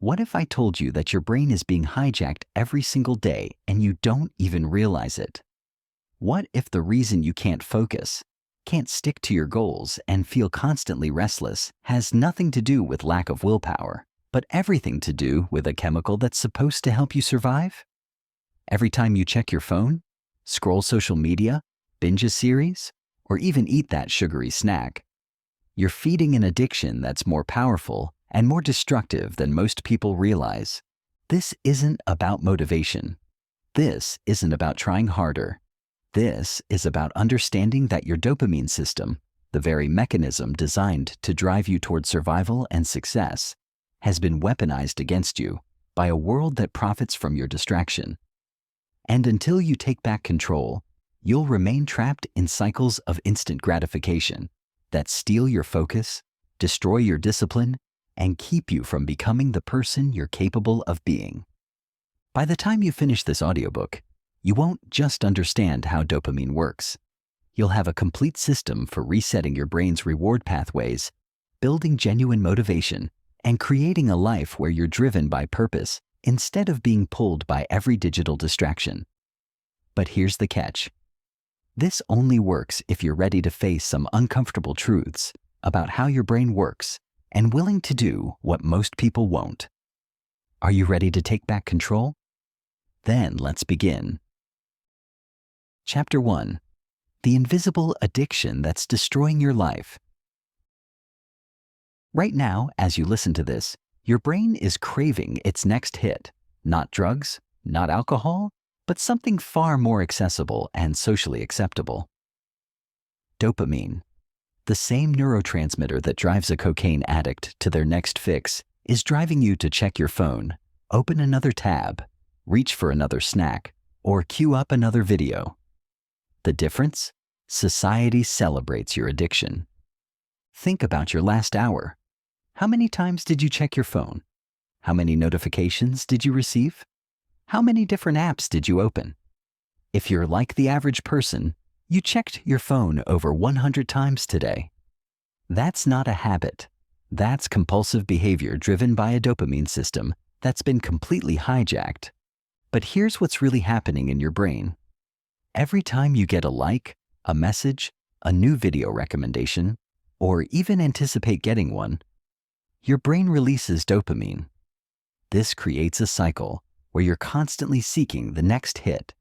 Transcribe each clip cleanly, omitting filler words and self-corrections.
What if I told you that your brain is being hijacked every single day and you don't even realize it? What if the reason you can't focus, can't stick to your goals, and feel constantly restless has nothing to do with lack of willpower, but everything to do with a chemical that's supposed to help you survive? Every time you check your phone, scroll social media, binge a series, or even eat that sugary snack, you're feeding an addiction that's more powerful and more destructive than most people realize. This isn't about motivation. This isn't about trying harder. This is about understanding that your dopamine system, the very mechanism designed to drive you toward survival and success, has been weaponized against you by a world that profits from your distraction. And until you take back control, you'll remain trapped in cycles of instant gratification that steal your focus, destroy your discipline, and keep you from becoming the person you're capable of being. By the time you finish this audiobook, you won't just understand how dopamine works. You'll have a complete system for resetting your brain's reward pathways, building genuine motivation, and creating a life where you're driven by purpose instead of being pulled by every digital distraction. But here's the catch. This only works if you're ready to face some uncomfortable truths about how your brain works and willing to do what most people won't. Are you ready to take back control? Then let's begin. Chapter 1. The invisible addiction that's destroying your life. Right now, as you listen to this, your brain is craving its next hit. Not drugs, not alcohol, but something far more accessible and socially acceptable. Dopamine, the same neurotransmitter that drives a cocaine addict to their next fix, is driving you to check your phone, open another tab, reach for another snack, or queue up another video. The difference? Society celebrates your addiction. Think about your last hour. How many times did you check your phone? How many notifications did you receive? How many different apps did you open? If you're like the average person, you checked your phone over 100 times today. That's not a habit. That's compulsive behavior driven by a dopamine system that's been completely hijacked. But here's what's really happening in your brain. Every time you get a like, a message, a new video recommendation, or even anticipate getting one, your brain releases dopamine. This creates a cycle where you're constantly seeking the next hit,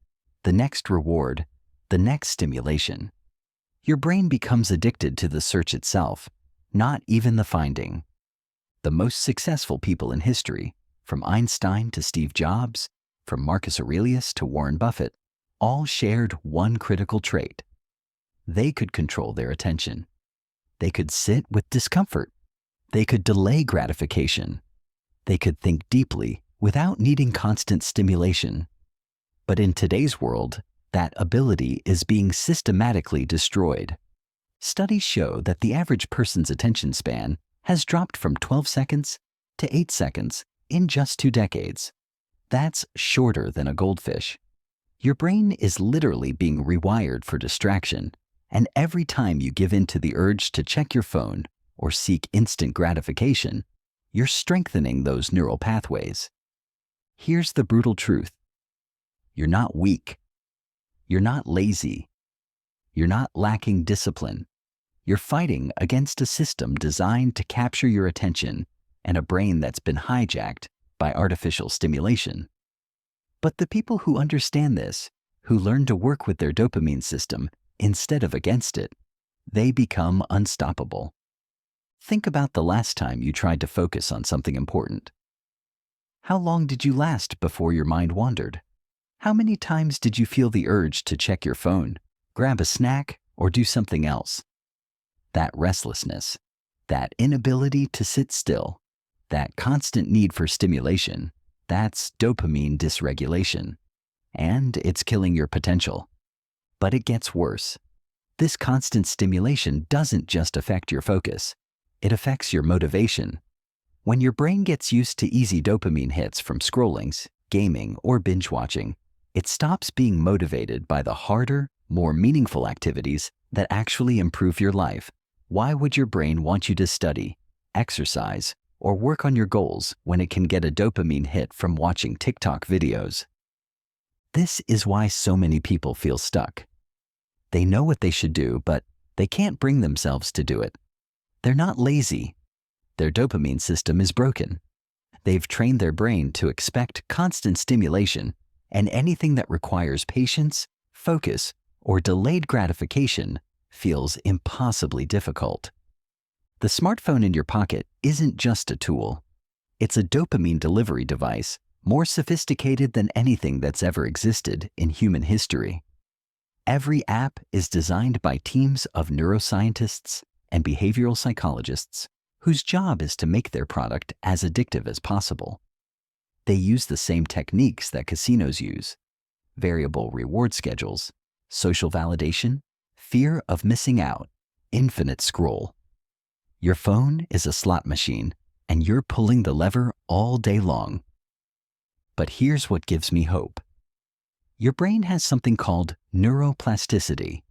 the next reward, the next stimulation. Your brain becomes addicted to the search itself, not even the finding. The most successful people in history, from Einstein to Steve Jobs, from Marcus Aurelius to Warren Buffett, all shared one critical trait. They could control their attention. They could sit with discomfort. They could delay gratification. They could think deeply without needing constant stimulation. But in today's world, that ability is being systematically destroyed. Studies show that the average person's attention span has dropped from 12 seconds to 8 seconds in just 2 decades. That's shorter than a goldfish. Your brain is literally being rewired for distraction, and every time you give in to the urge to check your phone or seek instant gratification, you're strengthening those neural pathways. Here's the brutal truth. You're not weak. You're not lazy. You're not lacking discipline. You're fighting against a system designed to capture your attention and a brain that's been hijacked by artificial stimulation. But the people who understand this, who learn to work with their dopamine system instead of against it, they become unstoppable. Think about the last time you tried to focus on something important. How long did you last before your mind wandered? How many times did you feel the urge to check your phone, grab a snack, or do something else? That restlessness, that inability to sit still, that constant need for stimulation, that's dopamine dysregulation. And it's killing your potential. But it gets worse. This constant stimulation doesn't just affect your focus. It affects your motivation. When your brain gets used to easy dopamine hits from scrollings, gaming, or binge watching, it stops being motivated by the harder, more meaningful activities that actually improve your life. Why would your brain want you to study, exercise, or work on your goals when it can get a dopamine hit from watching TikTok videos. This is why so many people feel stuck. They know what they should do, but they can't bring themselves to do it. They're not lazy. Their dopamine system is broken. They've trained their brain to expect constant stimulation, and anything that requires patience, focus, or delayed gratification feels impossibly difficult. The smartphone in your pocket isn't just a tool. It's a dopamine delivery device more sophisticated than anything that's ever existed in human history. Every app is designed by teams of neuroscientists and behavioral psychologists whose job is to make their product as addictive as possible. They use the same techniques that casinos use: variable reward schedules, social validation, fear of missing out, infinite scroll. Your phone is a slot machine, and you're pulling the lever all day long. But here's what gives me hope. Your brain has something called neuroplasticity.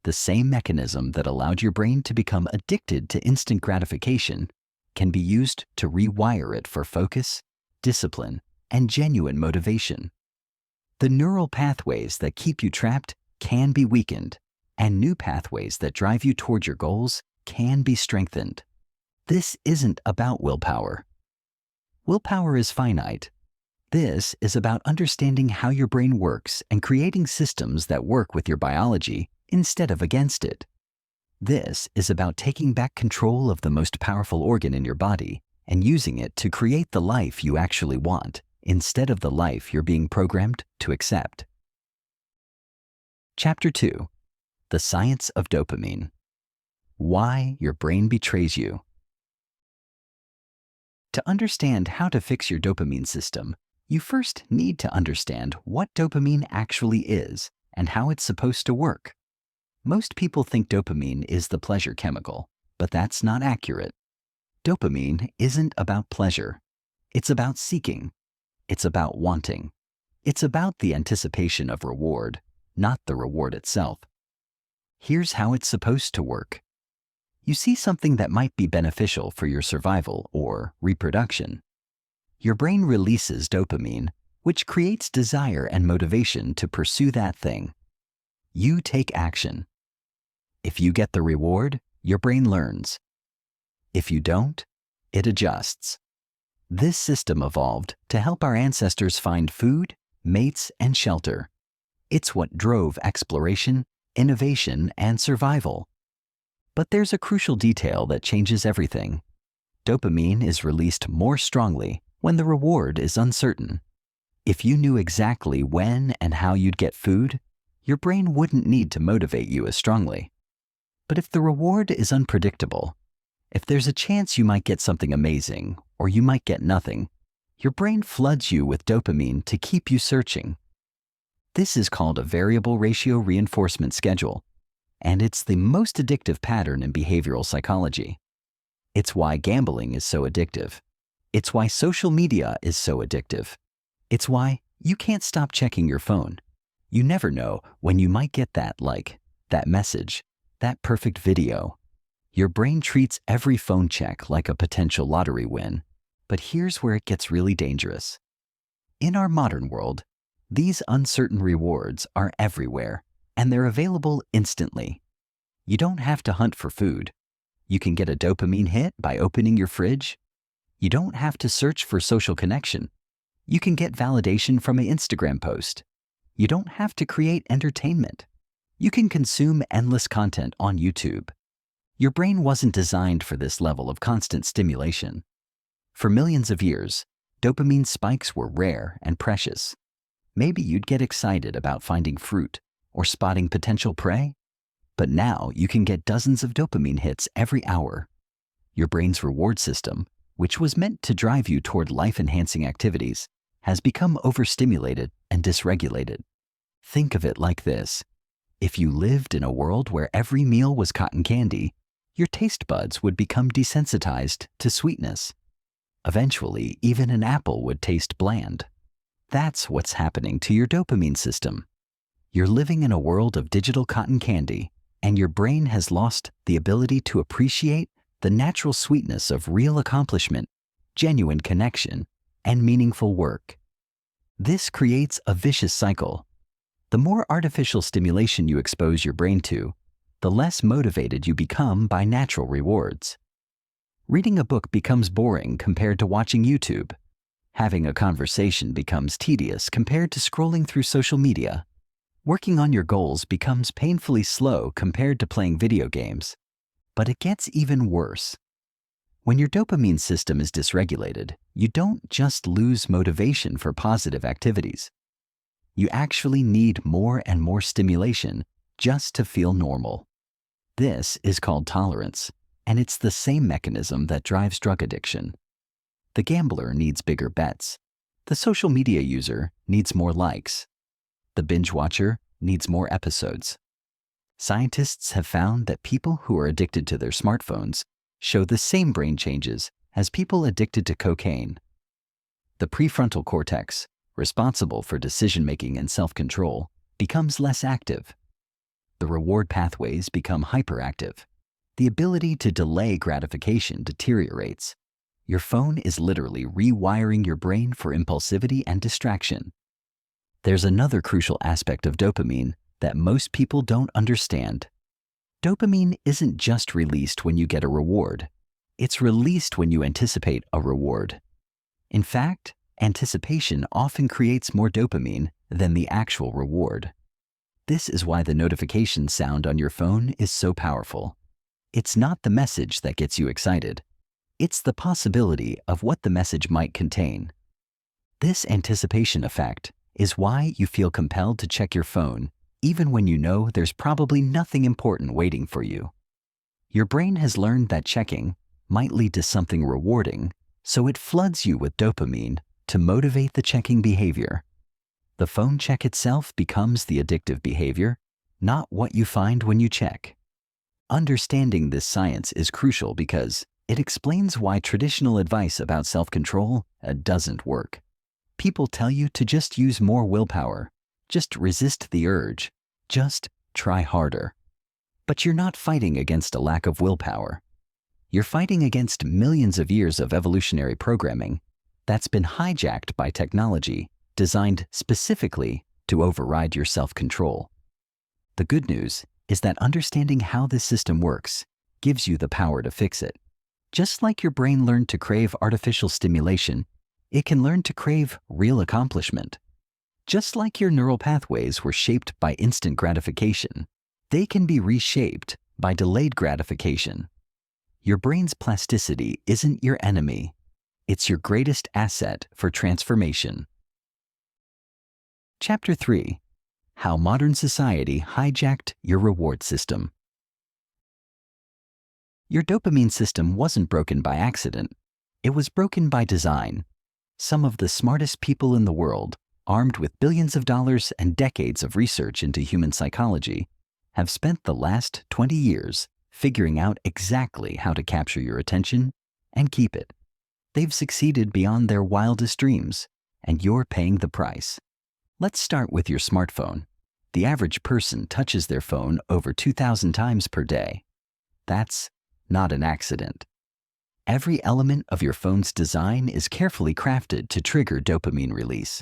The same mechanism that allowed your brain to become addicted to instant gratification can be used to rewire it for focus, discipline, and genuine motivation. The neural pathways that keep you trapped can be weakened, and new pathways that drive you toward your goals can be strengthened. This isn't about willpower. Willpower is finite. This is about understanding how your brain works and creating systems that work with your biology instead of against it. This is about taking back control of the most powerful organ in your body and using it to create the life you actually want instead of the life you're being programmed to accept. Chapter 2. The Science of Dopamine. Why your brain betrays you. To understand how to fix your dopamine system, you first need to understand what dopamine actually is and how it's supposed to work. Most people think dopamine is the pleasure chemical, but that's not accurate. Dopamine isn't about pleasure. It's about seeking. It's about wanting. It's about the anticipation of reward, not the reward itself. Here's how it's supposed to work. You see something that might be beneficial for your survival or reproduction. Your brain releases dopamine, which creates desire and motivation to pursue that thing. You take action. If you get the reward, your brain learns. If you don't, it adjusts. This system evolved to help our ancestors find food, mates, and shelter. It's what drove exploration, innovation, and survival. But there's a crucial detail that changes everything. Dopamine is released more strongly when the reward is uncertain. If you knew exactly when and how you'd get food, your brain wouldn't need to motivate you as strongly. But if the reward is unpredictable, if there's a chance you might get something amazing or you might get nothing, your brain floods you with dopamine to keep you searching. This is called a variable ratio reinforcement schedule, and it's the most addictive pattern in behavioral psychology. It's why gambling is so addictive. It's why social media is so addictive. It's why you can't stop checking your phone. You never know when you might get that like, that message, that perfect video. Your brain treats every phone check like a potential lottery win. But here's where it gets really dangerous. In our modern world, these uncertain rewards are everywhere, and they're available instantly. You don't have to hunt for food. You can get a dopamine hit by opening your fridge. You don't have to search for social connection. You can get validation from an Instagram post. You don't have to create entertainment. You can consume endless content on YouTube. Your brain wasn't designed for this level of constant stimulation. For millions of years, dopamine spikes were rare and precious. Maybe you'd get excited about finding fruit or spotting potential prey. But now you can get dozens of dopamine hits every hour. Your brain's reward system, which was meant to drive you toward life-enhancing activities, has become overstimulated and dysregulated. Think of it like this. If you lived in a world where every meal was cotton candy, your taste buds would become desensitized to sweetness. Eventually, even an apple would taste bland. That's what's happening to your dopamine system. You're living in a world of digital cotton candy, and your brain has lost the ability to appreciate the natural sweetness of real accomplishment genuine connection, and meaningful work. This creates a vicious cycle. The more artificial stimulation you expose your brain to, the less motivated you become by natural rewards. Reading a book becomes boring compared to watching YouTube. Having a conversation becomes tedious compared to scrolling through social media. Working on your goals becomes painfully slow compared to playing video games. But it gets even worse. When your dopamine system is dysregulated, you don't just lose motivation for positive activities. You actually need more and more stimulation just to feel normal. This is called tolerance, and it's the same mechanism that drives drug addiction. The gambler needs bigger bets. The social media user needs more likes. The binge watcher needs more episodes. Scientists have found that people who are addicted to their smartphones show the same brain changes as people addicted to cocaine. The prefrontal cortex, responsible for decision-making and self-control, becomes less active. The reward pathways become hyperactive. The ability to delay gratification deteriorates. Your phone is literally rewiring your brain for impulsivity and distraction. There's another crucial aspect of dopamine that most people don't understand. Dopamine isn't just released when you get a reward. It's released when you anticipate a reward. In fact, anticipation often creates more dopamine than the actual reward. This is why the notification sound on your phone is so powerful. It's not the message that gets you excited. It's the possibility of what the message might contain. This anticipation effect is why you feel compelled to check your phone even when you know there's probably nothing important waiting for you. Your brain has learned that checking might lead to something rewarding, so it floods you with dopamine to motivate the checking behavior. The phone check itself becomes the addictive behavior, not what you find when you check. Understanding this science is crucial because it explains why traditional advice about self-control doesn't work. People tell you to just use more willpower, just resist the urge, just try harder. But you're not fighting against a lack of willpower. You're fighting against millions of years of evolutionary programming that's been hijacked by technology designed specifically to override your self-control. The good news is that understanding how this system works gives you the power to fix it. Just like your brain learned to crave artificial stimulation, it can learn to crave real accomplishment. Just like your neural pathways were shaped by instant gratification, they can be reshaped by delayed gratification. Your brain's plasticity isn't your enemy. It's your greatest asset for transformation. Chapter 3: How Modern Society Hijacked Your Reward System. Your dopamine system wasn't broken by accident. It was broken by design. Some of the smartest people in the world, armed with billions of dollars and decades of research into human psychology, have spent the last 20 years figuring out exactly how to capture your attention and keep it. They've succeeded beyond their wildest dreams, and you're paying the price. Let's start with your smartphone. The average person touches their phone over 2,000 times per day. That's not an accident. Every element of your phone's design is carefully crafted to trigger dopamine release.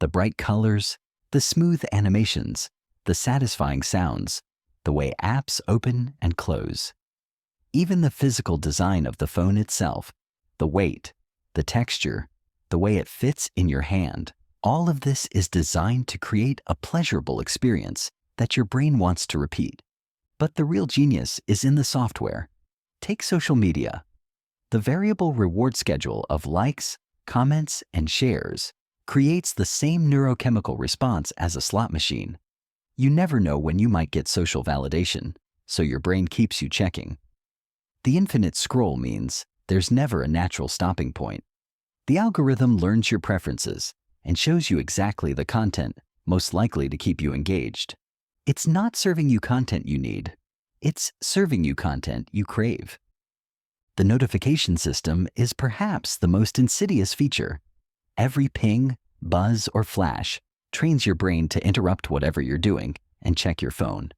The bright colors, the smooth animations, the satisfying sounds, the way apps open and close. Even the physical design of the phone itself, the weight, the texture, the way it fits in your hand, all of this is designed to create a pleasurable experience that your brain wants to repeat. But the real genius is in the software. Take social media. The variable reward schedule of likes, comments, and shares creates the same neurochemical response as a slot machine. You never know when you might get social validation, so your brain keeps you checking. The infinite scroll means there's never a natural stopping point. The algorithm learns your preferences and shows you exactly the content most likely to keep you engaged. It's not serving you content you need. It's serving you content you crave. The notification system is perhaps the most insidious feature. Every ping, buzz, or flash trains your brain to interrupt whatever you're doing and check your phone.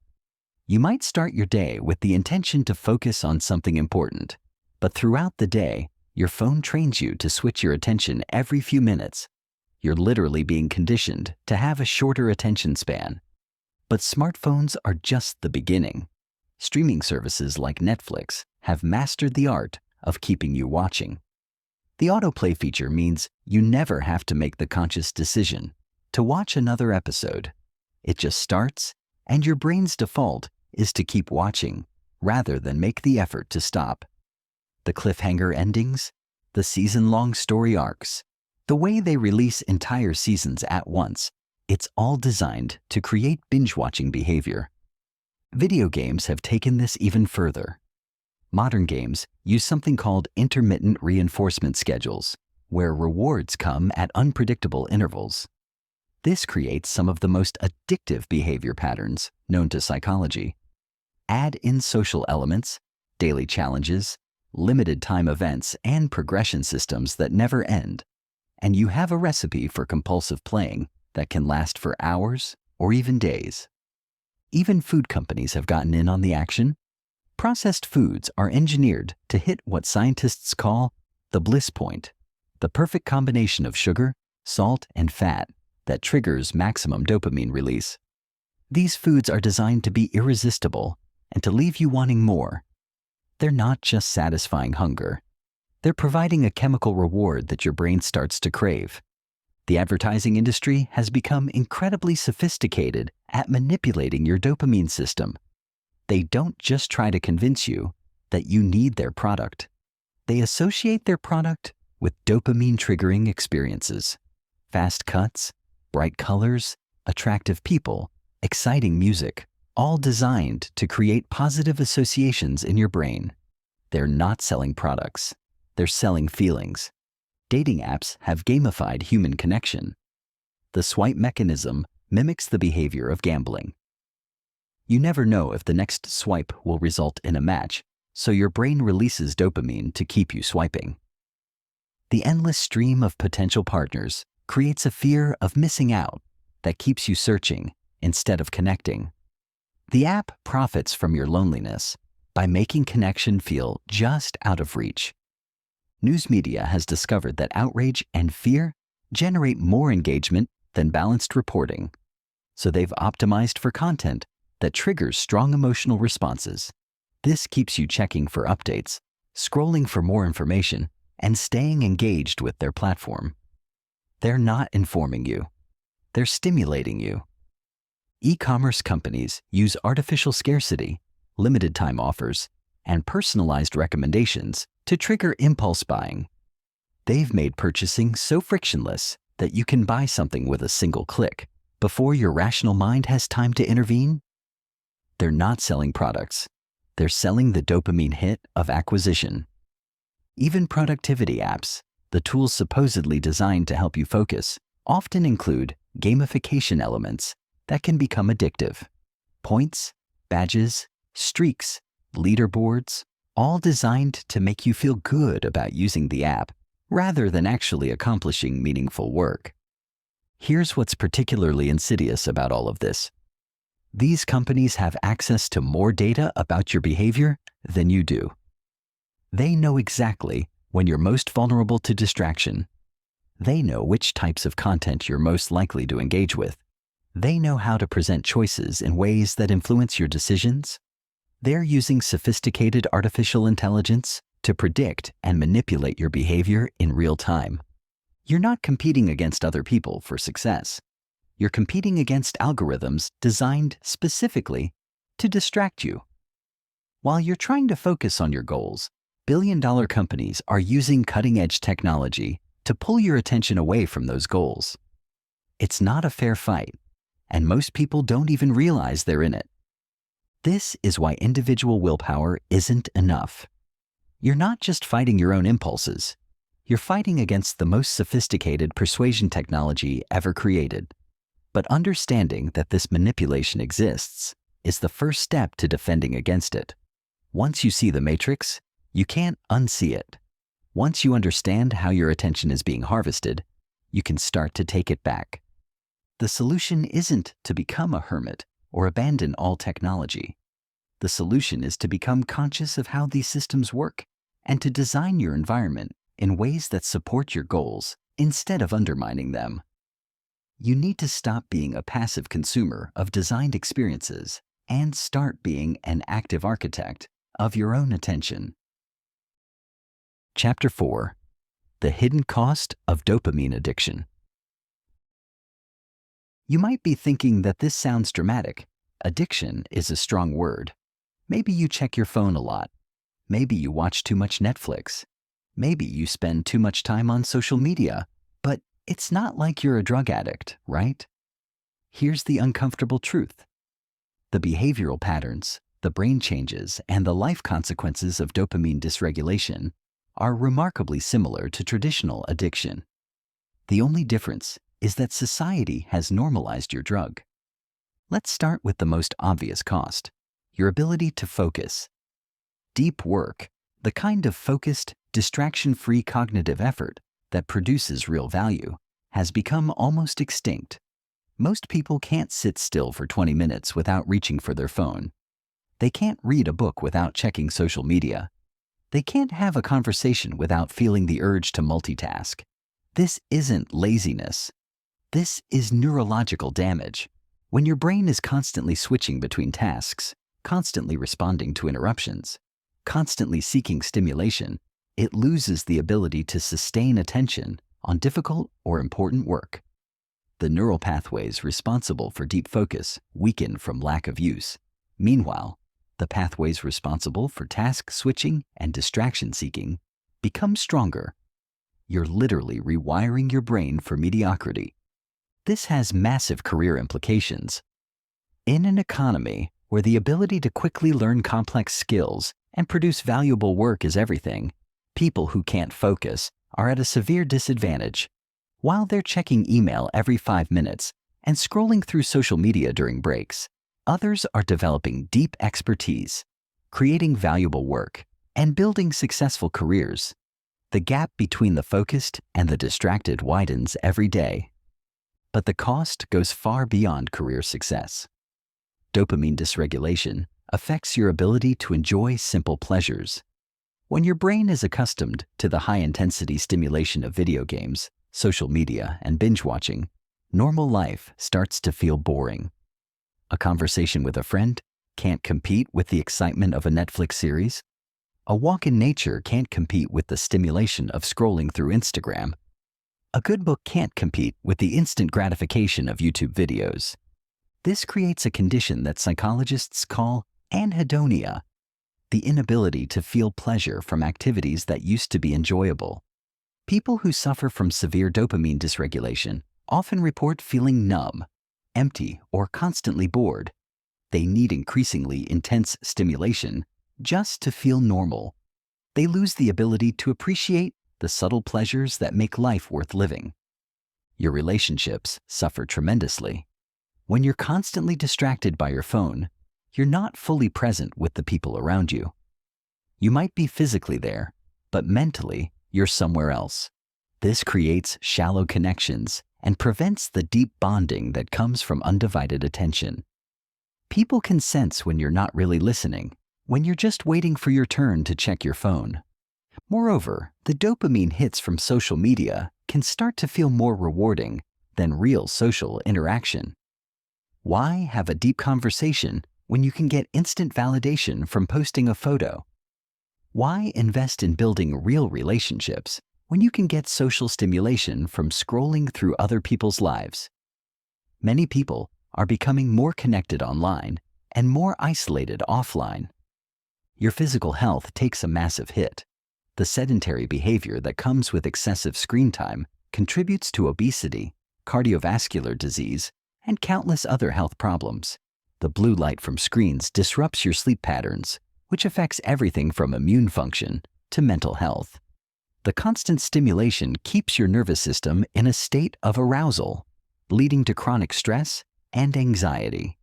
You might start your day with the intention to focus on something important, but throughout the day, Your phone trains you to switch your attention every few minutes. You're literally being conditioned to have a shorter attention span. But smartphones are just the beginning. Streaming services like Netflix have mastered the art of keeping you watching. The autoplay feature means you never have to make the conscious decision to watch another episode. It just starts, and your brain's default is to keep watching rather than make the effort to stop. The cliffhanger endings, the season-long story arcs, the way they release entire seasons at once, it's all designed to create binge-watching behavior. Video games have taken this even further. Modern games use something called intermittent reinforcement schedules, where rewards come at unpredictable intervals. This creates some of the most addictive behavior patterns known to psychology. Add in social elements, daily challenges, limited time events, and progression systems that never end, and you have a recipe for compulsive playing that can last for hours or even days. Even food companies have gotten in on the action. Processed foods are engineered to hit what scientists call the bliss point, the perfect combination of sugar, salt, and fat that triggers maximum dopamine release. These foods are designed to be irresistible and to leave you wanting more. They're not just satisfying hunger. They're providing a chemical reward that your brain starts to crave. The advertising industry has become incredibly sophisticated at manipulating your dopamine system. They don't just try to convince you that you need their product. They associate their product with dopamine-triggering experiences. Fast cuts, bright colors, attractive people, exciting music, all designed to create positive associations in your brain. They're not selling products. They're selling feelings. Dating apps have gamified human connection. The swipe mechanism mimics the behavior of gambling. You never know if the next swipe will result in a match, so your brain releases dopamine to keep you swiping. The endless stream of potential partners creates a fear of missing out that keeps you searching instead of connecting. The app profits from your loneliness by making connection feel just out of reach. News media has discovered that outrage and fear generate more engagement than balanced reporting, so they've optimized for content that triggers strong emotional responses. This keeps you checking for updates, scrolling for more information, and staying engaged with their platform. They're not informing you. They're stimulating you. E-commerce companies use artificial scarcity, limited time offers, and personalized recommendations to trigger impulse buying. They've made purchasing so frictionless that you can buy something with a single click before your rational mind has time to intervene. They're not selling products. They're selling the dopamine hit of acquisition. Even productivity apps, the tools supposedly designed to help you focus, often include gamification elements that can become addictive. Points, badges, streaks, leaderboards, all designed to make you feel good about using the app rather than actually accomplishing meaningful work. Here's what's particularly insidious about all of this. These companies have access to more data about your behavior than you do. They know exactly when you're most vulnerable to distraction. They know which types of content you're most likely to engage with. They know how to present choices in ways that influence your decisions. They're using sophisticated artificial intelligence to predict and manipulate your behavior in real time. You're not competing against other people for success. You're competing against algorithms designed specifically to distract you. While you're trying to focus on your goals, billion-dollar companies are using cutting-edge technology to pull your attention away from those goals. It's not a fair fight, and most people don't even realize they're in it. This is why individual willpower isn't enough. You're not just fighting your own impulses. You're fighting against the most sophisticated persuasion technology ever created. But understanding that this manipulation exists is the first step to defending against it. Once you see the matrix, you can't unsee it. Once you understand how your attention is being harvested, you can start to take it back. The solution isn't to become a hermit or abandon all technology. The solution is to become conscious of how these systems work and to design your environment in ways that support your goals instead of undermining them. You need to stop being a passive consumer of designed experiences and start being an active architect of your own attention. Chapter 4: The Hidden Cost of Dopamine Addiction. You might be thinking that this sounds dramatic. Addiction is a strong word. Maybe you check your phone a lot. Maybe you watch too much Netflix. Maybe you spend too much time on social media. But it's not like you're a drug addict, right? Here's the uncomfortable truth. The behavioral patterns, the brain changes, and the life consequences of dopamine dysregulation are remarkably similar to traditional addiction. The only difference is that society has normalized your drug. Let's start with the most obvious cost: your ability to focus. Deep work, the kind of focused, distraction-free cognitive effort that produces real value, has become almost extinct. Most people can't sit still for 20 minutes without reaching for their phone. They can't read a book without checking social media. They can't have a conversation without feeling the urge to multitask. This isn't laziness. This is neurological damage. When your brain is constantly switching between tasks, constantly responding to interruptions, constantly seeking stimulation, it loses the ability to sustain attention on difficult or important work. The neural pathways responsible for deep focus weaken from lack of use. Meanwhile, the pathways responsible for task switching and distraction seeking become stronger. You're literally rewiring your brain for mediocrity. This has massive career implications. In an economy where the ability to quickly learn complex skills and produce valuable work is everything, people who can't focus are at a severe disadvantage. While they're checking email every 5 minutes and scrolling through social media during breaks, others are developing deep expertise, creating valuable work, and building successful careers. The gap between the focused and the distracted widens every day. But the cost goes far beyond career success. Dopamine dysregulation affects your ability to enjoy simple pleasures. When your brain is accustomed to the high-intensity stimulation of video games, social media, and binge-watching, normal life starts to feel boring. A conversation with a friend can't compete with the excitement of a Netflix series. A walk in nature can't compete with the stimulation of scrolling through Instagram. A good book can't compete with the instant gratification of YouTube videos. This creates a condition that psychologists call anhedonia, the inability to feel pleasure from activities that used to be enjoyable. People who suffer from severe dopamine dysregulation often report feeling numb, empty, or constantly bored. They need increasingly intense stimulation just to feel normal. They lose the ability to appreciate the subtle pleasures that make life worth living. Your relationships suffer tremendously. When you're constantly distracted by your phone, you're not fully present with the people around you. You might be physically there, but mentally, you're somewhere else. This creates shallow connections and prevents the deep bonding that comes from undivided attention. People can sense when you're not really listening, when you're just waiting for your turn to check your phone. Moreover, the dopamine hits from social media can start to feel more rewarding than real social interaction. Why have a deep conversation when you can get instant validation from posting a photo? Why invest in building real relationships when you can get social stimulation from scrolling through other people's lives? Many people are becoming more connected online and more isolated offline. Your physical health takes a massive hit. The sedentary behavior that comes with excessive screen time contributes to obesity, cardiovascular disease, and countless other health problems. The blue light from screens disrupts your sleep patterns, which affects everything from immune function to mental health. The constant stimulation keeps your nervous system in a state of arousal, leading to chronic stress and anxiety.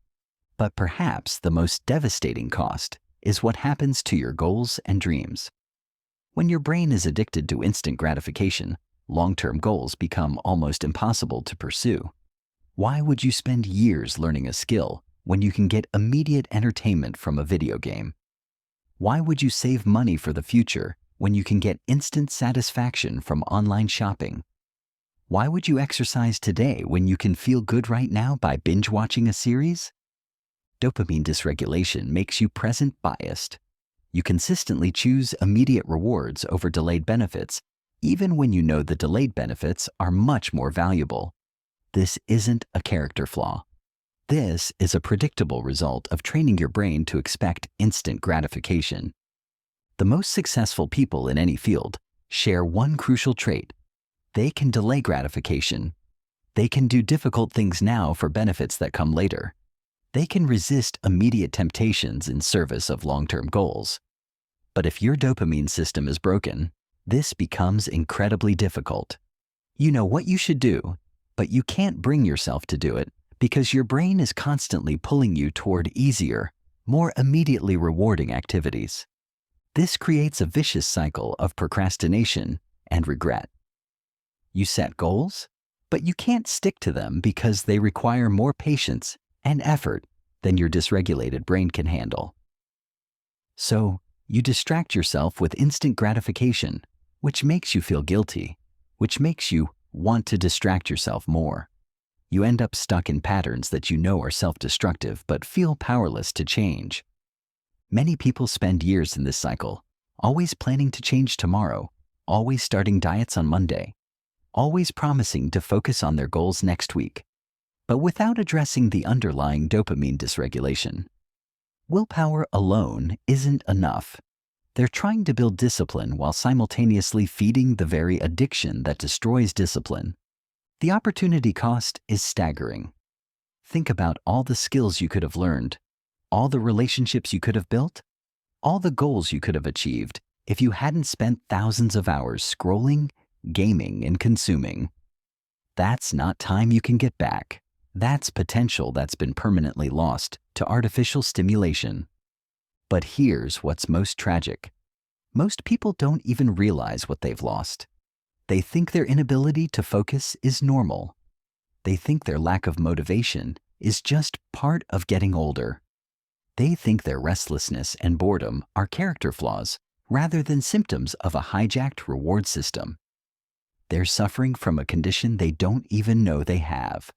But perhaps the most devastating cost is what happens to your goals and dreams. When your brain is addicted to instant gratification, long-term goals become almost impossible to pursue. Why would you spend years learning a skill when you can get immediate entertainment from a video game? Why would you save money for the future when you can get instant satisfaction from online shopping? Why would you exercise today when you can feel good right now by binge watching a series? Dopamine dysregulation makes you present biased. You consistently choose immediate rewards over delayed benefits, even when you know the delayed benefits are much more valuable. This isn't a character flaw. This is a predictable result of training your brain to expect instant gratification. The most successful people in any field share one crucial trait. They can delay gratification. They can do difficult things now for benefits that come later. They can resist immediate temptations in service of long-term goals. But if your dopamine system is broken, this becomes incredibly difficult. You know what you should do, but you can't bring yourself to do it because your brain is constantly pulling you toward easier, more immediately rewarding activities. This creates a vicious cycle of procrastination and regret. You set goals, but you can't stick to them because they require more patience and effort than your dysregulated brain can handle. So, you distract yourself with instant gratification, which makes you feel guilty, which makes you want to distract yourself more. You end up stuck in patterns that you know are self-destructive but feel powerless to change. Many people spend years in this cycle, always planning to change tomorrow, always starting diets on Monday, always promising to focus on their goals next week, but without addressing the underlying dopamine dysregulation. Willpower alone isn't enough. They're trying to build discipline while simultaneously feeding the very addiction that destroys discipline. The opportunity cost is staggering. Think about all the skills you could have learned, all the relationships you could have built, all the goals you could have achieved if you hadn't spent thousands of hours scrolling, gaming, and consuming. That's not time you can get back. That's potential that's been permanently lost to artificial stimulation. But here's what's most tragic. Most people don't even realize what they've lost. They think their inability to focus is normal. They think their lack of motivation is just part of getting older. They think their restlessness and boredom are character flaws rather than symptoms of a hijacked reward system. They're suffering from a condition they don't even know they have.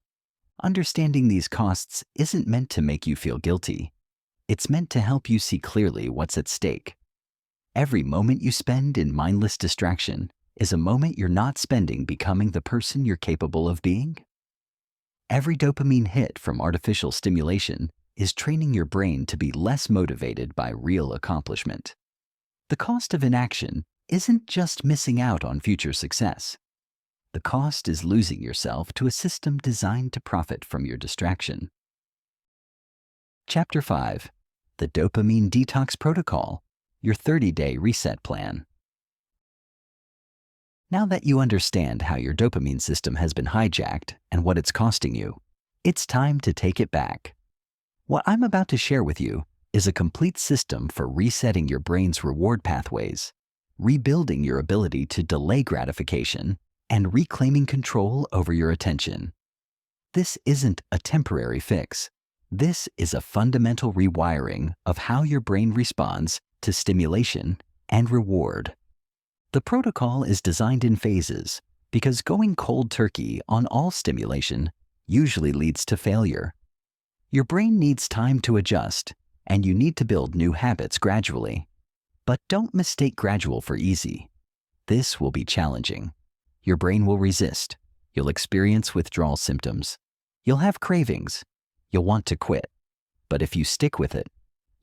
Understanding these costs isn't meant to make you feel guilty. It's meant to help you see clearly what's at stake. Every moment you spend in mindless distraction is a moment you're not spending becoming the person you're capable of being. Every dopamine hit from artificial stimulation is training your brain to be less motivated by real accomplishment. The cost of inaction isn't just missing out on future success. The cost is losing yourself to a system designed to profit from your distraction. Chapter 5. The Dopamine Detox Protocol, your 30-day reset plan. Now that you understand how your dopamine system has been hijacked and what it's costing you, it's time to take it back. What I'm about to share with you is a complete system for resetting your brain's reward pathways, rebuilding your ability to delay gratification, and reclaiming control over your attention. This isn't a temporary fix. This is a fundamental rewiring of how your brain responds to stimulation and reward. The protocol is designed in phases because going cold turkey on all stimulation usually leads to failure. Your brain needs time to adjust, and you need to build new habits gradually. But don't mistake gradual for easy. This will be challenging. Your brain will resist. You'll experience withdrawal symptoms. You'll have cravings. You'll want to quit. But if you stick with it,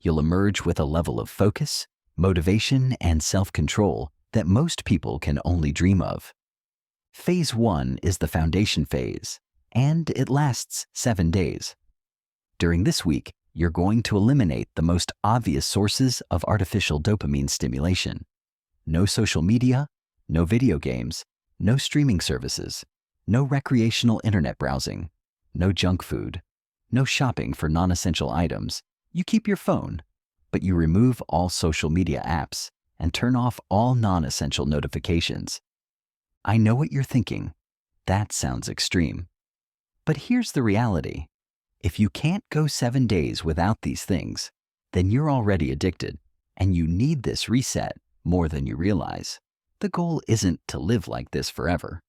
you'll emerge with a level of focus, motivation, and self-control that most people can only dream of. Phase 1 is the foundation phase, and it lasts 7 days. During this week, you're going to eliminate the most obvious sources of artificial dopamine stimulation. No social media, no video games, no streaming services, no recreational internet browsing, no junk food, no shopping for non-essential items. You keep your phone, but you remove all social media apps and turn off all non-essential notifications. I know what you're thinking. That sounds extreme. But here's the reality. If you can't go 7 days without these things, then you're already addicted, and you need this reset more than you realize. The goal isn't to live like this forever.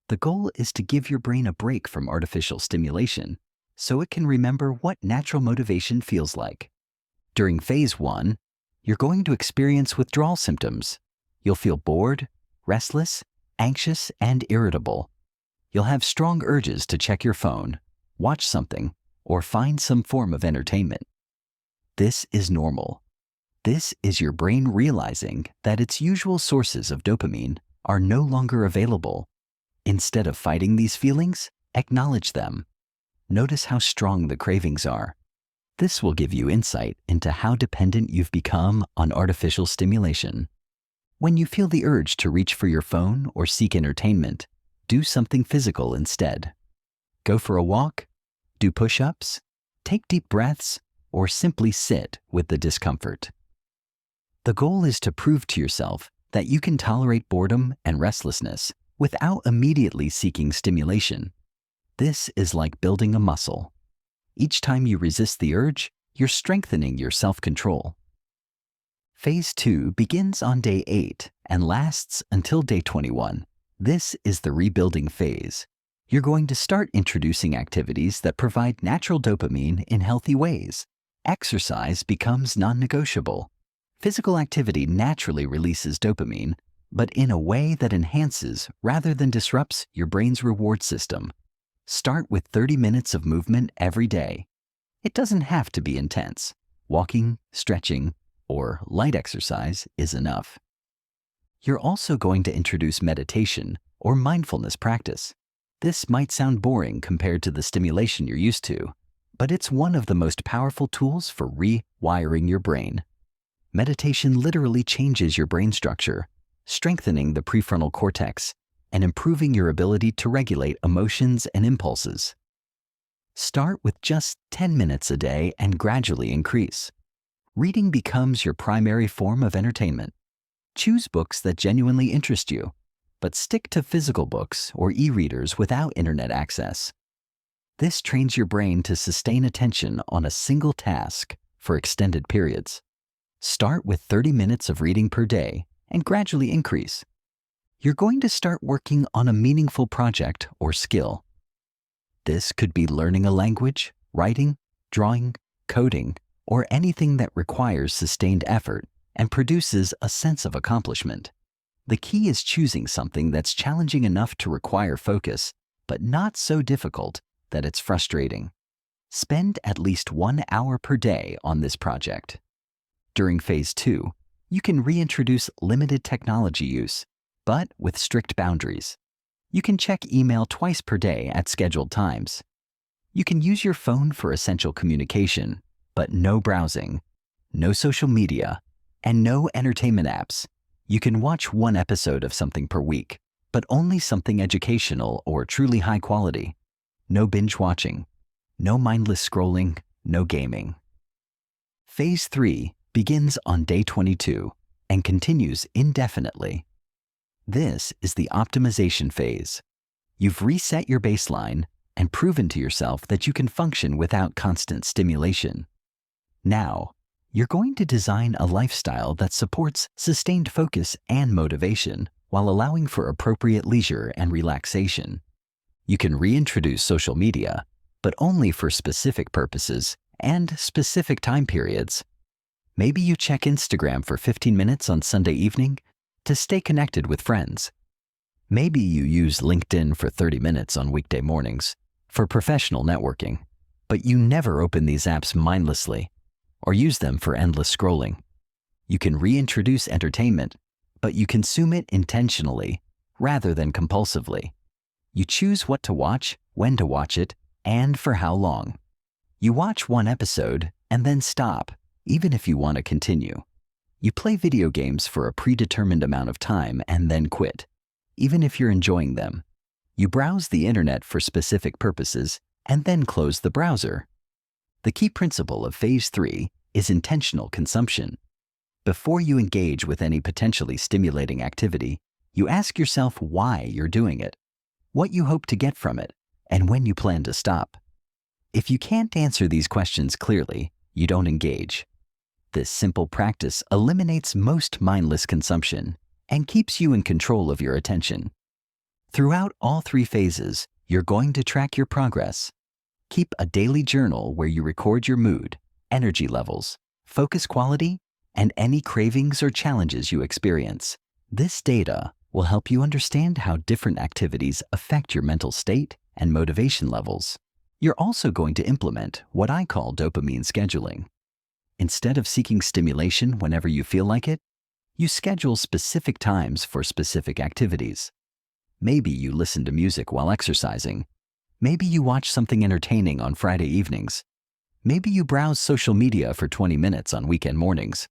The goal is to give your brain a break from artificial stimulation so it can remember what natural motivation feels like. During phase 1, you're going to experience withdrawal symptoms. You'll feel bored, restless, anxious, and irritable. You'll have strong urges to check your phone, watch something, or find some form of entertainment. This is normal. This is your brain realizing that its usual sources of dopamine are no longer available. Instead of fighting these feelings, acknowledge them. Notice how strong the cravings are. This will give you insight into how dependent you've become on artificial stimulation. When you feel the urge to reach for your phone or seek entertainment, do something physical instead. Go for a walk, do push-ups, take deep breaths, or simply sit with the discomfort. The goal is to prove to yourself that you can tolerate boredom and restlessness without immediately seeking stimulation. This is like building a muscle. Each time you resist the urge, you're strengthening your self-control. Phase 2 begins on day 8 and lasts until day 21. This is the rebuilding phase. You're going to start introducing activities that provide natural dopamine in healthy ways. Exercise becomes non-negotiable. Physical activity naturally releases dopamine, but in a way that enhances rather than disrupts your brain's reward system. Start with 30 minutes of movement every day. It doesn't have to be intense. Walking, stretching, or light exercise is enough. You're also going to introduce meditation or mindfulness practice. This might sound boring compared to the stimulation you're used to, but it's one of the most powerful tools for rewiring your brain. Meditation literally changes your brain structure, strengthening the prefrontal cortex and improving your ability to regulate emotions and impulses. Start with just 10 minutes a day and gradually increase. Reading becomes your primary form of entertainment. Choose books that genuinely interest you, but stick to physical books or e-readers without internet access. This trains your brain to sustain attention on a single task for extended periods. Start with 30 minutes of reading per day and gradually increase. You're going to start working on a meaningful project or skill. This could be learning a language, writing, drawing, coding, or anything that requires sustained effort and produces a sense of accomplishment. The key is choosing something that's challenging enough to require focus, but not so difficult that it's frustrating. Spend at least 1 hour per day on this project. During phase 2, you can reintroduce limited technology use, but with strict boundaries. You can check email twice per day at scheduled times. You can use your phone for essential communication, but no browsing, no social media, and no entertainment apps. You can watch 1 episode of something per week, but only something educational or truly high quality. No binge watching, no mindless scrolling, no gaming. Phase 3 begins on day 22 and continues indefinitely. This is the optimization phase. You've reset your baseline and proven to yourself that you can function without constant stimulation. Now, you're going to design a lifestyle that supports sustained focus and motivation while allowing for appropriate leisure and relaxation. You can reintroduce social media, but only for specific purposes and specific time periods. Maybe you check Instagram for 15 minutes on Sunday evening to stay connected with friends. Maybe you use LinkedIn for 30 minutes on weekday mornings for professional networking, but you never open these apps mindlessly or use them for endless scrolling. You can reintroduce entertainment, but you consume it intentionally rather than compulsively. You choose what to watch, when to watch it, and for how long. You watch 1 episode and then stop, even if you want to continue. You play video games for a predetermined amount of time and then quit, even if you're enjoying them. You browse the internet for specific purposes and then close the browser. The key principle of phase 3 is intentional consumption. Before you engage with any potentially stimulating activity, you ask yourself why you're doing it, what you hope to get from it, and when you plan to stop. If you can't answer these questions clearly, you don't engage. This simple practice eliminates most mindless consumption and keeps you in control of your attention. Throughout all 3 phases, you're going to track your progress. Keep a daily journal where you record your mood, energy levels, focus quality, and any cravings or challenges you experience. This data will help you understand how different activities affect your mental state and motivation levels. You're also going to implement what I call dopamine scheduling. Instead of seeking stimulation whenever you feel like it, you schedule specific times for specific activities. Maybe you listen to music while exercising. Maybe you watch something entertaining on Friday evenings. Maybe you browse social media for 20 minutes on weekend mornings.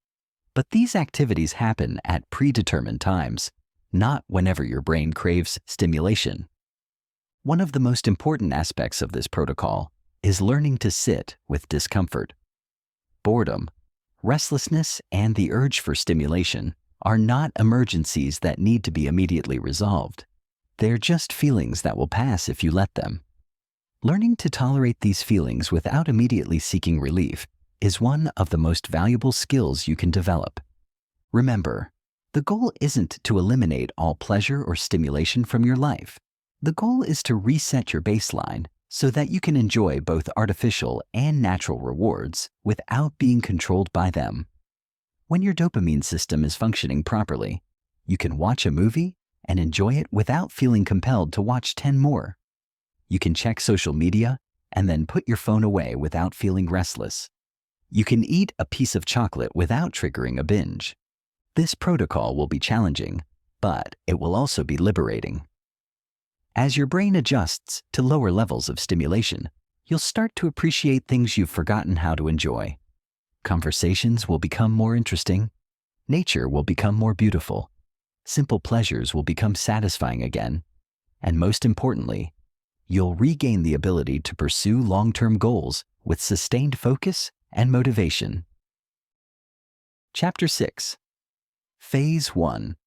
But these activities happen at predetermined times, not whenever your brain craves stimulation. One of the most important aspects of this protocol is learning to sit with discomfort. Boredom, restlessness, and the urge for stimulation are not emergencies that need to be immediately resolved. They're just feelings that will pass if you let them. Learning to tolerate these feelings without immediately seeking relief is one of the most valuable skills you can develop. Remember, the goal isn't to eliminate all pleasure or stimulation from your life. The goal is to reset your baseline so that you can enjoy both artificial and natural rewards without being controlled by them. When your dopamine system is functioning properly, you can watch a movie and enjoy it without feeling compelled to watch 10 more. You can check social media and then put your phone away without feeling restless. You can eat a piece of chocolate without triggering a binge. This protocol will be challenging, but it will also be liberating. As your brain adjusts to lower levels of stimulation, you'll start to appreciate things you've forgotten how to enjoy. Conversations will become more interesting. Nature will become more beautiful. Simple pleasures will become satisfying again. And most importantly, you'll regain the ability to pursue long-term goals with sustained focus and motivation. Chapter 6. Phase 1.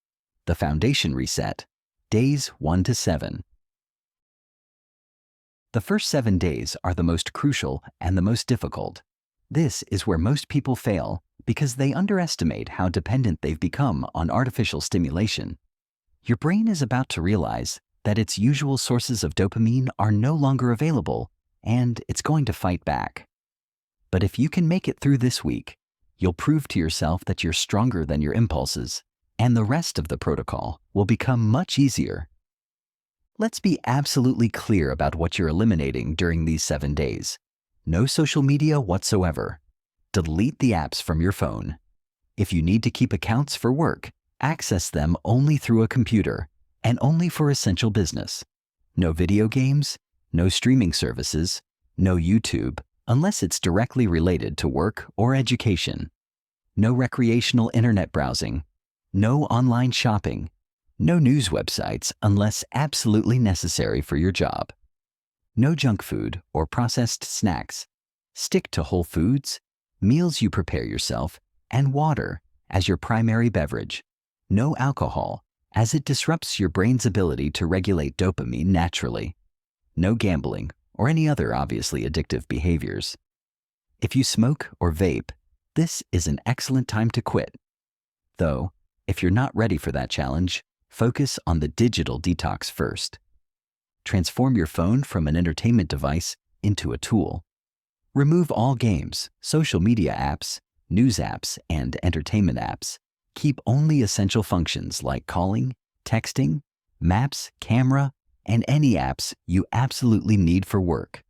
The Foundation Reset, Days 1 to 7. The first 7 days are the most crucial and the most difficult. This is where most people fail because they underestimate how dependent they've become on artificial stimulation. Your brain is about to realize that its usual sources of dopamine are no longer available, and it's going to fight back. But if you can make it through this week, you'll prove to yourself that you're stronger than your impulses, and the rest of the protocol will become much easier. Let's be absolutely clear about what you're eliminating during these 7 days. No social media whatsoever. Delete the apps from your phone. If you need to keep accounts for work, access them only through a computer and only for essential business. No video games, no streaming services, no YouTube, unless it's directly related to work or education. No recreational internet browsing. No online shopping. No news websites unless absolutely necessary for your job. No junk food or processed snacks. Stick to whole foods, meals you prepare yourself, and water as your primary beverage. No alcohol, as it disrupts your brain's ability to regulate dopamine naturally. No gambling or any other obviously addictive behaviors. If you smoke or vape, this is an excellent time to quit. Though, if you're not ready for that challenge, focus on the digital detox first. Transform your phone from an entertainment device into a tool. Remove all games, social media apps, news apps, and entertainment apps. Keep only essential functions like calling, texting, maps, camera, and any apps you absolutely need for work.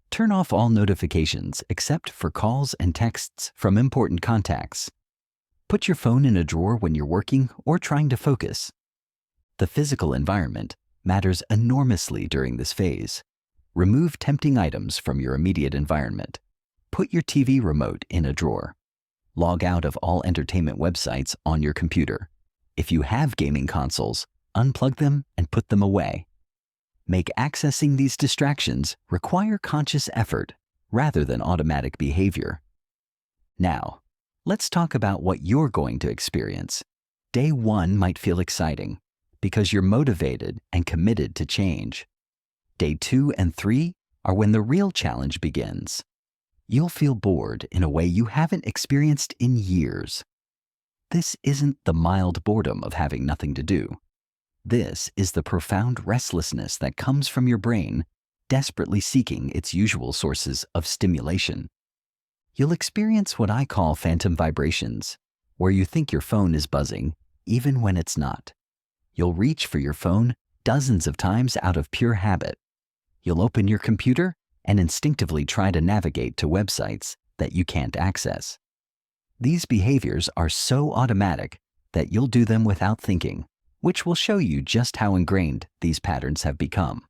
Turn off all notifications except for calls and texts from important contacts. Put your phone in a drawer when you're working or trying to focus. The physical environment matters enormously during this phase. Remove tempting items from your immediate environment. Put your TV remote in a drawer. Log out of all entertainment websites on your computer. If you have gaming consoles, unplug them and put them away. Make accessing these distractions require conscious effort rather than automatic behavior. Now, let's talk about what you're going to experience. Day 1 might feel exciting because you're motivated and committed to change. Day 2 and 3 are when the real challenge begins. You'll feel bored in a way you haven't experienced in years. This isn't the mild boredom of having nothing to do. This is the profound restlessness that comes from your brain desperately seeking its usual sources of stimulation. You'll experience what I call phantom vibrations, where you think your phone is buzzing, even when it's not. You'll reach for your phone dozens of times out of pure habit. You'll open your computer and instinctively try to navigate to websites that you can't access. These behaviors are so automatic that you'll do them without thinking, which will show you just how ingrained these patterns have become.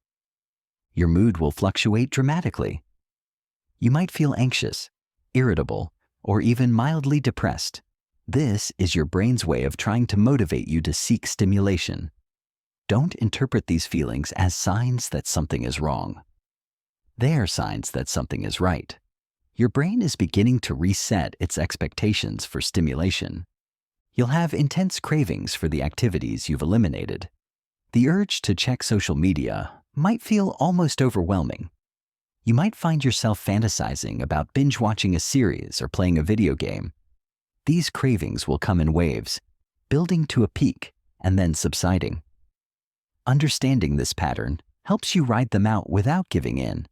Your mood will fluctuate dramatically. You might feel anxious, irritable, or even mildly depressed. This is your brain's way of trying to motivate you to seek stimulation. Don't interpret these feelings as signs that something is wrong. They are signs that something is right. Your brain is beginning to reset its expectations for stimulation. You'll have intense cravings for the activities you've eliminated. The urge to check social media might feel almost overwhelming. You might find yourself fantasizing about binge-watching a series or playing a video game. These cravings will come in waves, building to a peak and then subsiding. Understanding this pattern helps you ride them out without giving in.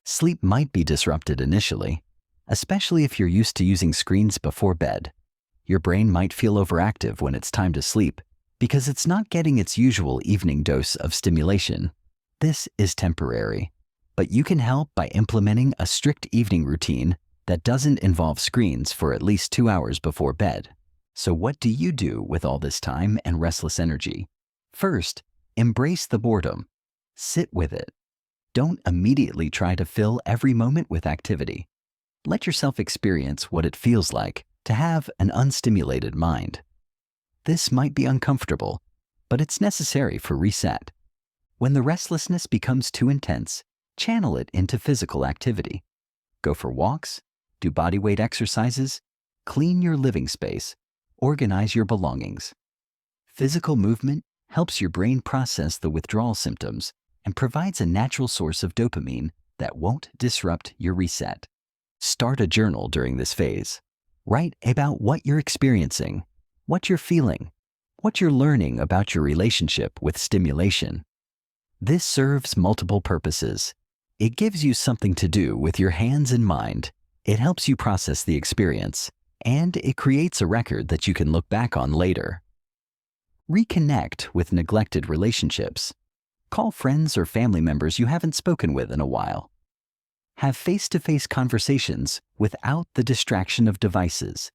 Sleep might be disrupted initially, especially if you're used to using screens before bed. Your brain might feel overactive when it's time to sleep because it's not getting its usual evening dose of stimulation. This is temporary, but you can help by implementing a strict evening routine that doesn't involve screens for at least 2 hours before bed. So what do you do with all this time and restless energy? First, embrace the boredom. Sit with it. Don't immediately try to fill every moment with activity. Let yourself experience what it feels like to have an unstimulated mind. This might be uncomfortable, but it's necessary for reset. When the restlessness becomes too intense, channel it into physical activity. Go for walks, do bodyweight exercises, clean your living space, organize your belongings. Physical movement helps your brain process the withdrawal symptoms and provides a natural source of dopamine that won't disrupt your reset. Start a journal during this phase. Write about what you're experiencing, what you're feeling, what you're learning about your relationship with stimulation. This serves multiple purposes. It gives you something to do with your hands and mind. It helps you process the experience, and it creates a record that you can look back on later. Reconnect with neglected relationships. Call friends or family members you haven't spoken with in a while. Have face-to-face conversations without the distraction of devices.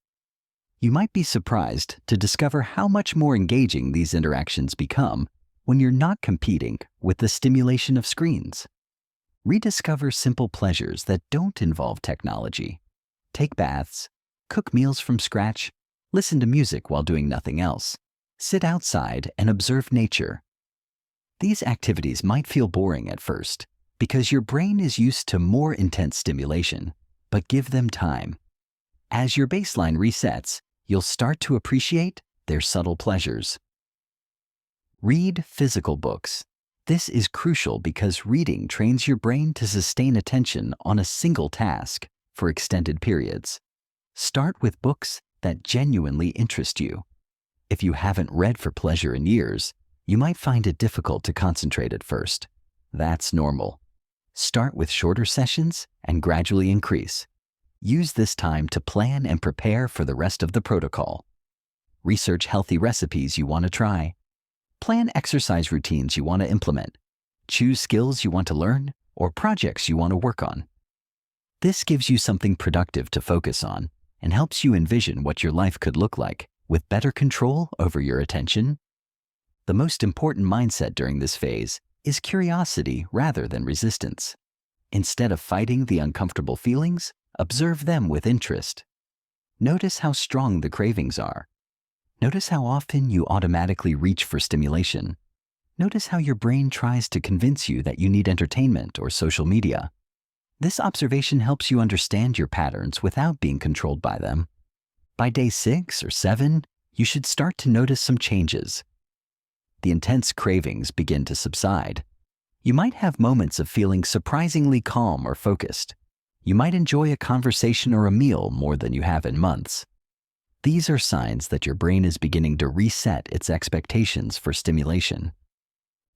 You might be surprised to discover how much more engaging these interactions become when you're not competing with the stimulation of screens. Rediscover simple pleasures that don't involve technology. Take baths, cook meals from scratch, listen to music while doing nothing else. Sit outside and observe nature. These activities might feel boring at first because your brain is used to more intense stimulation, but give them time. As your baseline resets, you'll start to appreciate their subtle pleasures. Read physical books. This is crucial because reading trains your brain to sustain attention on a single task for extended periods. Start with books that genuinely interest you. If you haven't read for pleasure in years, you might find it difficult to concentrate at first. That's normal. Start with shorter sessions and gradually increase. Use this time to plan and prepare for the rest of the protocol. Research healthy recipes you want to try. Plan exercise routines you want to implement. Choose skills you want to learn or projects you want to work on. This gives you something productive to focus on and helps you envision what your life could look like with better control over your attention. The most important mindset during this phase is curiosity rather than resistance. Instead of fighting the uncomfortable feelings, observe them with interest. Notice how strong the cravings are. Notice how often you automatically reach for stimulation. Notice how your brain tries to convince you that you need entertainment or social media. This observation helps you understand your patterns without being controlled by them. By day 6 or 7, you should start to notice some changes. The intense cravings begin to subside. You might have moments of feeling surprisingly calm or focused. You might enjoy a conversation or a meal more than you have in months. These are signs that your brain is beginning to reset its expectations for stimulation.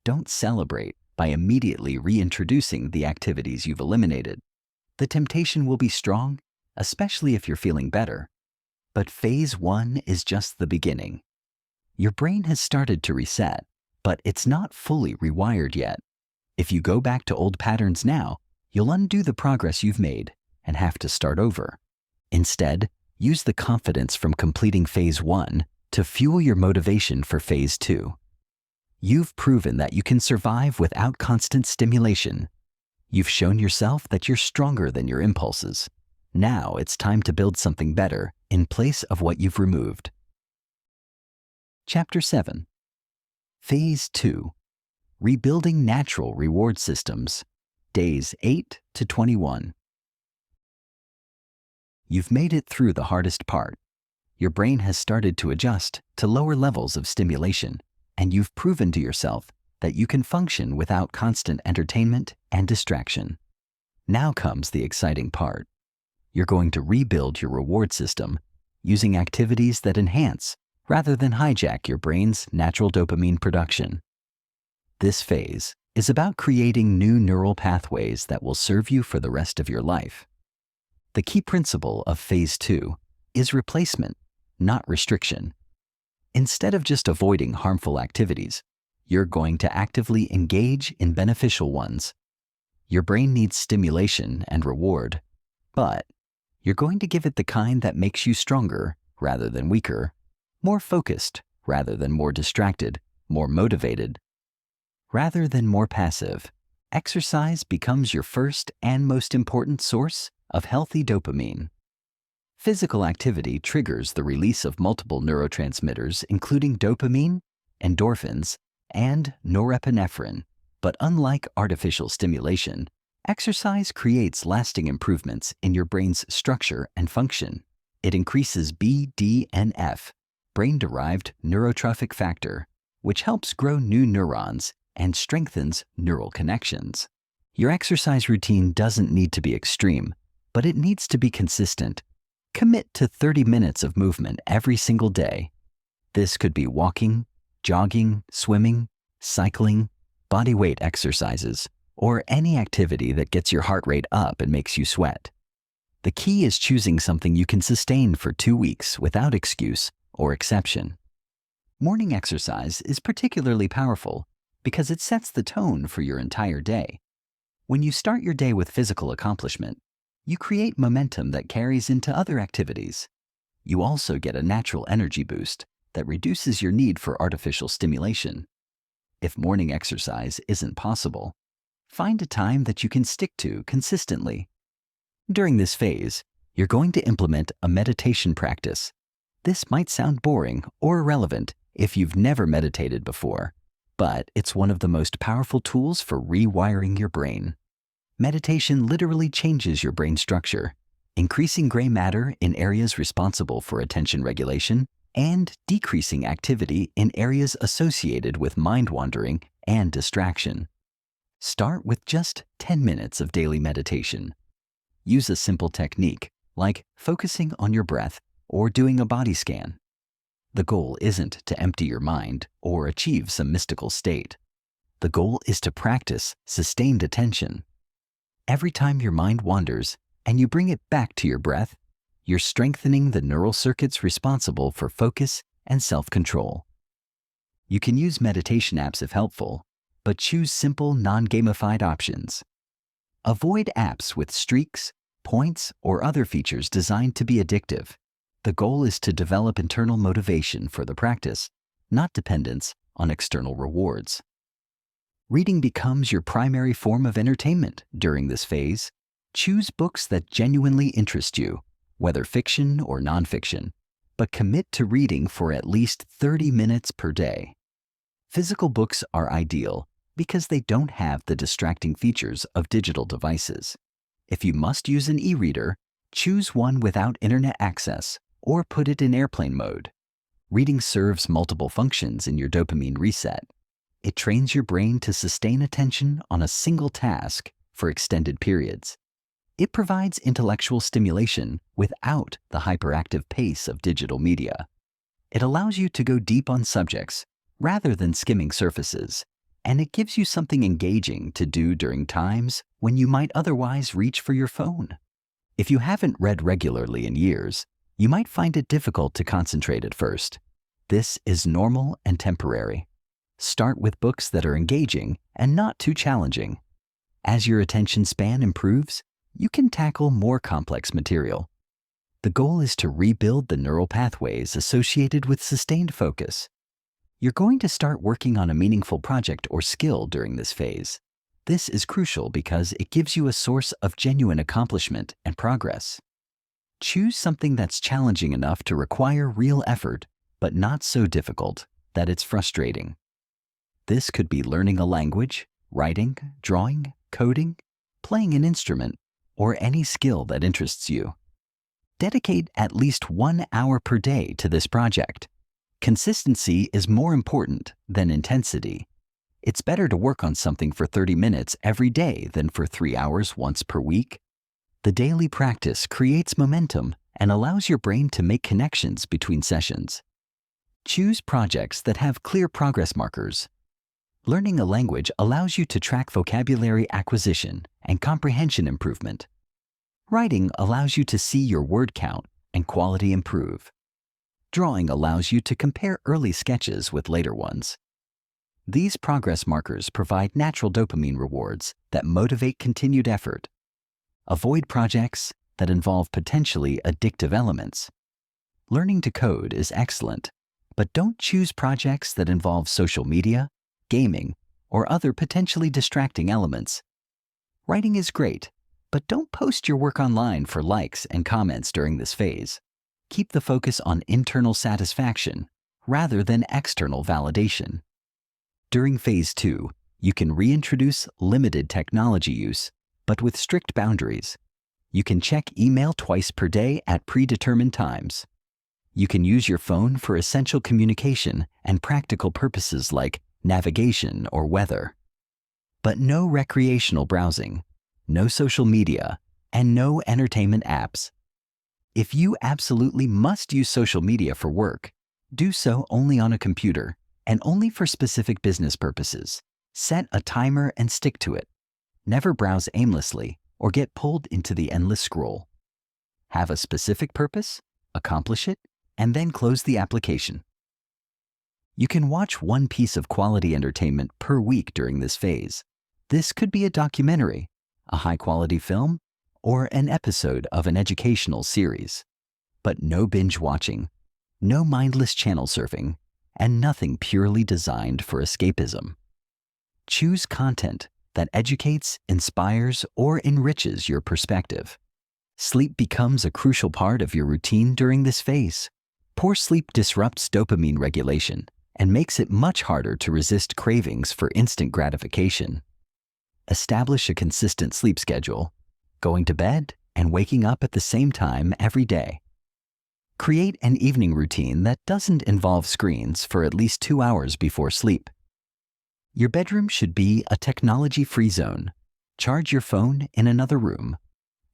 Don't celebrate by immediately reintroducing the activities you've eliminated. The temptation will be strong, especially if you're feeling better. But phase 1 is just the beginning. Your brain has started to reset, but it's not fully rewired yet. If you go back to old patterns now, you'll undo the progress you've made and have to start over. Instead, use the confidence from completing phase 1 to fuel your motivation for phase 2. You've proven that you can survive without constant stimulation. You've shown yourself that you're stronger than your impulses. Now it's time to build something better in place of what you've removed. Chapter 7. Phase 2. Rebuilding Natural Reward Systems. Days 8 to 21. You've made it through the hardest part. Your brain has started to adjust to lower levels of stimulation, and you've proven to yourself that you can function without constant entertainment and distraction. Now comes the exciting part. You're going to rebuild your reward system using activities that enhance rather than hijack your brain's natural dopamine production. This phase is about creating new neural pathways that will serve you for the rest of your life. The key principle of phase 2 is replacement, not restriction. Instead of just avoiding harmful activities, you're going to actively engage in beneficial ones. Your brain needs stimulation and reward, but you're going to give it the kind that makes you stronger rather than weaker, more focused rather than more distracted, more motivated rather than more passive. Exercise becomes your first and most important source of healthy dopamine. Physical activity triggers the release of multiple neurotransmitters, including dopamine, endorphins, and norepinephrine. But unlike artificial stimulation, exercise creates lasting improvements in your brain's structure and function. It increases BDNF, brain-derived neurotrophic factor, which helps grow new neurons and strengthens neural connections. Your exercise routine doesn't need to be extreme, but it needs to be consistent. Commit to 30 minutes of movement every single day. This could be walking, jogging, swimming, cycling, body weight exercises, or any activity that gets your heart rate up and makes you sweat. The key is choosing something you can sustain for 2 weeks without excuse or exception. Morning exercise is particularly powerful because it sets the tone for your entire day. When you start your day with physical accomplishment, you create momentum that carries into other activities. You also get a natural energy boost that reduces your need for artificial stimulation. If morning exercise isn't possible, find a time that you can stick to consistently. During this phase, you're going to implement a meditation practice. This might sound boring or irrelevant if you've never meditated before, but it's one of the most powerful tools for rewiring your brain. Meditation literally changes your brain structure, increasing gray matter in areas responsible for attention regulation and decreasing activity in areas associated with mind wandering and distraction. Start with just 10 minutes of daily meditation. Use a simple technique like focusing on your breath or doing a body scan. The goal isn't to empty your mind or achieve some mystical state. The goal is to practice sustained attention. Every time your mind wanders and you bring it back to your breath, you're strengthening the neural circuits responsible for focus and self-control. You can use meditation apps if helpful, but choose simple, non-gamified options. Avoid apps with streaks, points, or other features designed to be addictive. The goal is to develop internal motivation for the practice, not dependence on external rewards. Reading becomes your primary form of entertainment during this phase. Choose books that genuinely interest you, whether fiction or nonfiction, but commit to reading for at least 30 minutes per day. Physical books are ideal because they don't have the distracting features of digital devices. If you must use an e-reader, choose one without internet access or put it in airplane mode. Reading serves multiple functions in your dopamine reset. It trains your brain to sustain attention on a single task for extended periods. It provides intellectual stimulation without the hyperactive pace of digital media. It allows you to go deep on subjects rather than skimming surfaces, and it gives you something engaging to do during times when you might otherwise reach for your phone. If you haven't read regularly in years, you might find it difficult to concentrate at first. This is normal and temporary. Start with books that are engaging and not too challenging. As your attention span improves, you can tackle more complex material. The goal is to rebuild the neural pathways associated with sustained focus. You're going to start working on a meaningful project or skill during this phase. This is crucial because it gives you a source of genuine accomplishment and progress. Choose something that's challenging enough to require real effort, but not so difficult that it's frustrating. This could be learning a language, writing, drawing, coding, playing an instrument, or any skill that interests you. Dedicate at least 1 hour per day to this project. Consistency is more important than intensity. It's better to work on something for 30 minutes every day than for 3 hours once per week. The daily practice creates momentum and allows your brain to make connections between sessions. Choose projects that have clear progress markers. Learning a language allows you to track vocabulary acquisition and comprehension improvement. Writing allows you to see your word count and quality improve. Drawing allows you to compare early sketches with later ones. These progress markers provide natural dopamine rewards that motivate continued effort. Avoid projects that involve potentially addictive elements. Learning to code is excellent, but don't choose projects that involve social media, gaming, or other potentially distracting elements. Writing is great, but don't post your work online for likes and comments during this phase. Keep the focus on internal satisfaction rather than external validation. During phase 2, you can reintroduce limited technology use, but with strict boundaries. You can check email twice per day at predetermined times. You can use your phone for essential communication and practical purposes like navigation or weather. But no recreational browsing, no social media, and no entertainment apps. If you absolutely must use social media for work, do so only on a computer and only for specific business purposes. Set a timer and stick to it. Never browse aimlessly or get pulled into the endless scroll. Have a specific purpose, accomplish it, and then close the application. You can watch one piece of quality entertainment per week during this phase. This could be a documentary, a high-quality film, or an episode of an educational series. But no binge watching, no mindless channel surfing, and nothing purely designed for escapism. Choose content that educates, inspires, or enriches your perspective. Sleep becomes a crucial part of your routine during this phase. Poor sleep disrupts dopamine regulation and makes it much harder to resist cravings for instant gratification. Establish a consistent sleep schedule, going to bed and waking up at the same time every day. Create an evening routine that doesn't involve screens for at least 2 hours before sleep. Your bedroom should be a technology-free zone. Charge your phone in another room.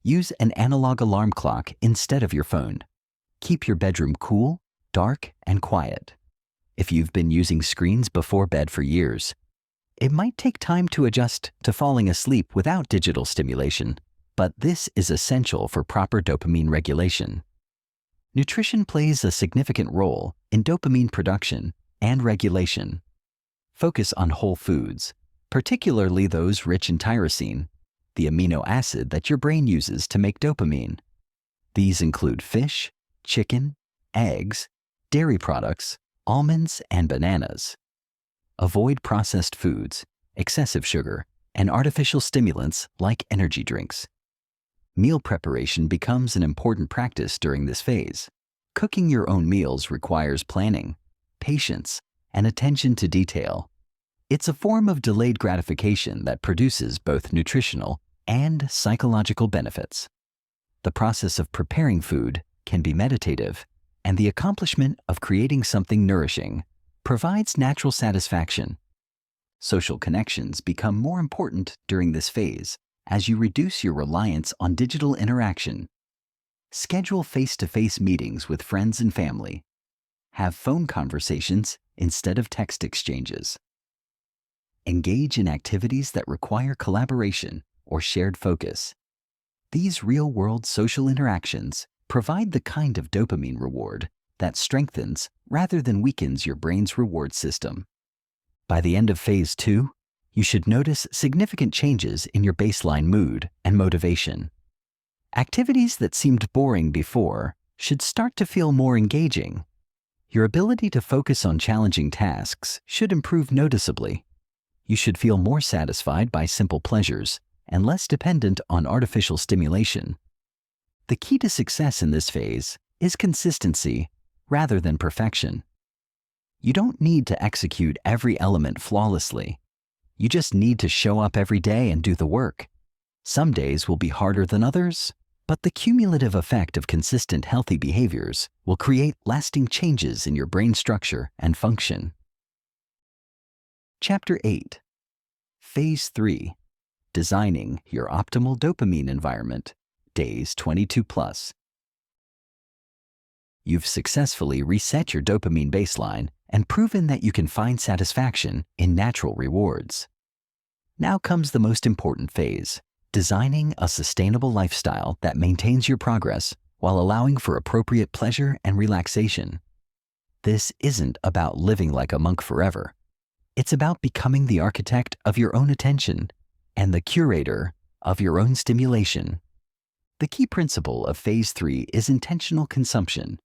Use an analog alarm clock instead of your phone. Keep your bedroom cool, dark, and quiet. If you've been using screens before bed for years, it might take time to adjust to falling asleep without digital stimulation, but this is essential for proper dopamine regulation. Nutrition plays a significant role in dopamine production and regulation. Focus on whole foods, particularly those rich in tyrosine, the amino acid that your brain uses to make dopamine. These include fish, chicken, eggs, dairy products, almonds, and bananas. Avoid processed foods, excessive sugar, and artificial stimulants like energy drinks. Meal preparation becomes an important practice during this phase. Cooking your own meals requires planning, patience, and attention to detail. It's a form of delayed gratification that produces both nutritional and psychological benefits. The process of preparing food can be meditative, and the accomplishment of creating something nourishing provides natural satisfaction. Social connections become more important during this phase as you reduce your reliance on digital interaction. Schedule face-to-face meetings with friends and family. Have phone conversations instead of text exchanges. Engage in activities that require collaboration or shared focus. These real-world social interactions provide the kind of dopamine reward that strengthens rather than weakens your brain's reward system. By the end of Phase 2, you should notice significant changes in your baseline mood and motivation. Activities that seemed boring before should start to feel more engaging. Your ability to focus on challenging tasks should improve noticeably. You should feel more satisfied by simple pleasures and less dependent on artificial stimulation. The key to success in this phase is consistency rather than perfection. You don't need to execute every element flawlessly. You just need to show up every day and do the work. Some days will be harder than others, but the cumulative effect of consistent healthy behaviors will create lasting changes in your brain structure and function. Chapter 8. Phase 3. Designing your optimal dopamine environment, days 22 plus. You've successfully reset your dopamine baseline and proven that you can find satisfaction in natural rewards. Now comes the most important phase, designing a sustainable lifestyle that maintains your progress while allowing for appropriate pleasure and relaxation. This isn't about living like a monk forever. It's about becoming the architect of your own attention and the curator of your own stimulation. The key principle of Phase 3 is intentional consumption.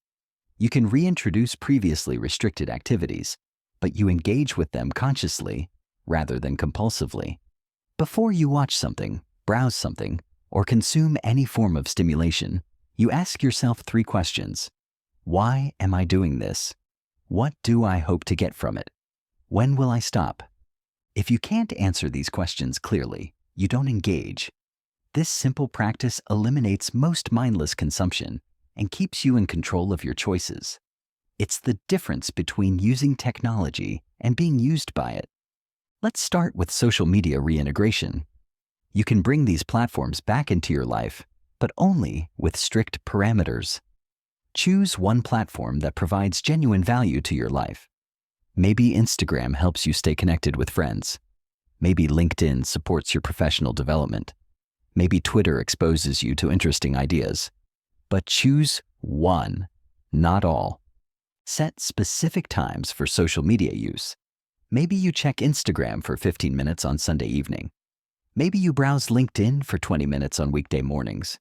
You can reintroduce previously restricted activities, but you engage with them consciously rather than compulsively. Before you watch something, browse something, or consume any form of stimulation, you ask yourself 3 questions. Why am I doing this? What do I hope to get from it? When will I stop? If you can't answer these questions clearly, you don't engage. This simple practice eliminates most mindless consumption and keeps you in control of your choices. It's the difference between using technology and being used by it. Let's start with social media reintegration. You can bring these platforms back into your life, but only with strict parameters. Choose one platform that provides genuine value to your life. Maybe Instagram helps you stay connected with friends. Maybe LinkedIn supports your professional development. Maybe Twitter exposes you to interesting ideas. But choose one, not all. Set specific times for social media use. Maybe you check Instagram for 15 minutes on Sunday evening. Maybe you browse LinkedIn for 20 minutes on weekday mornings.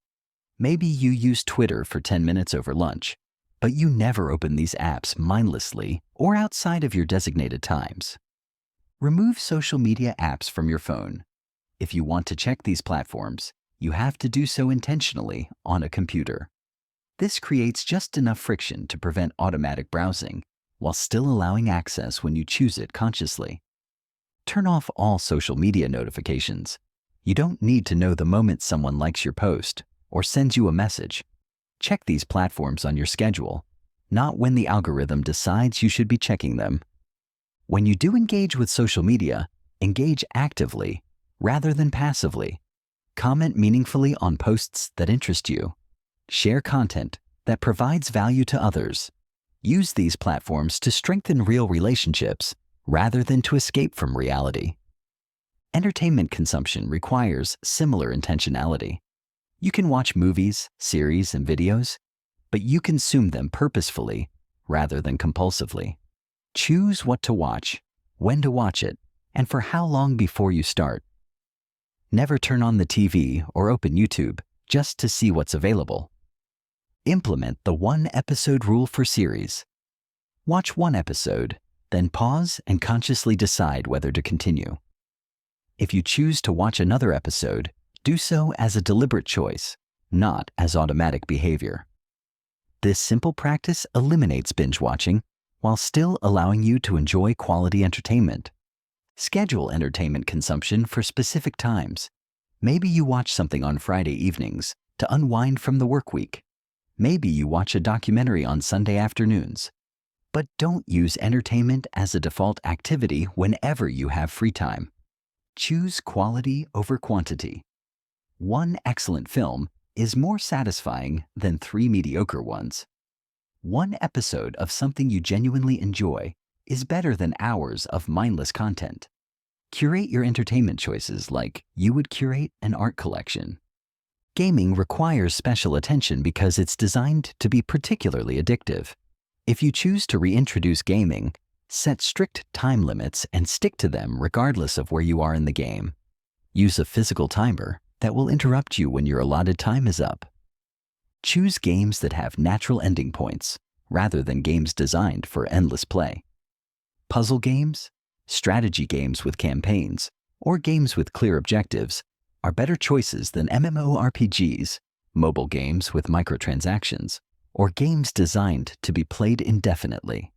Maybe you use Twitter for 10 minutes over lunch, but you never open these apps mindlessly or outside of your designated times. Remove social media apps from your phone. If you want to check these platforms, you have to do so intentionally on a computer. This creates just enough friction to prevent automatic browsing, while still allowing access when you choose it consciously. Turn off all social media notifications. You don't need to know the moment someone likes your post or sends you a message. Check these platforms on your schedule, not when the algorithm decides you should be checking them. When you do engage with social media, engage actively rather than passively. Comment meaningfully on posts that interest you. Share content that provides value to others. Use these platforms to strengthen real relationships rather than to escape from reality. Entertainment consumption requires similar intentionality. You can watch movies, series, and videos, but you consume them purposefully rather than compulsively. Choose what to watch, when to watch it, and for how long before you start. Never turn on the TV or open YouTube just to see what's available. Implement the 1-episode rule for series. Watch 1 episode, then pause and consciously decide whether to continue. If you choose to watch another episode, do so as a deliberate choice, not as automatic behavior. This simple practice eliminates binge watching while still allowing you to enjoy quality entertainment. Schedule entertainment consumption for specific times. Maybe you watch something on Friday evenings to unwind from the work week. Maybe you watch a documentary on Sunday afternoons. But don't use entertainment as a default activity whenever you have free time. Choose quality over quantity. One excellent film is more satisfying than 3 mediocre ones. One episode of something you genuinely enjoy is better than hours of mindless content. Curate your entertainment choices like you would curate an art collection. Gaming requires special attention because it's designed to be particularly addictive. If you choose to reintroduce gaming, set strict time limits and stick to them regardless of where you are in the game. Use a physical timer that will interrupt you when your allotted time is up. Choose games that have natural ending points rather than games designed for endless play. Puzzle games, strategy games with campaigns, or games with clear objectives are better choices than MMORPGs, mobile games with microtransactions, or games designed to be played indefinitely.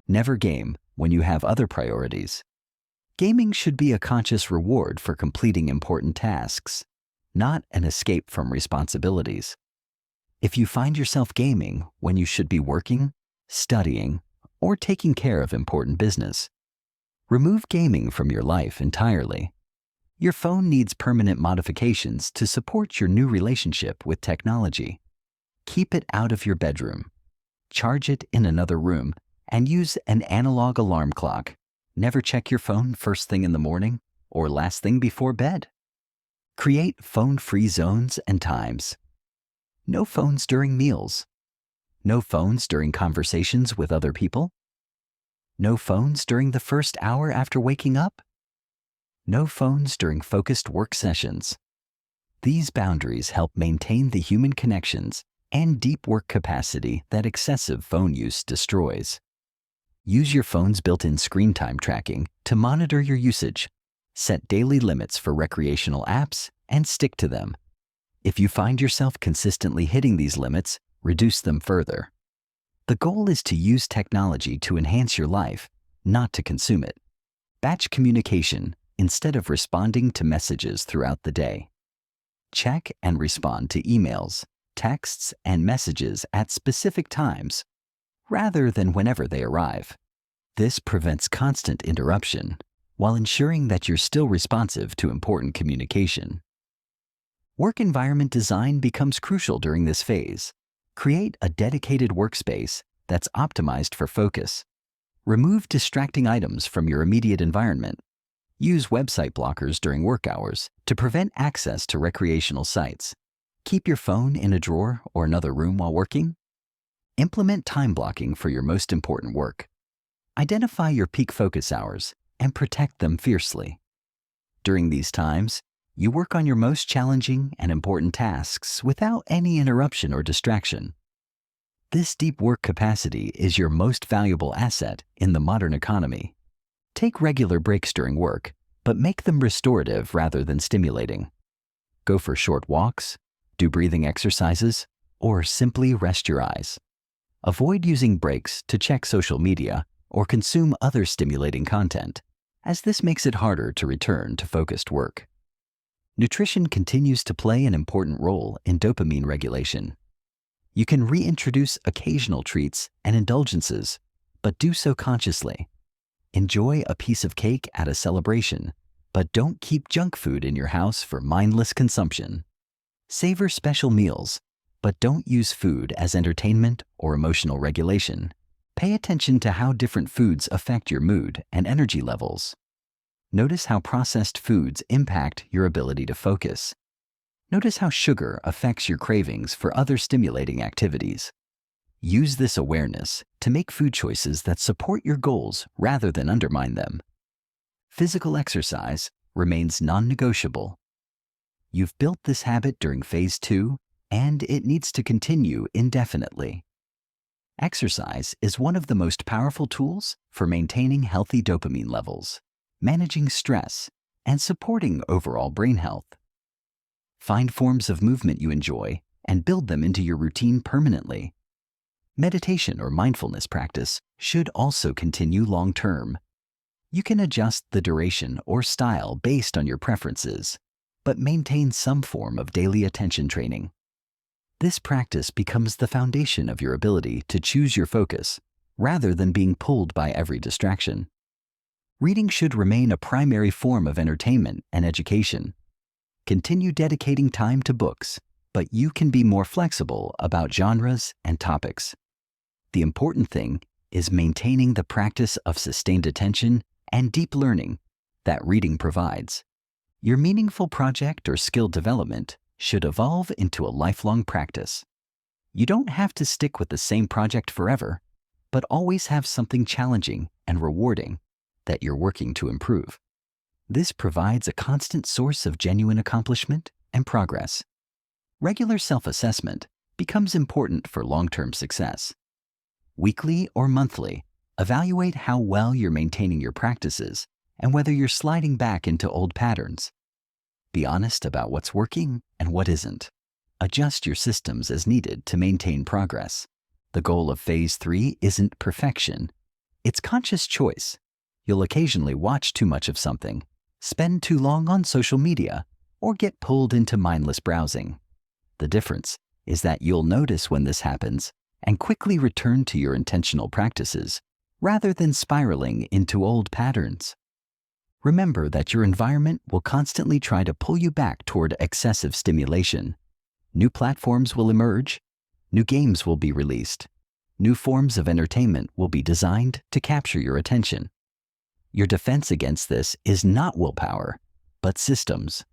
Never game when you have other priorities. Gaming should be a conscious reward for completing important tasks, not an escape from responsibilities. If you find yourself gaming when you should be working, studying, or taking care of important business, remove gaming from your life entirely. Your phone needs permanent modifications to support your new relationship with technology. Keep it out of your bedroom. Charge it in another room and use an analog alarm clock. Never check your phone first thing in the morning or last thing before bed. Create phone-free zones and times. No phones during meals. No phones during conversations with other people. No phones during the first hour after waking up. No phones during focused work sessions. These boundaries help maintain the human connections and deep work capacity that excessive phone use destroys. Use your phone's built-in screen time tracking to monitor your usage. Set daily limits for recreational apps and stick to them. If you find yourself consistently hitting these limits, reduce them further. The goal is to use technology to enhance your life, not to consume it. Batch communication instead of responding to messages throughout the day. Check and respond to emails, texts, and messages at specific times, rather than whenever they arrive. This prevents constant interruption while ensuring that you're still responsive to important communication. Work environment design becomes crucial during this phase. Create a dedicated workspace that's optimized for focus. Remove distracting items from your immediate environment. Use website blockers during work hours to prevent access to recreational sites. Keep your phone in a drawer or another room while working. Implement time blocking for your most important work. Identify your peak focus hours and protect them fiercely. During these times, you work on your most challenging and important tasks without any interruption or distraction. This deep work capacity is your most valuable asset in the modern economy. Take regular breaks during work, but make them restorative rather than stimulating. Go for short walks, do breathing exercises, or simply rest your eyes. Avoid using breaks to check social media or consume other stimulating content, as this makes it harder to return to focused work. Nutrition continues to play an important role in dopamine regulation. You can reintroduce occasional treats and indulgences, but do so consciously. Enjoy a piece of cake at a celebration, but don't keep junk food in your house for mindless consumption. Savor special meals, but don't use food as entertainment or emotional regulation. Pay attention to how different foods affect your mood and energy levels. Notice how processed foods impact your ability to focus. Notice how sugar affects your cravings for other stimulating activities. Use this awareness to make food choices that support your goals rather than undermine them. Physical exercise remains non-negotiable. You've built this habit during phase 2, and it needs to continue indefinitely. Exercise is one of the most powerful tools for maintaining healthy dopamine levels, managing stress, and supporting overall brain health. Find forms of movement you enjoy and build them into your routine permanently. Meditation or mindfulness practice should also continue long-term. You can adjust the duration or style based on your preferences, but maintain some form of daily attention training. This practice becomes the foundation of your ability to choose your focus, rather than being pulled by every distraction. Reading should remain a primary form of entertainment and education. Continue dedicating time to books, but you can be more flexible about genres and topics. The important thing is maintaining the practice of sustained attention and deep learning that reading provides. Your meaningful project or skill development should evolve into a lifelong practice. You don't have to stick with the same project forever, but always have something challenging and rewarding that you're working to improve. This provides a constant source of genuine accomplishment and progress. Regular self-assessment becomes important for long-term success. Weekly or monthly, evaluate how well you're maintaining your practices and whether you're sliding back into old patterns. Be honest about what's working and what isn't. Adjust your systems as needed to maintain progress. The goal of Phase 3 isn't perfection. It's conscious choice. You'll occasionally watch too much of something, spend too long on social media, or get pulled into mindless browsing. The difference is that you'll notice when this happens and quickly return to your intentional practices rather than spiraling into old patterns. Remember that your environment will constantly try to pull you back toward excessive stimulation. New platforms will emerge, new games will be released, new forms of entertainment will be designed to capture your attention. Your defense against this is not willpower, but systems.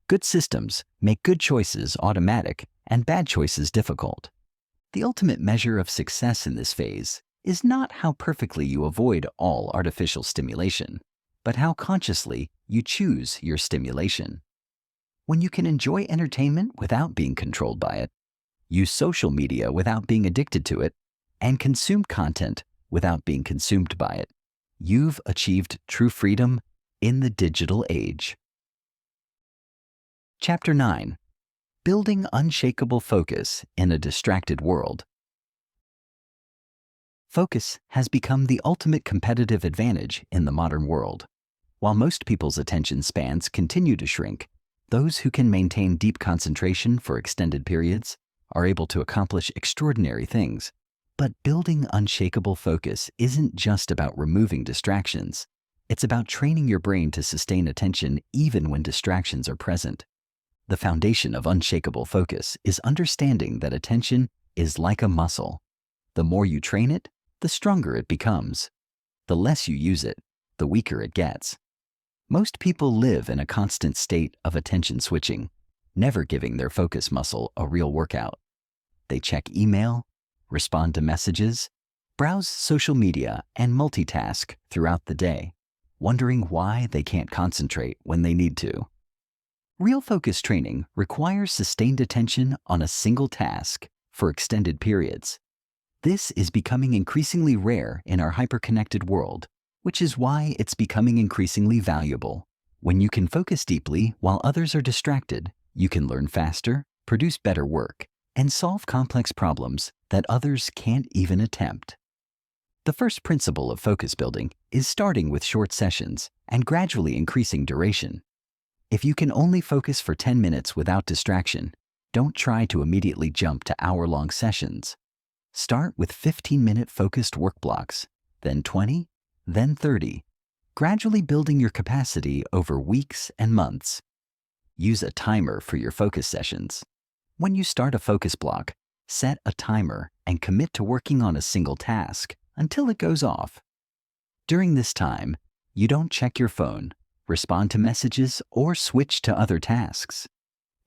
Good systems make good choices automatic and bad choices difficult. The ultimate measure of success in this phase is not how perfectly you avoid all artificial stimulation, but how consciously you choose your stimulation. When you can enjoy entertainment without being controlled by it, use social media without being addicted to it, and consume content without being consumed by it, you've achieved true freedom in the digital age. Chapter 9. Building Unshakable Focus in a Distracted World. Focus has become the ultimate competitive advantage in the modern world. While most people's attention spans continue to shrink, those who can maintain deep concentration for extended periods are able to accomplish extraordinary things. But building unshakable focus isn't just about removing distractions. It's about training your brain to sustain attention even when distractions are present. The foundation of unshakable focus is understanding that attention is like a muscle. The more you train it, the stronger it becomes. The less you use it, the weaker it gets. Most people live in a constant state of attention switching, never giving their focus muscle a real workout. They check email, respond to messages, browse social media, and multitask throughout the day, wondering why they can't concentrate when they need to. Real focus training requires sustained attention on a single task for extended periods. This is becoming increasingly rare in our hyper-connected world, which is why it's becoming increasingly valuable. When you can focus deeply while others are distracted, you can learn faster, produce better work, and solve complex problems that others can't even attempt. The first principle of focus building is starting with short sessions and gradually increasing duration. If you can only focus for 10 minutes without distraction, don't try to immediately jump to hour-long sessions. Start with 15-minute focused work blocks, then 20, then 30, gradually building your capacity over weeks and months. Use a timer for your focus sessions. When you start a focus block, set a timer and commit to working on a single task until it goes off. During this time, you don't check your phone, respond to messages, or switch to other tasks.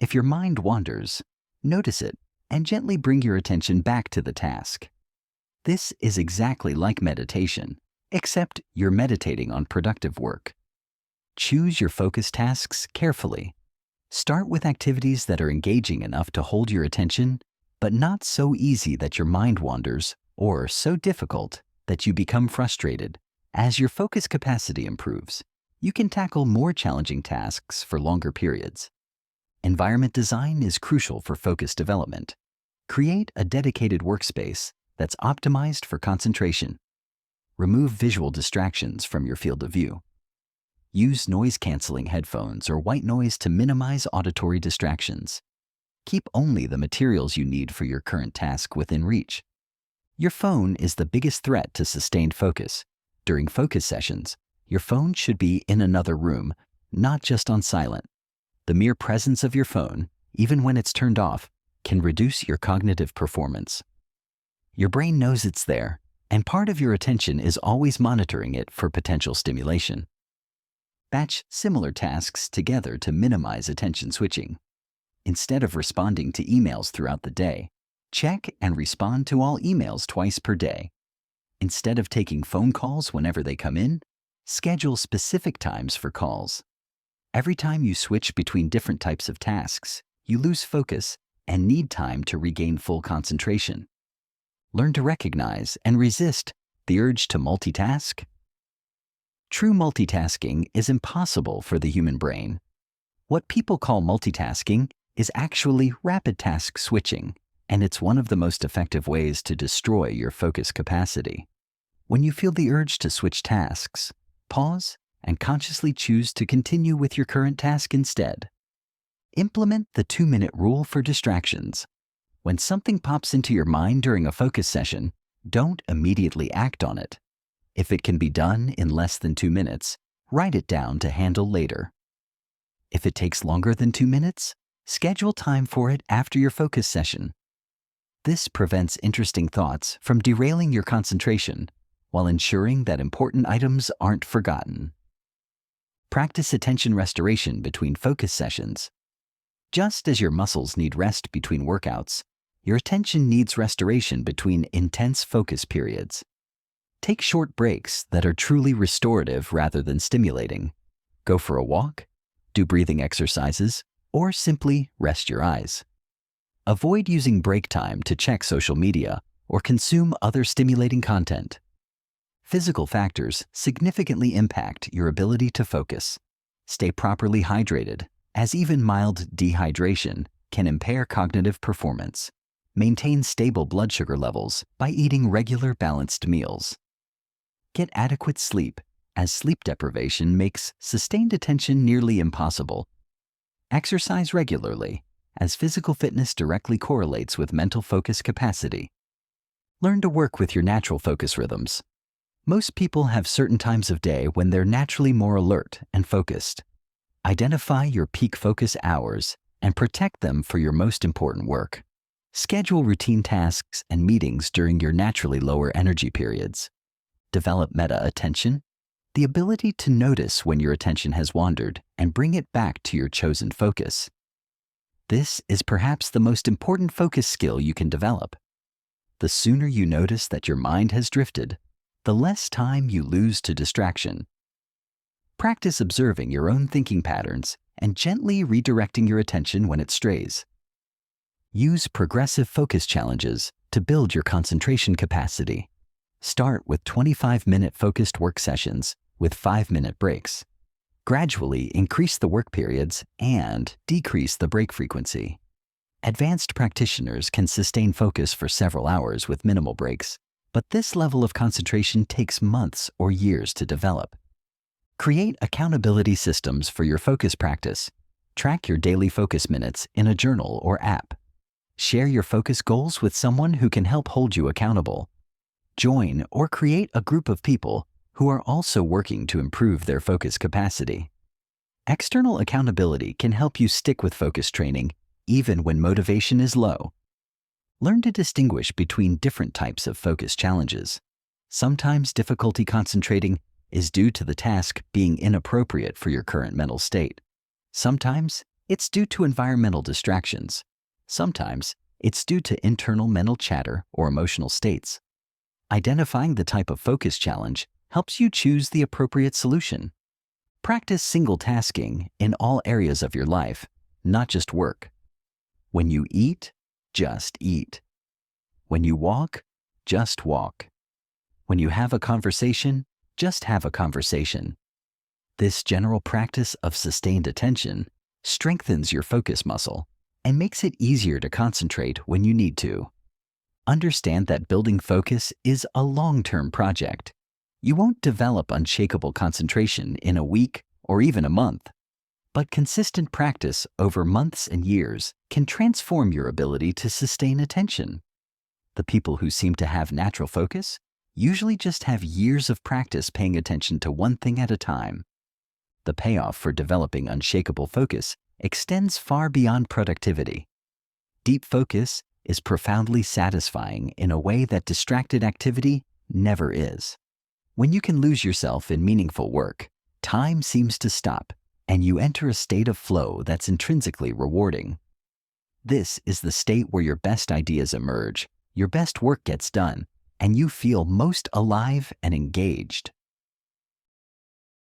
If your mind wanders, notice it and gently bring your attention back to the task. This is exactly like meditation, except you're meditating on productive work. Choose your focus tasks carefully. Start with activities that are engaging enough to hold your attention, but not so easy that your mind wanders or so difficult that you become frustrated. As your focus capacity improves, you can tackle more challenging tasks for longer periods. Environment design is crucial for focus development. Create a dedicated workspace that's optimized for concentration. Remove visual distractions from your field of view. Use noise-canceling headphones or white noise to minimize auditory distractions. Keep only the materials you need for your current task within reach. Your phone is the biggest threat to sustained focus. During focus sessions, your phone should be in another room, not just on silent. The mere presence of your phone, even when it's turned off, can reduce your cognitive performance. Your brain knows it's there, and part of your attention is always monitoring it for potential stimulation. Batch similar tasks together to minimize attention switching. Instead of responding to emails throughout the day, check and respond to all emails twice per day. Instead of taking phone calls whenever they come in, schedule specific times for calls. Every time you switch between different types of tasks, you lose focus and need time to regain full concentration. Learn to recognize and resist the urge to multitask. True multitasking is impossible for the human brain. What people call multitasking is actually rapid task switching, and it's one of the most effective ways to destroy your focus capacity. When you feel the urge to switch tasks, pause and consciously choose to continue with your current task instead. Implement the 2-minute rule for distractions. When something pops into your mind during a focus session, don't immediately act on it. If it can be done in less than 2 minutes, write it down to handle later. If it takes longer than 2 minutes, schedule time for it after your focus session. This prevents interesting thoughts from derailing your concentration while ensuring that important items aren't forgotten. Practice attention restoration between focus sessions. Just as your muscles need rest between workouts, your attention needs restoration between intense focus periods. Take short breaks that are truly restorative rather than stimulating. Go for a walk, do breathing exercises, or simply rest your eyes. Avoid using break time to check social media or consume other stimulating content. Physical factors significantly impact your ability to focus. Stay properly hydrated, as even mild dehydration can impair cognitive performance. Maintain stable blood sugar levels by eating regular balanced meals. Get adequate sleep, as sleep deprivation makes sustained attention nearly impossible. Exercise regularly, as physical fitness directly correlates with mental focus capacity. Learn to work with your natural focus rhythms. Most people have certain times of day when they're naturally more alert and focused. Identify your peak focus hours and protect them for your most important work. Schedule routine tasks and meetings during your naturally lower energy periods. Develop meta-attention, the ability to notice when your attention has wandered and bring it back to your chosen focus. This is perhaps the most important focus skill you can develop. The sooner you notice that your mind has drifted, the less time you lose to distraction. Practice observing your own thinking patterns and gently redirecting your attention when it strays. Use progressive focus challenges to build your concentration capacity. Start with 25-minute focused work sessions with 5-minute breaks. Gradually increase the work periods and decrease the break frequency. Advanced practitioners can sustain focus for several hours with minimal breaks, but this level of concentration takes months or years to develop. Create accountability systems for your focus practice. Track your daily focus minutes in a journal or app. Share your focus goals with someone who can help hold you accountable. Join or create a group of people who are also working to improve their focus capacity. External accountability can help you stick with focus training even when motivation is low. Learn to distinguish between different types of focus challenges. Sometimes difficulty concentrating is due to the task being inappropriate for your current mental state. Sometimes it's due to environmental distractions. Sometimes it's due to internal mental chatter or emotional states. Identifying the type of focus challenge helps you choose the appropriate solution. Practice single tasking in all areas of your life, not just work. When you eat, just eat. When you walk, just walk. When you have a conversation, just have a conversation. This general practice of sustained attention strengthens your focus muscle and makes it easier to concentrate when you need to. Understand that building focus is a long-term project. You won't develop unshakable concentration in a week or even a month, but consistent practice over months and years can transform your ability to sustain attention. The people who seem to have natural focus usually just have years of practice paying attention to one thing at a time. The payoff for developing unshakable focus extends far beyond productivity. Deep focus is profoundly satisfying in a way that distracted activity never is. When you can lose yourself in meaningful work, time seems to stop, and you enter a state of flow that's intrinsically rewarding. This is the state where your best ideas emerge, your best work gets done, and you feel most alive and engaged.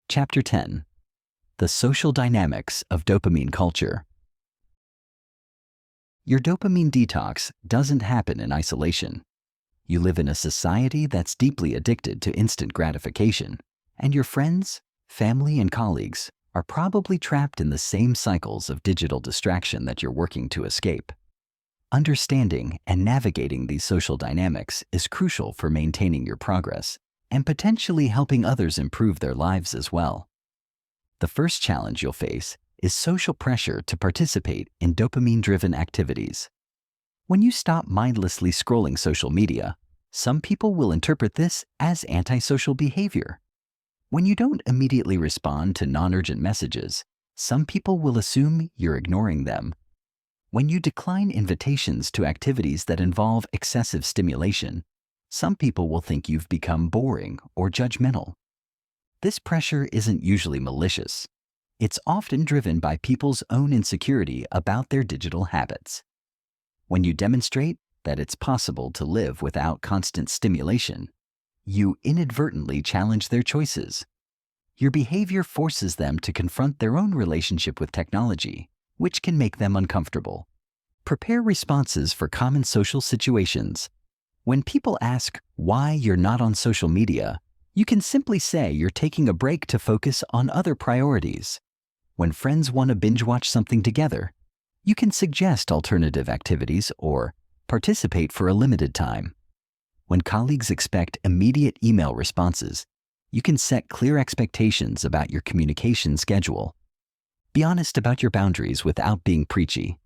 Chapter 10. The Social Dynamics of Dopamine Culture. Your dopamine detox doesn't happen in isolation. You live in a society that's deeply addicted to instant gratification, and your friends, family, and colleagues are probably trapped in the same cycles of digital distraction that you're working to escape. Understanding and navigating these social dynamics is crucial for maintaining your progress and potentially helping others improve their lives as well. The first challenge you'll face is social pressure to participate in dopamine-driven activities. When you stop mindlessly scrolling social media, some people will interpret this as antisocial behavior. When you don't immediately respond to non-urgent messages, some people will assume you're ignoring them. When you decline invitations to activities that involve excessive stimulation, some people will think you've become boring or judgmental. This pressure isn't usually malicious. It's often driven by people's own insecurity about their digital habits. When you demonstrate that it's possible to live without constant stimulation, you inadvertently challenge their choices. Your behavior forces them to confront their own relationship with technology, which can make them uncomfortable. Prepare responses for common social situations. When people ask why you're not on social media, you can simply say you're taking a break to focus on other priorities. When friends want to binge watch something together, you can suggest alternative activities or participate for a limited time. When colleagues expect immediate email responses, you can set clear expectations about your communication schedule. Be honest about your boundaries without being preachy.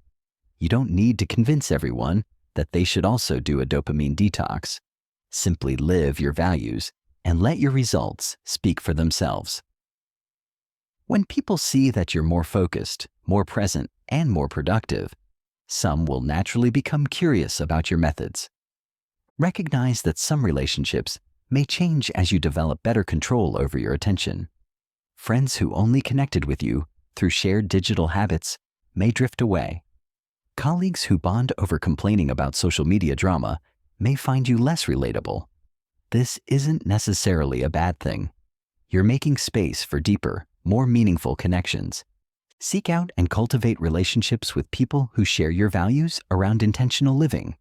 You don't need to convince everyone that they should also do a dopamine detox. Simply live your values and let your results speak for themselves. When people see that you're more focused, more present, and more productive, some will naturally become curious about your methods. Recognize that some relationships may change as you develop better control over your attention. Friends who only connected with you through shared digital habits may drift away. Colleagues who bond over complaining about social media drama may find you less relatable. This isn't necessarily a bad thing. You're making space for deeper, more meaningful connections. Seek out and cultivate relationships with people who share your values around intentional living.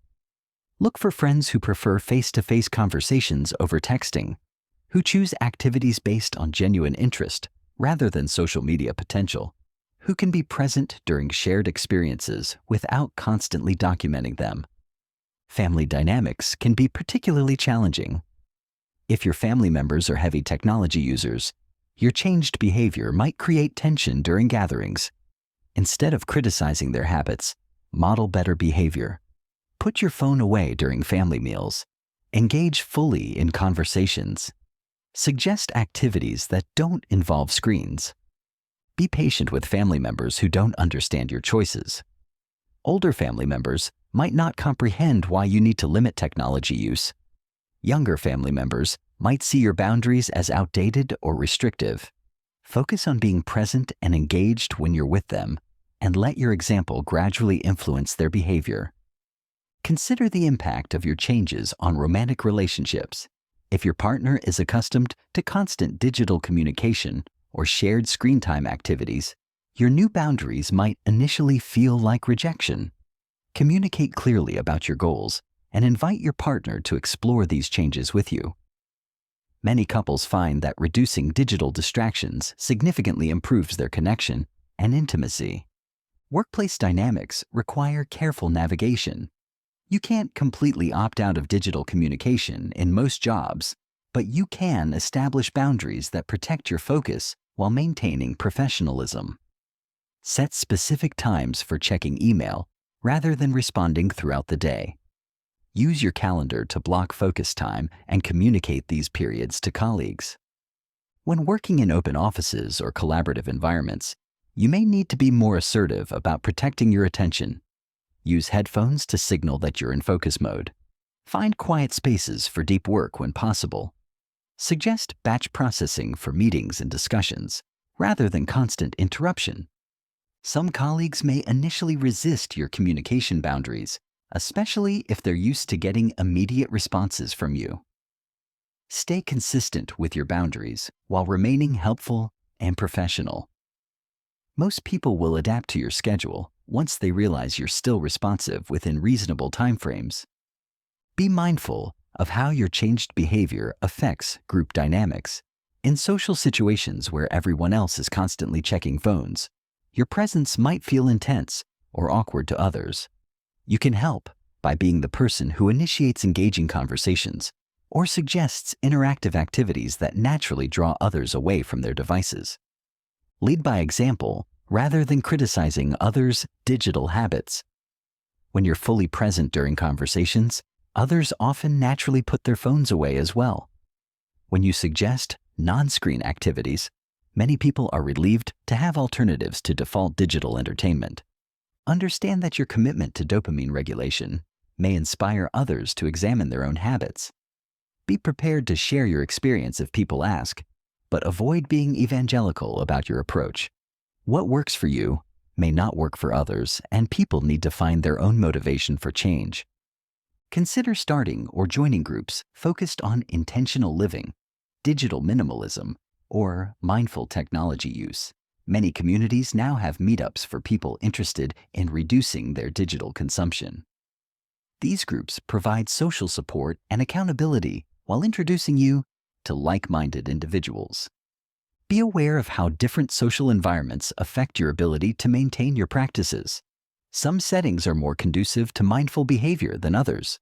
Look for friends who prefer face-to-face conversations over texting, who choose activities based on genuine interest rather than social media potential, who can be present during shared experiences without constantly documenting them. Family dynamics can be particularly challenging. If your family members are heavy technology users, your changed behavior might create tension during gatherings. Instead of criticizing their habits, model better behavior. Put your phone away during family meals. Engage fully in conversations. Suggest activities that don't involve screens. Be patient with family members who don't understand your choices. Older family members might not comprehend why you need to limit technology use. Younger family members might see your boundaries as outdated or restrictive. Focus on being present and engaged when you're with them, and let your example gradually influence their behavior. Consider the impact of your changes on romantic relationships. If your partner is accustomed to constant digital communication or shared screen time activities, your new boundaries might initially feel like rejection. Communicate clearly about your goals and invite your partner to explore these changes with you. Many couples find that reducing digital distractions significantly improves their connection and intimacy. Workplace dynamics require careful navigation. You can't completely opt out of digital communication in most jobs, but you can establish boundaries that protect your focus while maintaining professionalism. Set specific times for checking email rather than responding throughout the day. Use your calendar to block focus time and communicate these periods to colleagues. When working in open offices or collaborative environments, You may need to be more assertive about protecting your attention. Use headphones to signal that you're in focus mode. Find quiet spaces for deep work when possible. Suggest batch processing for meetings and discussions, rather than constant interruption. Some colleagues may initially resist your communication boundaries, especially if they're used to getting immediate responses from you. Stay consistent with your boundaries while remaining helpful and professional. Most people will adapt to your schedule once they realize you're still responsive within reasonable timeframes. Be mindful of how your changed behavior affects group dynamics. In social situations where everyone else is constantly checking phones, your presence might feel intense or awkward to others. You can help by being the person who initiates engaging conversations or suggests interactive activities that naturally draw others away from their devices. Lead by example rather than criticizing others' digital habits. When you're fully present during conversations, others often naturally put their phones away as well. When you suggest non-screen activities, many people are relieved to have alternatives to default digital entertainment. Understand that your commitment to dopamine regulation may inspire others to examine their own habits. Be prepared to share your experience if people ask, but avoid being evangelical about your approach. What works for you may not work for others, and people need to find their own motivation for change. Consider starting or joining groups focused on intentional living, digital minimalism, or mindful technology use. Many communities now have meetups for people interested in reducing their digital consumption. These groups provide social support and accountability while introducing you to like-minded individuals. Be aware of how different social environments affect your ability to maintain your practices. Some settings are more conducive to mindful behavior than others.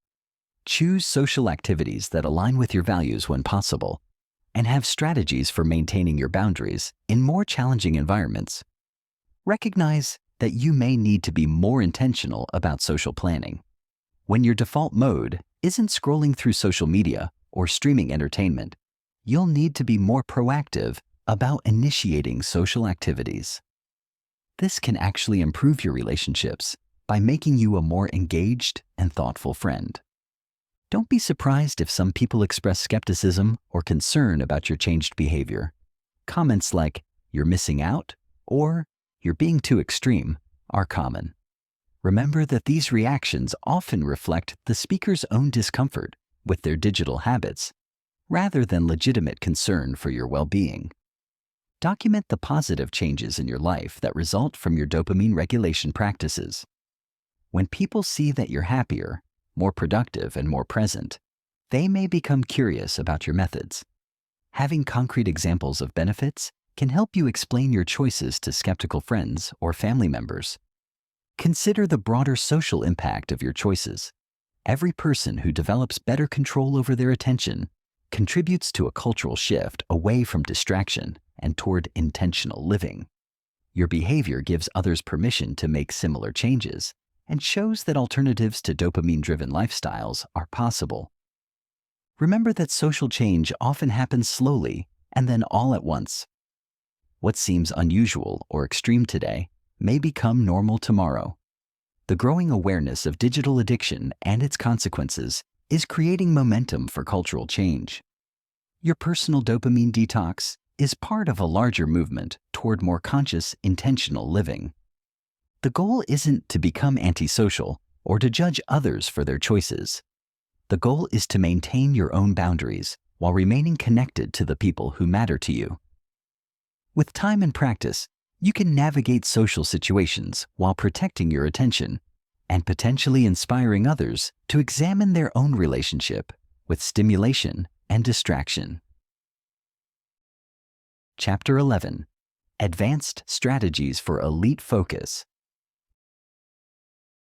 Choose social activities that align with your values when possible, and have strategies for maintaining your boundaries in more challenging environments. Recognize that you may need to be more intentional about social planning. When your default mode isn't scrolling through social media or streaming entertainment, you'll need to be more proactive about initiating social activities. This can actually improve your relationships by making you a more engaged and thoughtful friend. Don't be surprised if some people express skepticism or concern about your changed behavior. Comments like, "You're missing out," or "You're being too extreme," are common. Remember that these reactions often reflect the speaker's own discomfort with their digital habits, rather than legitimate concern for your well-being. Document the positive changes in your life that result from your dopamine regulation practices. When people see that you're happier, more productive, and more present, they may become curious about your methods. Having concrete examples of benefits can help you explain your choices to skeptical friends or family members. Consider the broader social impact of your choices. Every person who develops better control over their attention contributes to a cultural shift away from distraction and toward intentional living. Your behavior gives others permission to make similar changes and shows that alternatives to dopamine-driven lifestyles are possible. Remember that social change often happens slowly and then all at once. What seems unusual or extreme today may become normal tomorrow. The growing awareness of digital addiction and its consequences is creating momentum for cultural change. Your personal dopamine detox is part of a larger movement toward more conscious, intentional living. The goal isn't to become antisocial or to judge others for their choices. The goal is to maintain your own boundaries while remaining connected to the people who matter to you. With time and practice, you can navigate social situations while protecting your attention and potentially inspiring others to examine their own relationship with stimulation and distraction. Chapter 11. Advanced Strategies for Elite Focus.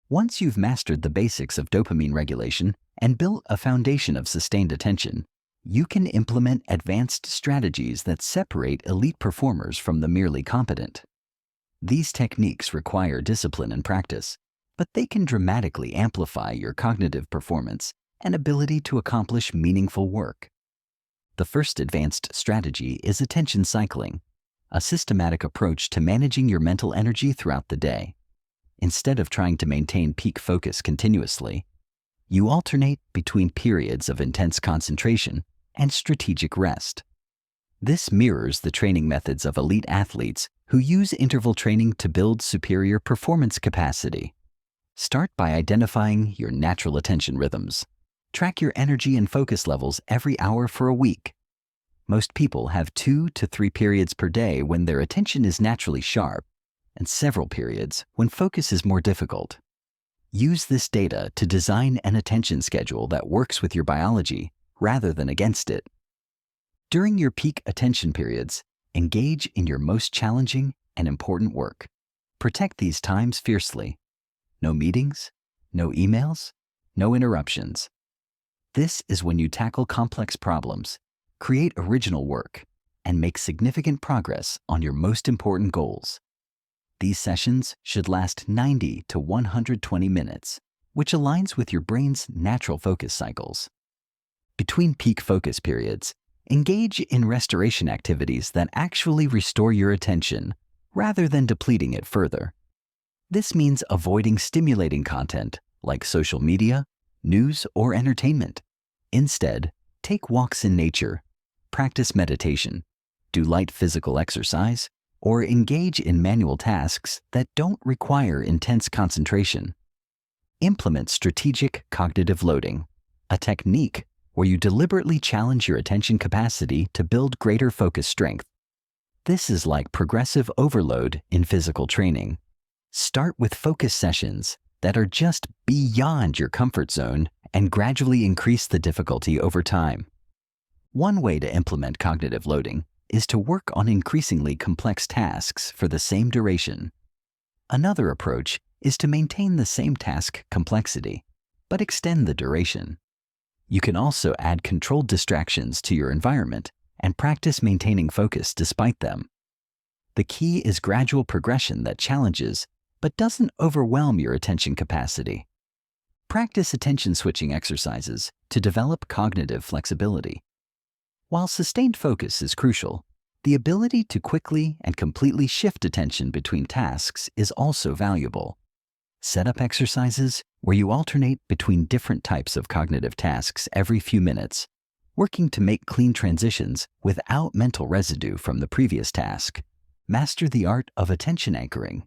Once you've mastered the basics of dopamine regulation and built a foundation of sustained attention, you can implement advanced strategies that separate elite performers from the merely competent. These techniques require discipline and practice, but they can dramatically amplify your cognitive performance and ability to accomplish meaningful work. The first advanced strategy is attention cycling. a systematic approach to managing your mental energy throughout the day. Instead of trying to maintain peak focus continuously, you alternate between periods of intense concentration and strategic rest. This mirrors the training methods of elite athletes who use interval training to build superior performance capacity. Start by identifying your natural attention rhythms. Track your energy and focus levels every hour for a week. Most people have 2 to 3 periods per day when their attention is naturally sharp, and several periods when focus is more difficult. Use this data to design an attention schedule that works with your biology rather than against it. During your peak attention periods, engage in your most challenging and important work. Protect these times fiercely. No meetings, no emails, no interruptions. This is when you tackle complex problems, create original work, and make significant progress on your most important goals. These sessions should last 90 to 120 minutes, which aligns with your brain's natural focus cycles. Between peak focus periods, engage in restoration activities that actually restore your attention rather than depleting it further. This means avoiding stimulating content like social media, news, or entertainment. Instead, take walks in nature, practice meditation, do light physical exercise, or engage in manual tasks that don't require intense concentration. Implement strategic cognitive loading, a technique where you deliberately challenge your attention capacity to build greater focus strength. This is like progressive overload in physical training. Start with focus sessions that are just beyond your comfort zone and gradually increase the difficulty over time. One way to implement cognitive loading is to work on increasingly complex tasks for the same duration. Another approach is to maintain the same task complexity, but extend the duration. You can also add controlled distractions to your environment and practice maintaining focus despite them. The key is gradual progression that challenges but doesn't overwhelm your attention capacity. Practice attention-switching exercises to develop cognitive flexibility. While sustained focus is crucial, the ability to quickly and completely shift attention between tasks is also valuable. Set up exercises where you alternate between different types of cognitive tasks every few minutes, working to make clean transitions without mental residue from the previous task. Master the art of attention anchoring,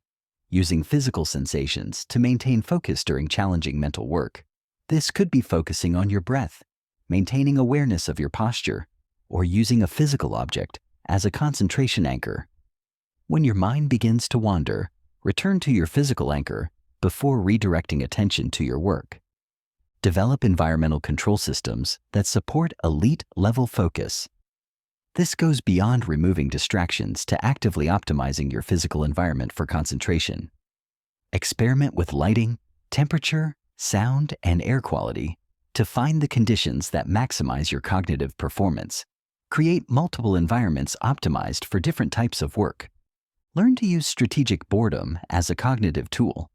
using physical sensations to maintain focus during challenging mental work. This could be focusing on your breath, maintaining awareness of your posture, or using a physical object as a concentration anchor. When your mind begins to wander, return to your physical anchor before redirecting attention to your work. Develop environmental control systems that support elite-level focus. This goes beyond removing distractions to actively optimizing your physical environment for concentration. Experiment with lighting, temperature, sound, and air quality to find the conditions that maximize your cognitive performance. Create multiple environments optimized for different types of work. Learn to use strategic boredom as a cognitive tool.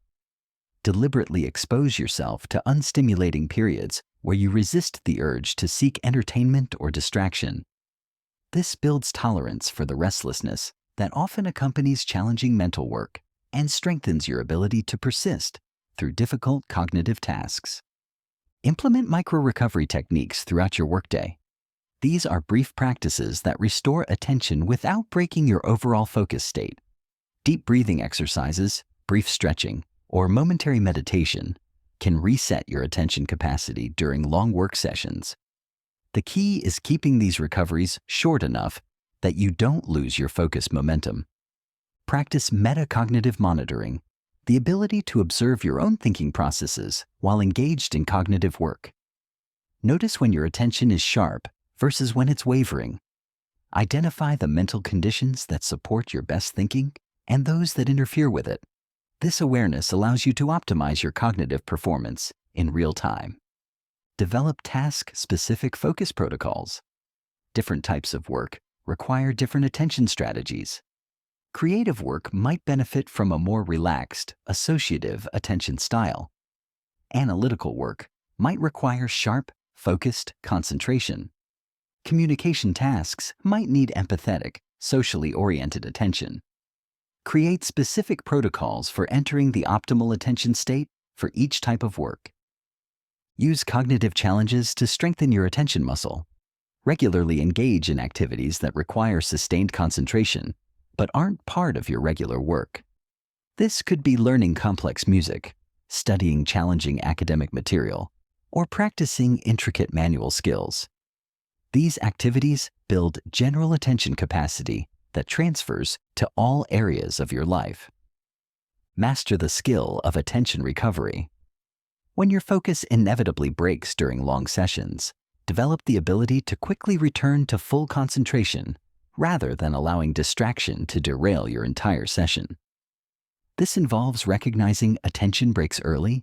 Deliberately expose yourself to unstimulating periods where you resist the urge to seek entertainment or distraction. This builds tolerance for the restlessness that often accompanies challenging mental work and strengthens your ability to persist through difficult cognitive tasks. Implement micro-recovery techniques throughout your workday. These are brief practices that restore attention without breaking your overall focus state. Deep breathing exercises, brief stretching, or momentary meditation can reset your attention capacity during long work sessions. The key is keeping these recoveries short enough that you don't lose your focus momentum. Practice metacognitive monitoring, the ability to observe your own thinking processes while engaged in cognitive work. Notice when your attention is sharp versus when it's wavering. Identify the mental conditions that support your best thinking and those that interfere with it. This awareness allows you to optimize your cognitive performance in real time. Develop task-specific focus protocols. Different types of work require different attention strategies. Creative work might benefit from a more relaxed, associative attention style. Analytical work might require sharp, focused concentration. Communication tasks might need empathetic, socially oriented attention. Create specific protocols for entering the optimal attention state for each type of work. Use cognitive challenges to strengthen your attention muscle. Regularly engage in activities that require sustained concentration, but aren't part of your regular work. This could be learning complex music, studying challenging academic material, or practicing intricate manual skills. These activities build general attention capacity that transfers to all areas of your life. Master the skill of attention recovery. When your focus inevitably breaks during long sessions, develop the ability to quickly return to full concentration rather than allowing distraction to derail your entire session. This involves recognizing attention breaks early,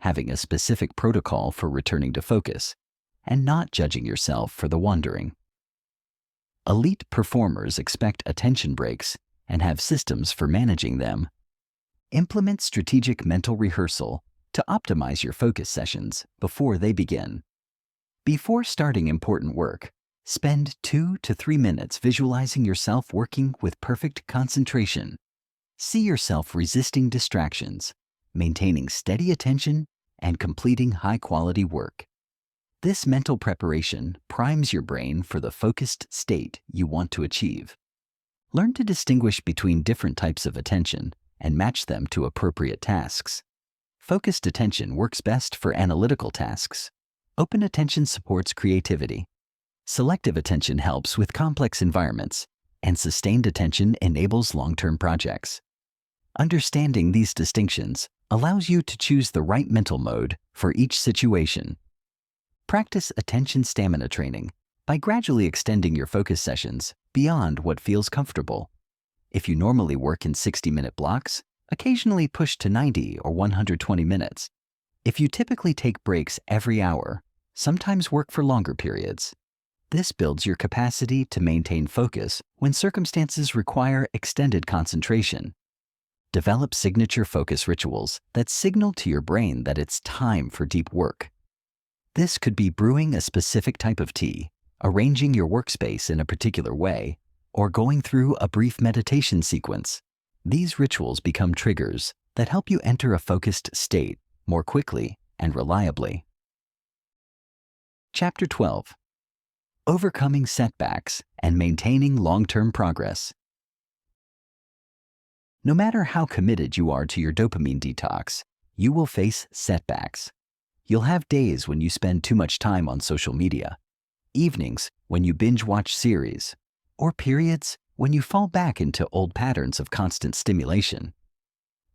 having a specific protocol for returning to focus, and not judging yourself for the wandering. Elite performers expect attention breaks and have systems for managing them. Implement strategic mental rehearsal to optimize your focus sessions before they begin. Before starting important work, spend 2 to 3 minutes visualizing yourself working with perfect concentration. See yourself resisting distractions, maintaining steady attention, and completing high-quality work. This mental preparation primes your brain for the focused state you want to achieve. Learn to distinguish between different types of attention and match them to appropriate tasks. Focused attention works best for analytical tasks. Open attention supports creativity. Selective attention helps with complex environments, and sustained attention enables long-term projects. Understanding these distinctions allows you to choose the right mental mode for each situation. Practice attention stamina training by gradually extending your focus sessions beyond what feels comfortable. If you normally work in 60-minute blocks, occasionally push to 90 or 120 minutes. If you typically take breaks every hour, sometimes work for longer periods. This builds your capacity to maintain focus when circumstances require extended concentration. Develop signature focus rituals that signal to your brain that it's time for deep work. This could be brewing a specific type of tea, arranging your workspace in a particular way, or going through a brief meditation sequence. These rituals become triggers that help you enter a focused state more quickly and reliably. Chapter 12. Overcoming setbacks and maintaining long-term progress. No matter how committed you are to your dopamine detox, you will face setbacks. You'll have days when you spend too much time on social media, evenings when you binge-watch series, or periods when you fall back into old patterns of constant stimulation.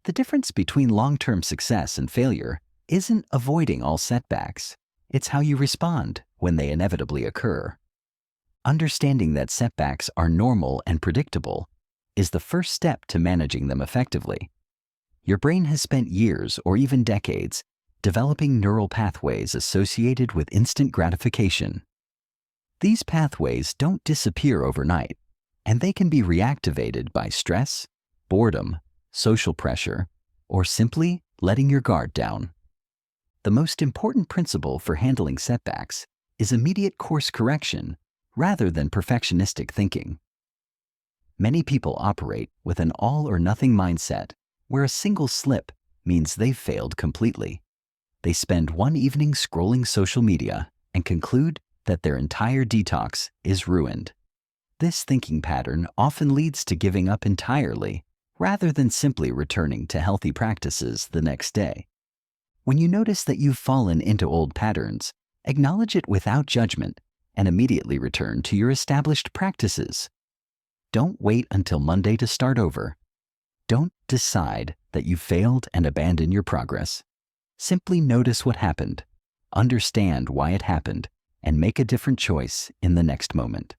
The difference between long-term success and failure isn't avoiding all setbacks. It's how you respond when they inevitably occur. Understanding that setbacks are normal and predictable is the first step to managing them effectively. Your brain has spent years or even decades developing neural pathways associated with instant gratification. These pathways don't disappear overnight, and they can be reactivated by stress, boredom, social pressure, or simply letting your guard down. The most important principle for handling setbacks is immediate course correction rather than perfectionistic thinking. Many people operate with an all-or-nothing mindset where a single slip means they've failed completely. They spend one evening scrolling social media and conclude that their entire detox is ruined. This thinking pattern often leads to giving up entirely rather than simply returning to healthy practices the next day. When you notice that you've fallen into old patterns, acknowledge it without judgment and immediately return to your established practices. Don't wait until Monday to start over. Don't decide that you failed and abandon your progress. Simply notice what happened, understand why it happened, and make a different choice in the next moment.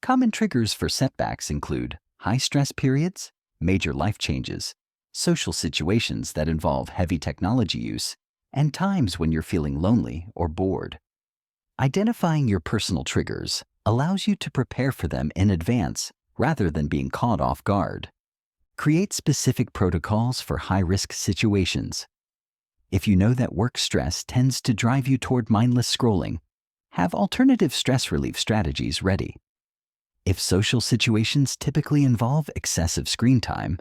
Common triggers for setbacks include high-stress periods, major life changes, social situations that involve heavy technology use, and times when you're feeling lonely or bored. Identifying your personal triggers allows you to prepare for them in advance rather than being caught off guard. Create specific protocols for high-risk situations. If you know that work stress tends to drive you toward mindless scrolling, have alternative stress relief strategies ready. If social situations typically involve excessive screen time,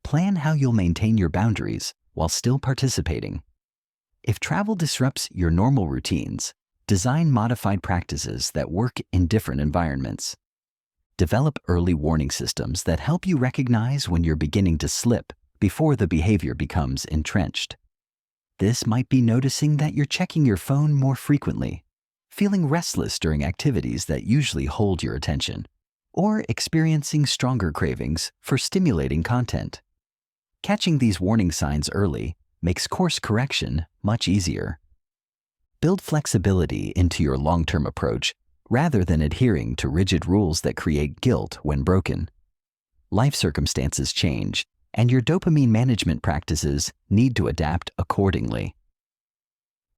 plan how you'll maintain your boundaries while still participating. If travel disrupts your normal routines, design modified practices that work in different environments. Develop early warning systems that help you recognize when you're beginning to slip before the behavior becomes entrenched. This might be noticing that you're checking your phone more frequently, feeling restless during activities that usually hold your attention, or experiencing stronger cravings for stimulating content. Catching these warning signs early makes course correction much easier. Build flexibility into your long-term approach rather than adhering to rigid rules that create guilt when broken. Life circumstances change, and your dopamine management practices need to adapt accordingly.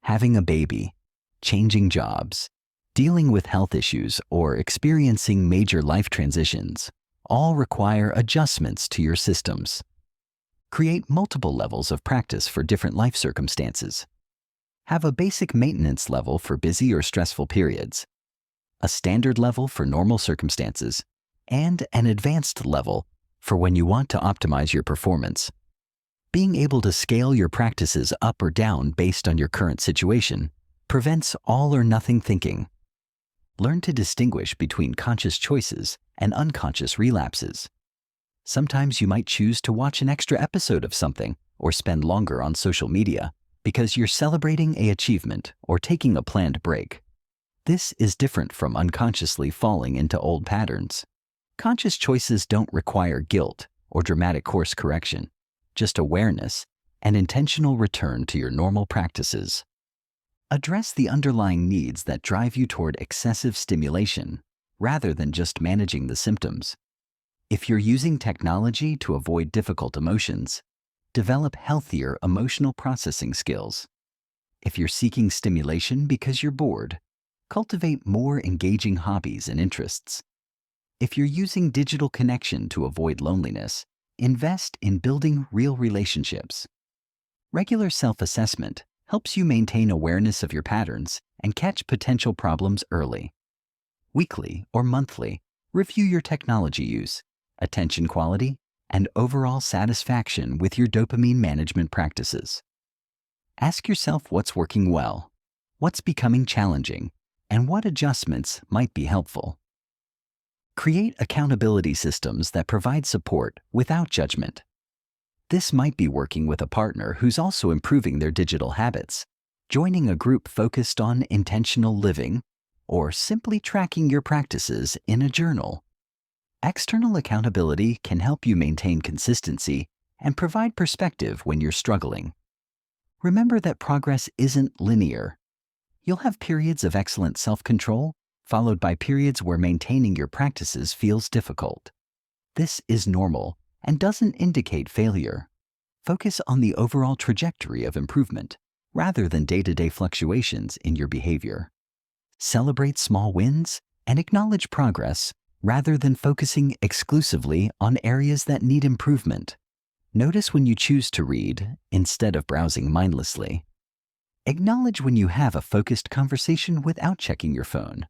Having a baby, changing jobs, dealing with health issues, or experiencing major life transitions all require adjustments to your systems. Create multiple levels of practice for different life circumstances. Have a basic maintenance level for busy or stressful periods, a standard level for normal circumstances, and an advanced level for when you want to optimize your performance. Being able to scale your practices up or down based on your current situation prevents all or nothing thinking. Learn to distinguish between conscious choices and unconscious relapses. Sometimes you might choose to watch an extra episode of something or spend longer on social media because you're celebrating an achievement or taking a planned break. This is different from unconsciously falling into old patterns. Conscious choices don't require guilt or dramatic course correction, just awareness and intentional return to your normal practices. Address the underlying needs that drive you toward excessive stimulation rather than just managing the symptoms. If you're using technology to avoid difficult emotions, develop healthier emotional processing skills. If you're seeking stimulation because you're bored, cultivate more engaging hobbies and interests. If you're using digital connection to avoid loneliness, invest in building real relationships. Regular self-assessment helps you maintain awareness of your patterns and catch potential problems early. Weekly or monthly, review your technology use, attention quality, and overall satisfaction with your dopamine management practices. Ask yourself what's working well, what's becoming challenging, and what adjustments might be helpful. Create accountability systems that provide support without judgment. This might be working with a partner who's also improving their digital habits, joining a group focused on intentional living, or simply tracking your practices in a journal. External accountability can help you maintain consistency and provide perspective when you're struggling. Remember that progress isn't linear. You'll have periods of excellent self-control, followed by periods where maintaining your practices feels difficult. This is normal and doesn't indicate failure. Focus on the overall trajectory of improvement rather than day-to-day fluctuations in your behavior. Celebrate small wins and acknowledge progress rather than focusing exclusively on areas that need improvement. Notice when you choose to read instead of browsing mindlessly. Acknowledge when you have a focused conversation without checking your phone.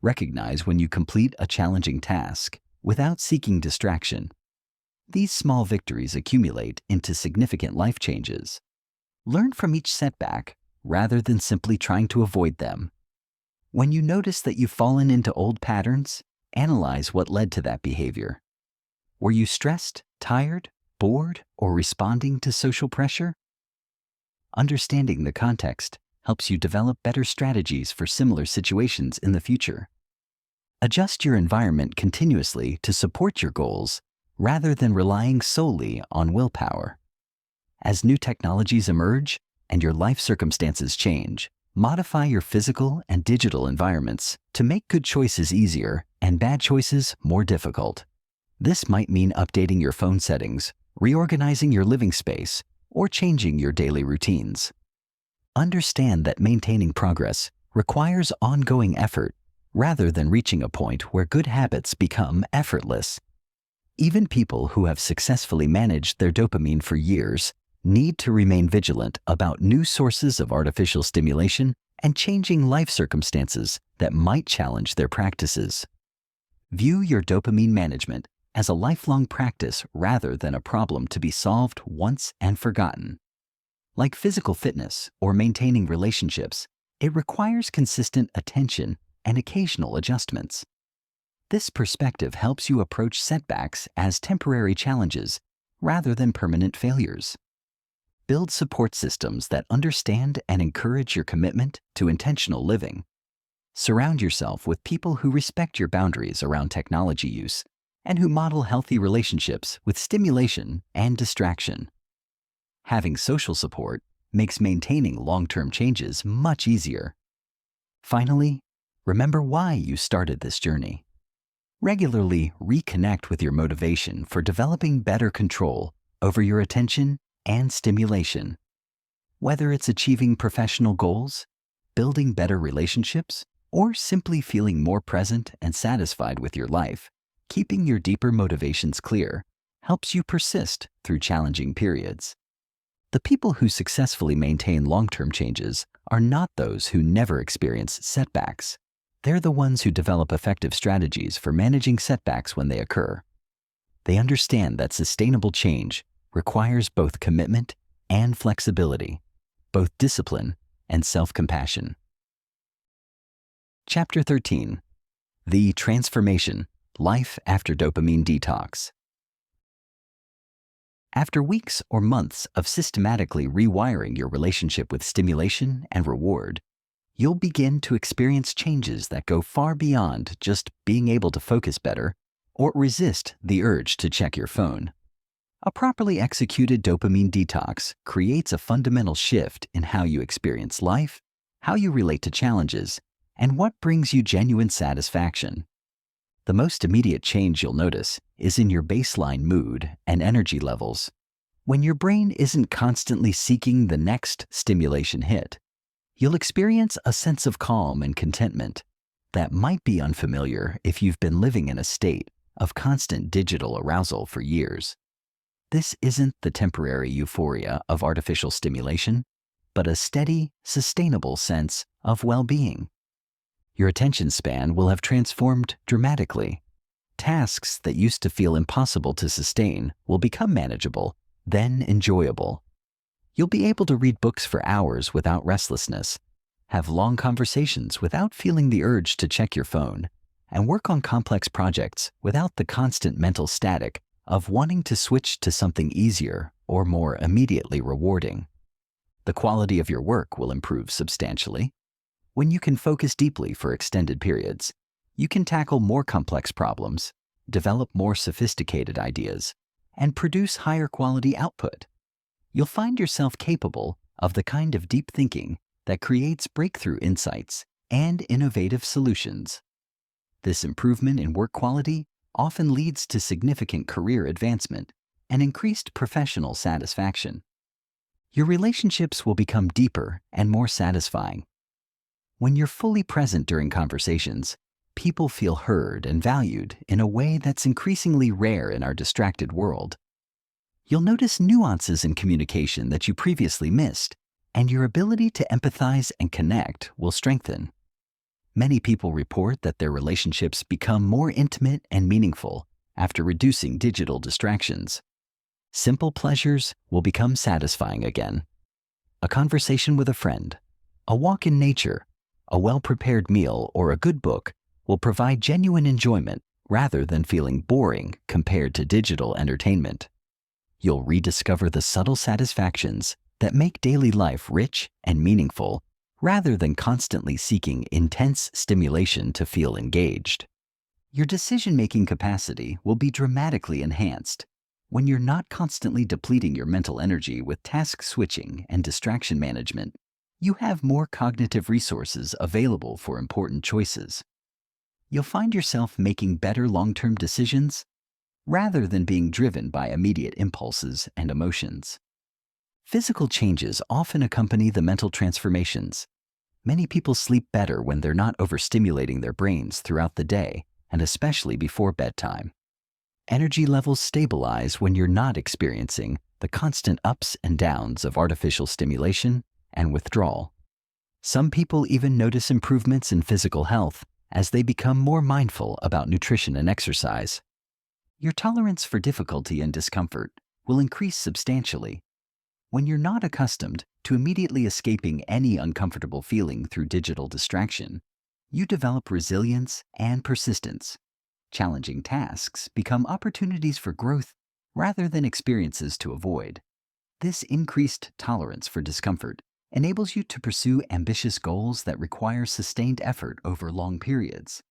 Recognize when you complete a challenging task without seeking distraction. These small victories accumulate into significant life changes. Learn from each setback rather than simply trying to avoid them. When you notice that you've fallen into old patterns, analyze what led to that behavior. Were you stressed, tired, bored, or responding to social pressure? Understanding the context helps you develop better strategies for similar situations in the future. Adjust your environment continuously to support your goals rather than relying solely on willpower. As new technologies emerge and your life circumstances change, modify your physical and digital environments to make good choices easier and bad choices more difficult. This might mean updating your phone settings, reorganizing your living space, or changing your daily routines. Understand that maintaining progress requires ongoing effort rather than reaching a point where good habits become effortless. Even people who have successfully managed their dopamine for years need to remain vigilant about new sources of artificial stimulation and changing life circumstances that might challenge their practices. View your dopamine management as a lifelong practice rather than a problem to be solved once and forgotten. Like physical fitness or maintaining relationships, it requires consistent attention and occasional adjustments. This perspective helps you approach setbacks as temporary challenges rather than permanent failures. Build support systems that understand and encourage your commitment to intentional living. Surround yourself with people who respect your boundaries around technology use and who model healthy relationships with stimulation and distraction. Having social support makes maintaining long-term changes much easier. Finally, remember why you started this journey. Regularly reconnect with your motivation for developing better control over your attention and stimulation. Whether it's achieving professional goals, building better relationships, or simply feeling more present and satisfied with your life, keeping your deeper motivations clear helps you persist through challenging periods. The people who successfully maintain long-term changes are not those who never experience setbacks. They're the ones who develop effective strategies for managing setbacks when they occur. They understand that sustainable change requires both commitment and flexibility, both discipline and self-compassion. Chapter 13. The Transformation: Life After Dopamine Detox. After weeks or months of systematically rewiring your relationship with stimulation and reward, you'll begin to experience changes that go far beyond just being able to focus better or resist the urge to check your phone. A properly executed dopamine detox creates a fundamental shift in how you experience life, how you relate to challenges, and what brings you genuine satisfaction. The most immediate change you'll notice is in your baseline mood and energy levels. When your brain isn't constantly seeking the next stimulation hit, you'll experience a sense of calm and contentment that might be unfamiliar if you've been living in a state of constant digital arousal for years. This isn't the temporary euphoria of artificial stimulation, but a steady, sustainable sense of well-being. Your attention span will have transformed dramatically. Tasks that used to feel impossible to sustain will become manageable, then enjoyable. You'll be able to read books for hours without restlessness, have long conversations without feeling the urge to check your phone, and work on complex projects without the constant mental static of wanting to switch to something easier or more immediately rewarding. The quality of your work will improve substantially. When you can focus deeply for extended periods, you can tackle more complex problems, develop more sophisticated ideas, and produce higher quality output. You'll find yourself capable of the kind of deep thinking that creates breakthrough insights and innovative solutions. This improvement in work quality often leads to significant career advancement and increased professional satisfaction. Your relationships will become deeper and more satisfying. When you're fully present during conversations, people feel heard and valued in a way that's increasingly rare in our distracted world. You'll notice nuances in communication that you previously missed, and your ability to empathize and connect will strengthen. Many people report that their relationships become more intimate and meaningful after reducing digital distractions. Simple pleasures will become satisfying again. A conversation with a friend, a walk in nature, a well-prepared meal, or a good book will provide genuine enjoyment rather than feeling boring compared to digital entertainment. You'll rediscover the subtle satisfactions that make daily life rich and meaningful rather than constantly seeking intense stimulation to feel engaged. Your decision-making capacity will be dramatically enhanced when you're not constantly depleting your mental energy with task switching and distraction management. You have more cognitive resources available for important choices. You'll find yourself making better long-term decisions rather than being driven by immediate impulses and emotions. Physical changes often accompany the mental transformations. Many people sleep better when they're not overstimulating their brains throughout the day, and especially before bedtime. Energy levels stabilize when you're not experiencing the constant ups and downs of artificial stimulation and withdrawal. Some people even notice improvements in physical health as they become more mindful about nutrition and exercise. Your tolerance for difficulty and discomfort will increase substantially. When you're not accustomed to immediately escaping any uncomfortable feeling through digital distraction, you develop resilience and persistence. Challenging tasks become opportunities for growth rather than experiences to avoid. This increased tolerance for discomfort enables you to pursue ambitious goals that require sustained effort over long periods.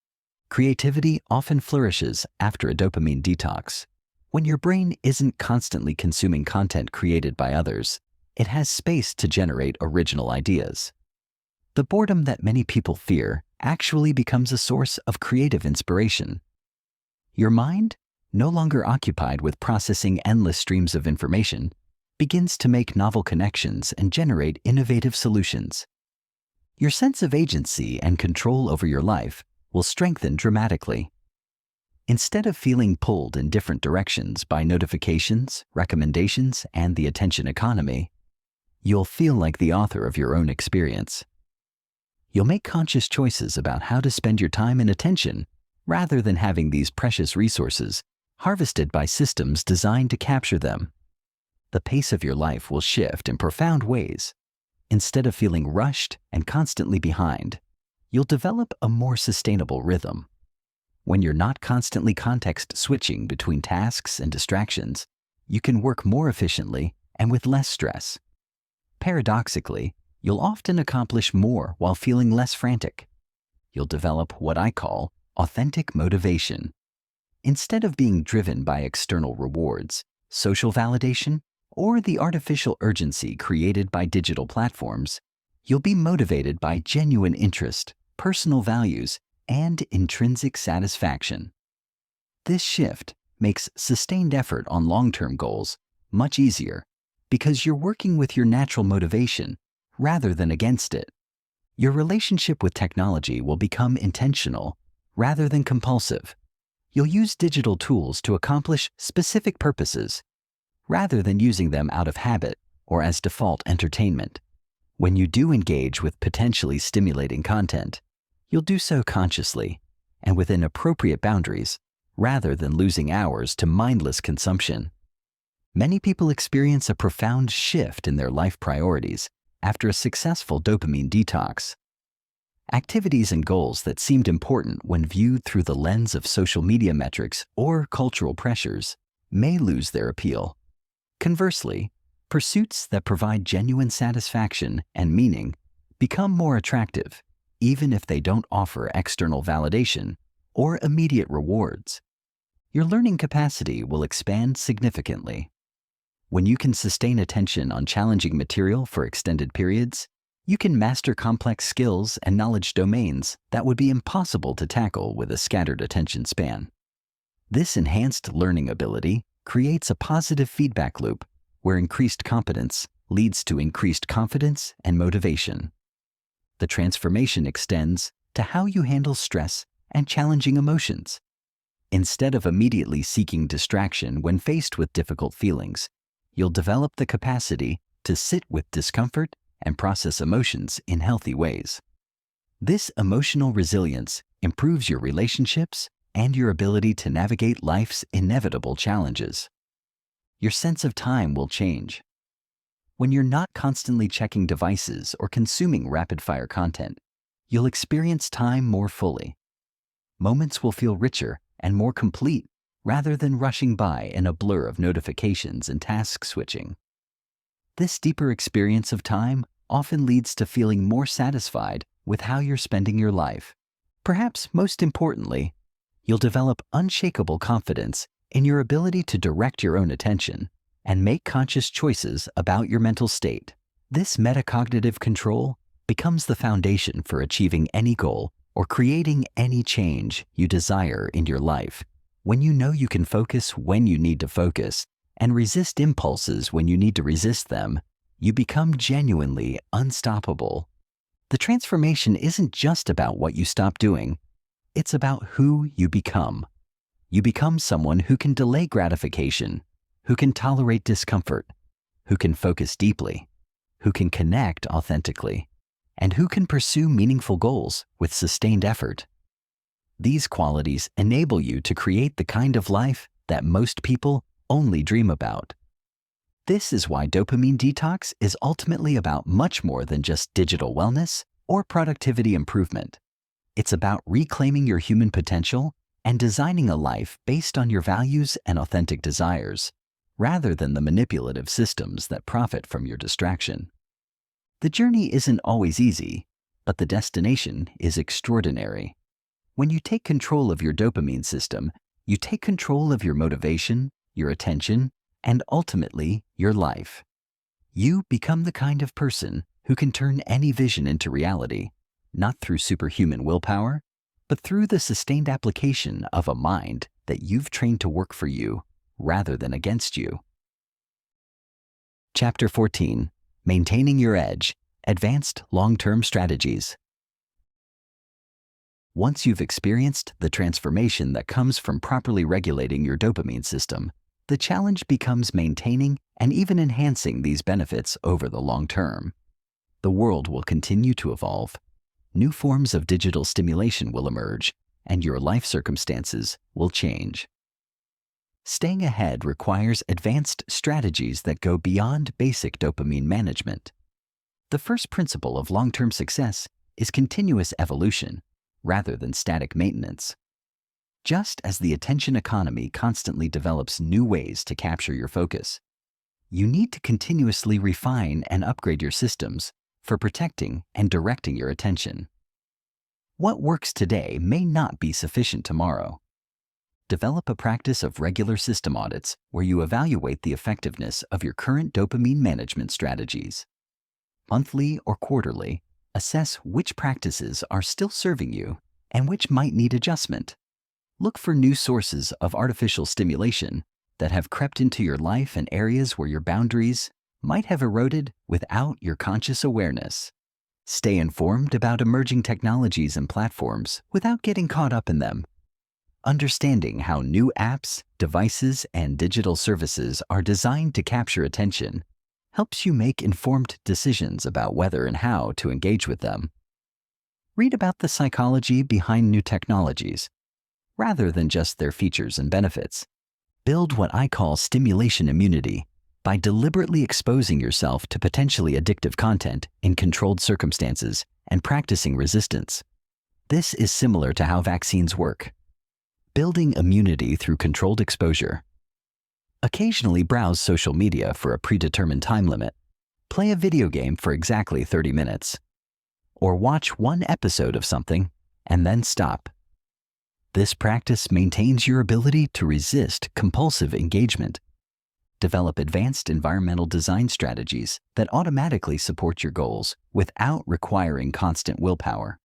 Creativity often flourishes after a dopamine detox. When your brain isn't constantly consuming content created by others, it has space to generate original ideas. The boredom that many people fear actually becomes a source of creative inspiration. Your mind, no longer occupied with processing endless streams of information, begins to make novel connections and generate innovative solutions. Your sense of agency and control over your life will strengthen dramatically. Instead of feeling pulled in different directions by notifications, recommendations, and the attention economy, you'll feel like the author of your own experience. You'll make conscious choices about how to spend your time and attention rather than having these precious resources harvested by systems designed to capture them. The pace of your life will shift in profound ways. Instead of feeling rushed and constantly behind, you'll develop a more sustainable rhythm. When you're not constantly context switching between tasks and distractions, you can work more efficiently and with less stress. Paradoxically, you'll often accomplish more while feeling less frantic. You'll develop what I call authentic motivation. Instead of being driven by external rewards, social validation, or the artificial urgency created by digital platforms, you'll be motivated by genuine interest, personal values, and intrinsic satisfaction. This shift makes sustained effort on long-term goals much easier because you're working with your natural motivation rather than against it. Your relationship with technology will become intentional rather than compulsive. You'll use digital tools to accomplish specific purposes rather than using them out of habit or as default entertainment. When you do engage with potentially stimulating content, you'll do so consciously and within appropriate boundaries rather than losing hours to mindless consumption. Many people experience a profound shift in their life priorities after a successful dopamine detox. Activities and goals that seemed important when viewed through the lens of social media metrics or cultural pressures may lose their appeal. Conversely, pursuits that provide genuine satisfaction and meaning become more attractive, even if they don't offer external validation or immediate rewards. Your learning capacity will expand significantly. When you can sustain attention on challenging material for extended periods, you can master complex skills and knowledge domains that would be impossible to tackle with a scattered attention span. This enhanced learning ability creates a positive feedback loop where increased competence leads to increased confidence and motivation. The transformation extends to how you handle stress and challenging emotions. Instead of immediately seeking distraction when faced with difficult feelings, you'll develop the capacity to sit with discomfort and process emotions in healthy ways. This emotional resilience improves your relationships and your ability to navigate life's inevitable challenges. Your sense of time will change. When you're not constantly checking devices or consuming rapid-fire content, you'll experience time more fully. Moments will feel richer and more complete rather than rushing by in a blur of notifications and task switching. This deeper experience of time often leads to feeling more satisfied with how you're spending your life. Perhaps most importantly, you'll develop unshakable confidence in your ability to direct your own attention and make conscious choices about your mental state. This metacognitive control becomes the foundation for achieving any goal or creating any change you desire in your life. When you know you can focus when you need to focus and resist impulses when you need to resist them, you become genuinely unstoppable. The transformation isn't just about what you stop doing, it's about who you become. You become someone who can delay gratification, who can tolerate discomfort, who can focus deeply, who can connect authentically, and who can pursue meaningful goals with sustained effort. These qualities enable you to create the kind of life that most people only dream about. This is why dopamine detox is ultimately about much more than just digital wellness or productivity improvement. It's about reclaiming your human potential and designing a life based on your values and authentic desires, rather than the manipulative systems that profit from your distraction. The journey isn't always easy, but the destination is extraordinary. When you take control of your dopamine system, you take control of your motivation, your attention, and ultimately, your life. You become the kind of person who can turn any vision into reality, not through superhuman willpower, but through the sustained application of a mind that you've trained to work for you rather than against you. Chapter 14. Maintaining Your Edge: Advanced Long-Term Strategies. Once you've experienced the transformation that comes from properly regulating your dopamine system, the challenge becomes maintaining and even enhancing these benefits over the long term. The world will continue to evolve. New forms of digital stimulation will emerge, and your life circumstances will change. Staying ahead requires advanced strategies that go beyond basic dopamine management. The first principle of long-term success is continuous evolution, rather than static maintenance. Just as the attention economy constantly develops new ways to capture your focus, you need to continuously refine and upgrade your systems for protecting and directing your attention. What works today may not be sufficient tomorrow. Develop a practice of regular system audits where you evaluate the effectiveness of your current dopamine management strategies. Monthly or quarterly, assess which practices are still serving you and which might need adjustment. Look for new sources of artificial stimulation that have crept into your life and areas where your boundaries might have eroded without your conscious awareness. Stay informed about emerging technologies and platforms without getting caught up in them. Understanding how new apps, devices, and digital services are designed to capture attention helps you make informed decisions about whether and how to engage with them. Read about the psychology behind new technologies, rather than just their features and benefits. Build what I call stimulation immunity by deliberately exposing yourself to potentially addictive content in controlled circumstances and practicing resistance. This is similar to how vaccines work. Building immunity through controlled exposure. Occasionally browse social media for a predetermined time limit. Play a video game for exactly 30 minutes. Or watch one episode of something and then stop. This practice maintains your ability to resist compulsive engagement. Develop advanced environmental design strategies that automatically support your goals without requiring constant willpower.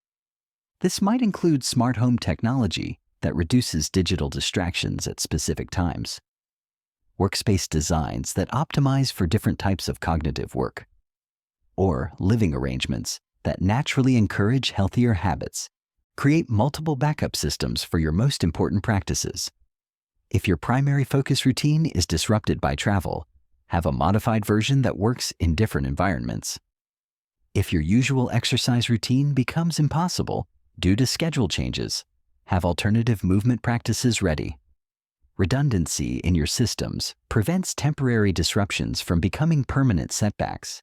This might include smart home technology that reduces digital distractions at specific times, workspace designs that optimize for different types of cognitive work, or living arrangements that naturally encourage healthier habits. Create multiple backup systems for your most important practices. If your primary focus routine is disrupted by travel, have a modified version that works in different environments. If your usual exercise routine becomes impossible due to schedule changes, have alternative movement practices ready. Redundancy in your systems prevents temporary disruptions from becoming permanent setbacks.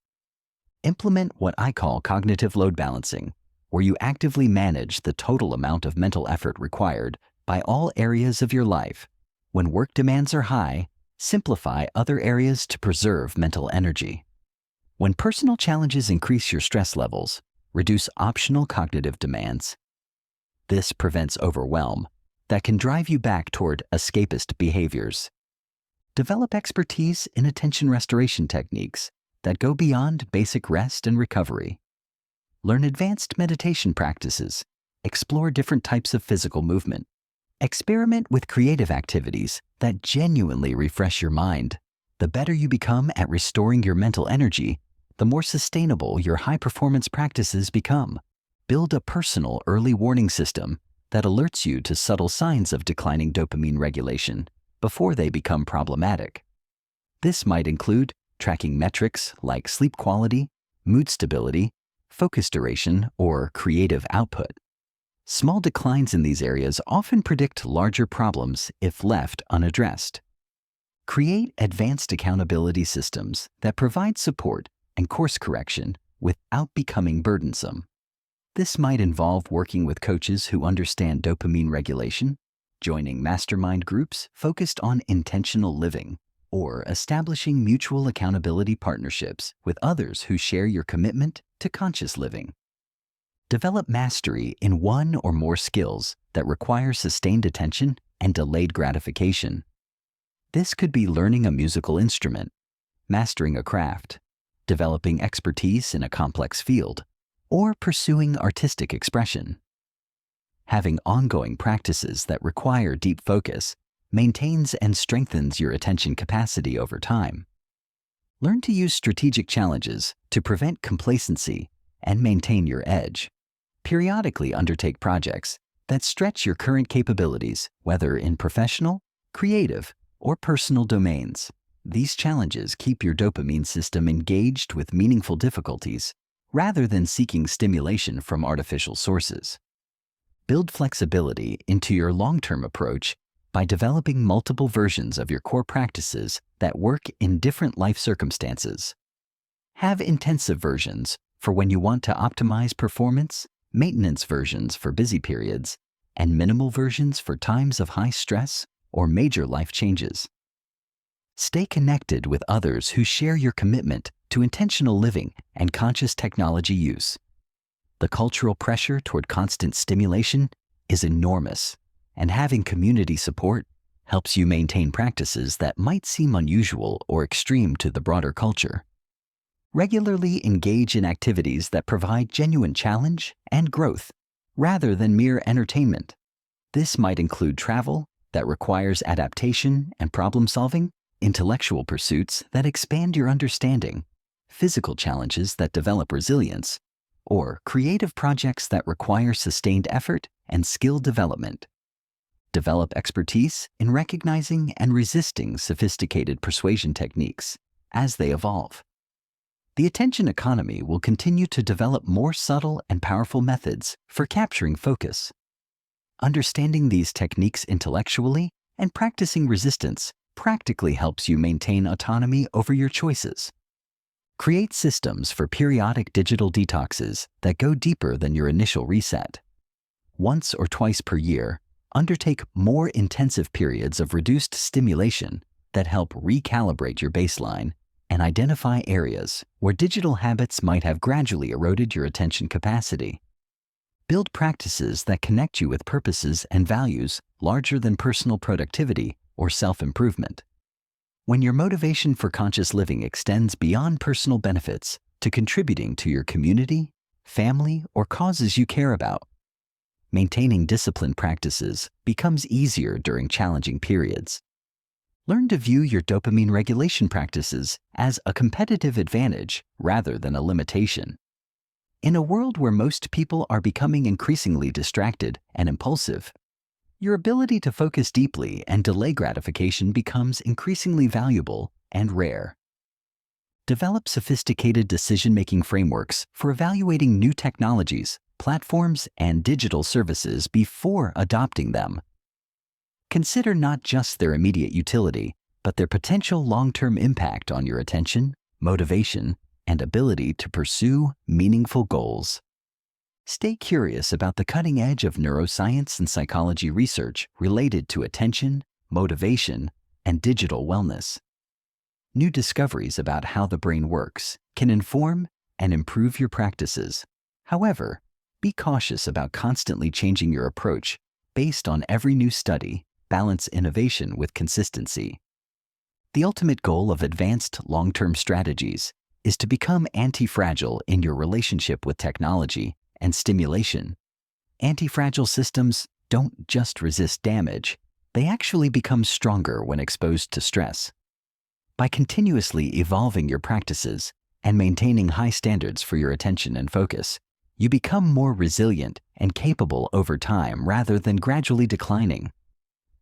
Implement what I call cognitive load balancing, where you actively manage the total amount of mental effort required by all areas of your life. When work demands are high, simplify other areas to preserve mental energy. When personal challenges increase your stress levels, reduce optional cognitive demands. This prevents overwhelm that can drive you back toward escapist behaviors. Develop expertise in attention restoration techniques that go beyond basic rest and recovery. Learn advanced meditation practices. Explore different types of physical movement. Experiment with creative activities that genuinely refresh your mind. The better you become at restoring your mental energy, the more sustainable your high-performance practices become. Build a personal early warning system that alerts you to subtle signs of declining dopamine regulation before they become problematic. This might include tracking metrics like sleep quality, mood stability, focus duration, or creative output. Small declines in these areas often predict larger problems if left unaddressed. Create advanced accountability systems that provide support and course correction without becoming burdensome. This might involve working with coaches who understand dopamine regulation, joining mastermind groups focused on intentional living, or establishing mutual accountability partnerships with others who share your commitment to conscious living. Develop mastery in one or more skills that require sustained attention and delayed gratification. This could be learning a musical instrument, mastering a craft, developing expertise in a complex field, or pursuing artistic expression. Having ongoing practices that require deep focus maintains and strengthens your attention capacity over time. Learn to use strategic challenges to prevent complacency and maintain your edge. Periodically undertake projects that stretch your current capabilities, whether in professional, creative, or personal domains. These challenges keep your dopamine system engaged with meaningful difficulties rather than seeking stimulation from artificial sources. Build flexibility into your long-term approach by developing multiple versions of your core practices that work in different life circumstances. Have intensive versions for when you want to optimize performance, maintenance versions for busy periods, and minimal versions for times of high stress or major life changes. Stay connected with others who share your commitment to intentional living and conscious technology use. The cultural pressure toward constant stimulation is enormous, and having community support helps you maintain practices that might seem unusual or extreme to the broader culture. Regularly engage in activities that provide genuine challenge and growth, rather than mere entertainment. This might include travel that requires adaptation and problem solving, intellectual pursuits that expand your understanding, physical challenges that develop resilience, or creative projects that require sustained effort and skill development. Develop expertise in recognizing and resisting sophisticated persuasion techniques as they evolve. The attention economy will continue to develop more subtle and powerful methods for capturing focus. Understanding these techniques intellectually and practicing resistance practically helps you maintain autonomy over your choices. Create systems for periodic digital detoxes that go deeper than your initial reset. Once or twice per year, undertake more intensive periods of reduced stimulation that help recalibrate your baseline and identify areas where digital habits might have gradually eroded your attention capacity. Build practices that connect you with purposes and values larger than personal productivity or self-improvement. When your motivation for conscious living extends beyond personal benefits to contributing to your community, family, or causes you care about, maintaining disciplined practices becomes easier during challenging periods. Learn to view your dopamine regulation practices as a competitive advantage rather than a limitation. In a world where most people are becoming increasingly distracted and impulsive, your ability to focus deeply and delay gratification becomes increasingly valuable and rare. Develop sophisticated decision-making frameworks for evaluating new technologies, platforms, and digital services before adopting them. Consider not just their immediate utility, but their potential long-term impact on your attention, motivation, and ability to pursue meaningful goals. Stay curious about the cutting edge of neuroscience and psychology research related to attention, motivation, and digital wellness. New discoveries about how the brain works can inform and improve your practices. However, be cautious about constantly changing your approach based on every new study. Balance innovation with consistency. The ultimate goal of advanced long-term strategies is to become anti-fragile in your relationship with technology and stimulation. Anti-fragile systems don't just resist damage, they actually become stronger when exposed to stress. By continuously evolving your practices and maintaining high standards for your attention and focus, you become more resilient and capable over time rather than gradually declining.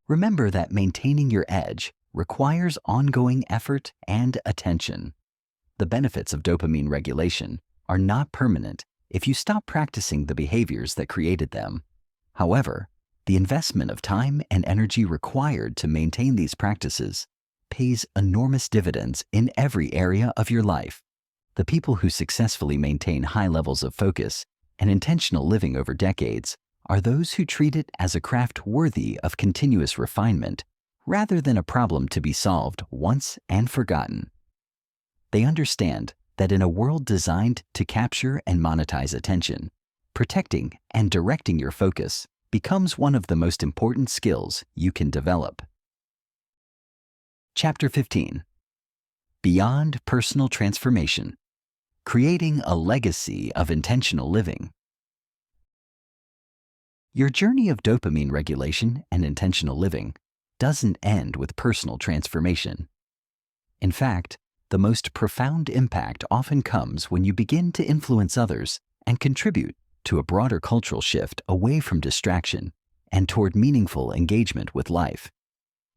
Remember that maintaining your edge requires ongoing effort and attention. The benefits of dopamine regulation are not permanent if you stop practicing the behaviors that created them. However, the investment of time and energy required to maintain these practices pays enormous dividends in every area of your life. The people who successfully maintain high levels of focus and intentional living over decades are those who treat it as a craft worthy of continuous refinement rather than a problem to be solved once and forgotten. They understand that in a world designed to capture and monetize attention, protecting and directing your focus becomes one of the most important skills you can develop. Chapter 15. Beyond Personal Transformation: Creating a Legacy of Intentional Living. Your journey of dopamine regulation and intentional living doesn't end with personal transformation. In fact, the most profound impact often comes when you begin to influence others and contribute to a broader cultural shift away from distraction and toward meaningful engagement with life.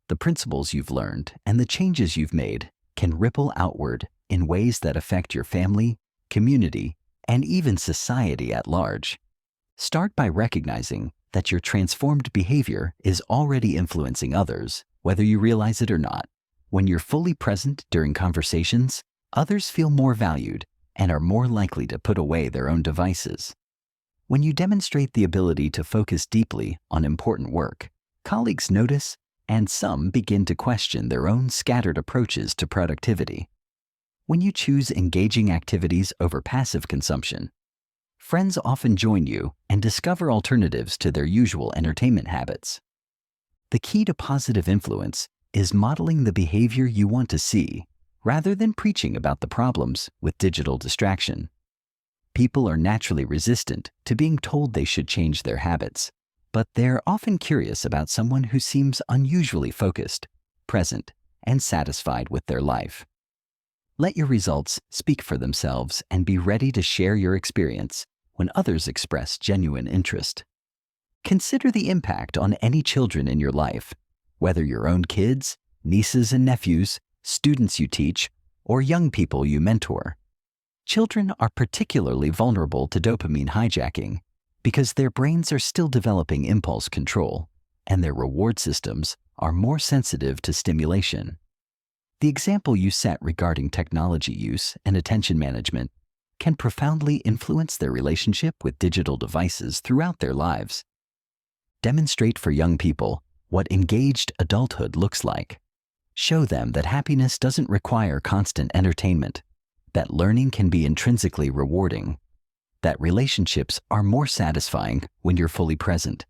The principles you've learned and the changes you've made can ripple outward in ways that affect your family, community, and even society at large. Start by recognizing that your transformed behavior is already influencing others, whether you realize it or not. When you're fully present during conversations, others feel more valued and are more likely to put away their own devices. When you demonstrate the ability to focus deeply on important work, colleagues notice, and some begin to question their own scattered approaches to productivity. When you choose engaging activities over passive consumption, friends often join you and discover alternatives to their usual entertainment habits. The key to positive influence is modeling the behavior you want to see, rather than preaching about the problems with digital distraction. People are naturally resistant to being told they should change their habits, but they're often curious about someone who seems unusually focused, present, and satisfied with their life. Let your results speak for themselves and be ready to share your experience when others express genuine interest. Consider the impact on any children in your life, whether your own kids, nieces and nephews, students you teach, or young people you mentor. Children are particularly vulnerable to dopamine hijacking because their brains are still developing impulse control, and their reward systems are more sensitive to stimulation. The example you set regarding technology use and attention management can profoundly influence their relationship with digital devices throughout their lives. Demonstrate for young people what engaged adulthood looks like. Show them that happiness doesn't require constant entertainment, that learning can be intrinsically rewarding, that relationships are more satisfying when you're fully present,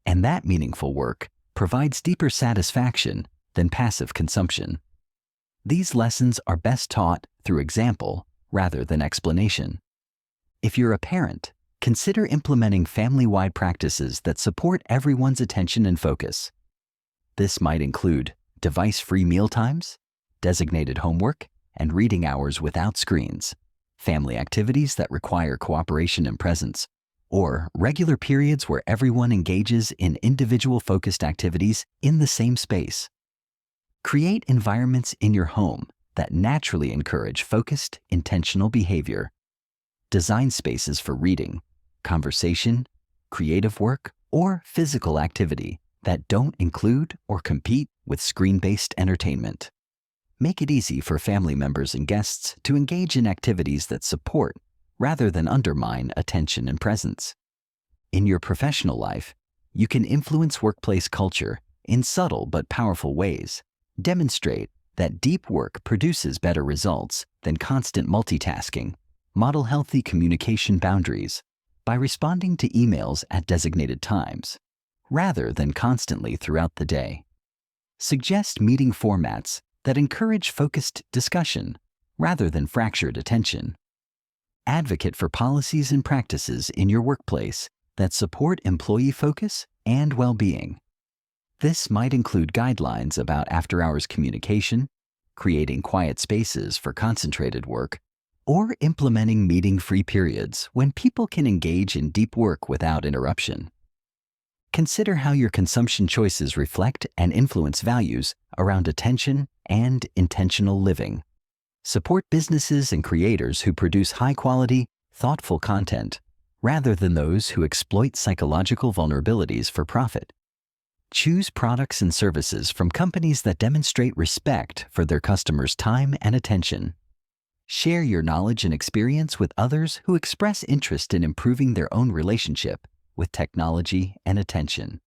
and that meaningful work provides deeper satisfaction than passive consumption. These lessons are best taught through example rather than explanation. If you're a parent, consider implementing family-wide practices that support everyone's attention and focus. This might include device-free mealtimes, designated homework, and reading hours without screens, family activities that require cooperation and presence, or regular periods where everyone engages in individual-focused activities in the same space. Create environments in your home that naturally encourage focused, intentional behavior. Design spaces for reading, conversation, creative work, or physical activity that don't include or compete with screen-based entertainment. Make it easy for family members and guests to engage in activities that support rather than undermine attention and presence. In your professional life, you can influence workplace culture in subtle but powerful ways. Demonstrate that deep work produces better results than constant multitasking. Model healthy communication boundaries by responding to emails at designated times, rather than constantly throughout the day. Suggest meeting formats that encourage focused discussion rather than fractured attention. Advocate for policies and practices in your workplace that support employee focus and well-being. This might include guidelines about after-hours communication, creating quiet spaces for concentrated work, or implementing meeting-free periods when people can engage in deep work without interruption. Consider how your consumption choices reflect and influence values around attention and intentional living. Support businesses and creators who produce high-quality, thoughtful content rather than those who exploit psychological vulnerabilities for profit. Choose products and services from companies that demonstrate respect for their customers' time and attention. Share your knowledge and experience with others who express interest in improving their own relationship with technology and attention.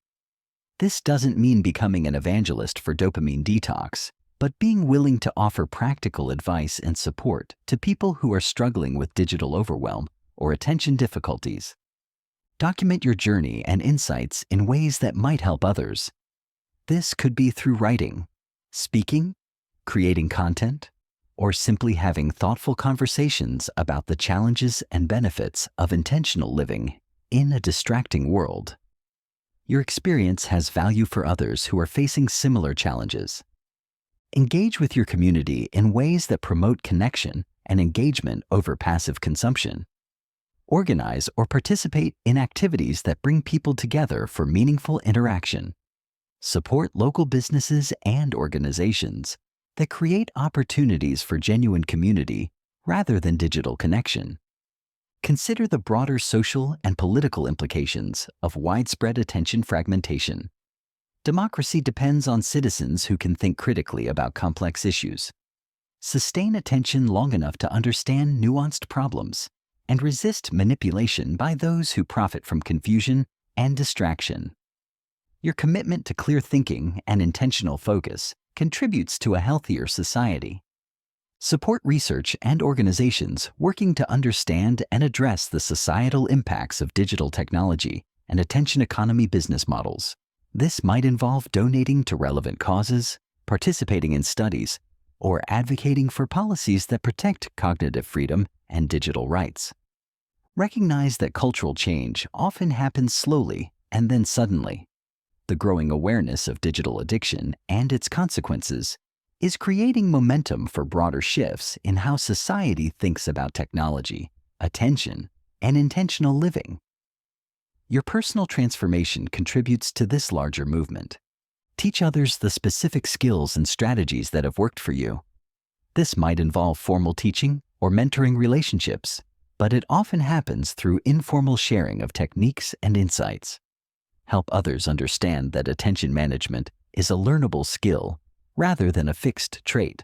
This doesn't mean becoming an evangelist for dopamine detox, but being willing to offer practical advice and support to people who are struggling with digital overwhelm or attention difficulties. Document your journey and insights in ways that might help others. This could be through writing, speaking, creating content, or simply having thoughtful conversations about the challenges and benefits of intentional living in a distracting world. Your experience has value for others who are facing similar challenges. Engage with your community in ways that promote connection and engagement over passive consumption. Organize or participate in activities that bring people together for meaningful interaction. Support local businesses and organizations that create opportunities for genuine community rather than digital connection. Consider the broader social and political implications of widespread attention fragmentation. Democracy depends on citizens who can think critically about complex issues. Sustain attention long enough to understand nuanced problems and resist manipulation by those who profit from confusion and distraction. Your commitment to clear thinking and intentional focus contributes to a healthier society. Support research and organizations working to understand and address the societal impacts of digital technology and attention economy business models. This might involve donating to relevant causes, participating in studies, or advocating for policies that protect cognitive freedom and digital rights. Recognize that cultural change often happens slowly and then suddenly. The growing awareness of digital addiction and its consequences is creating momentum for broader shifts in how society thinks about technology, attention, and intentional living. Your personal transformation contributes to this larger movement. Teach others the specific skills and strategies that have worked for you. This might involve formal teaching or mentoring relationships, but it often happens through informal sharing of techniques and insights. Help others understand that attention management is a learnable skill rather than a fixed trait.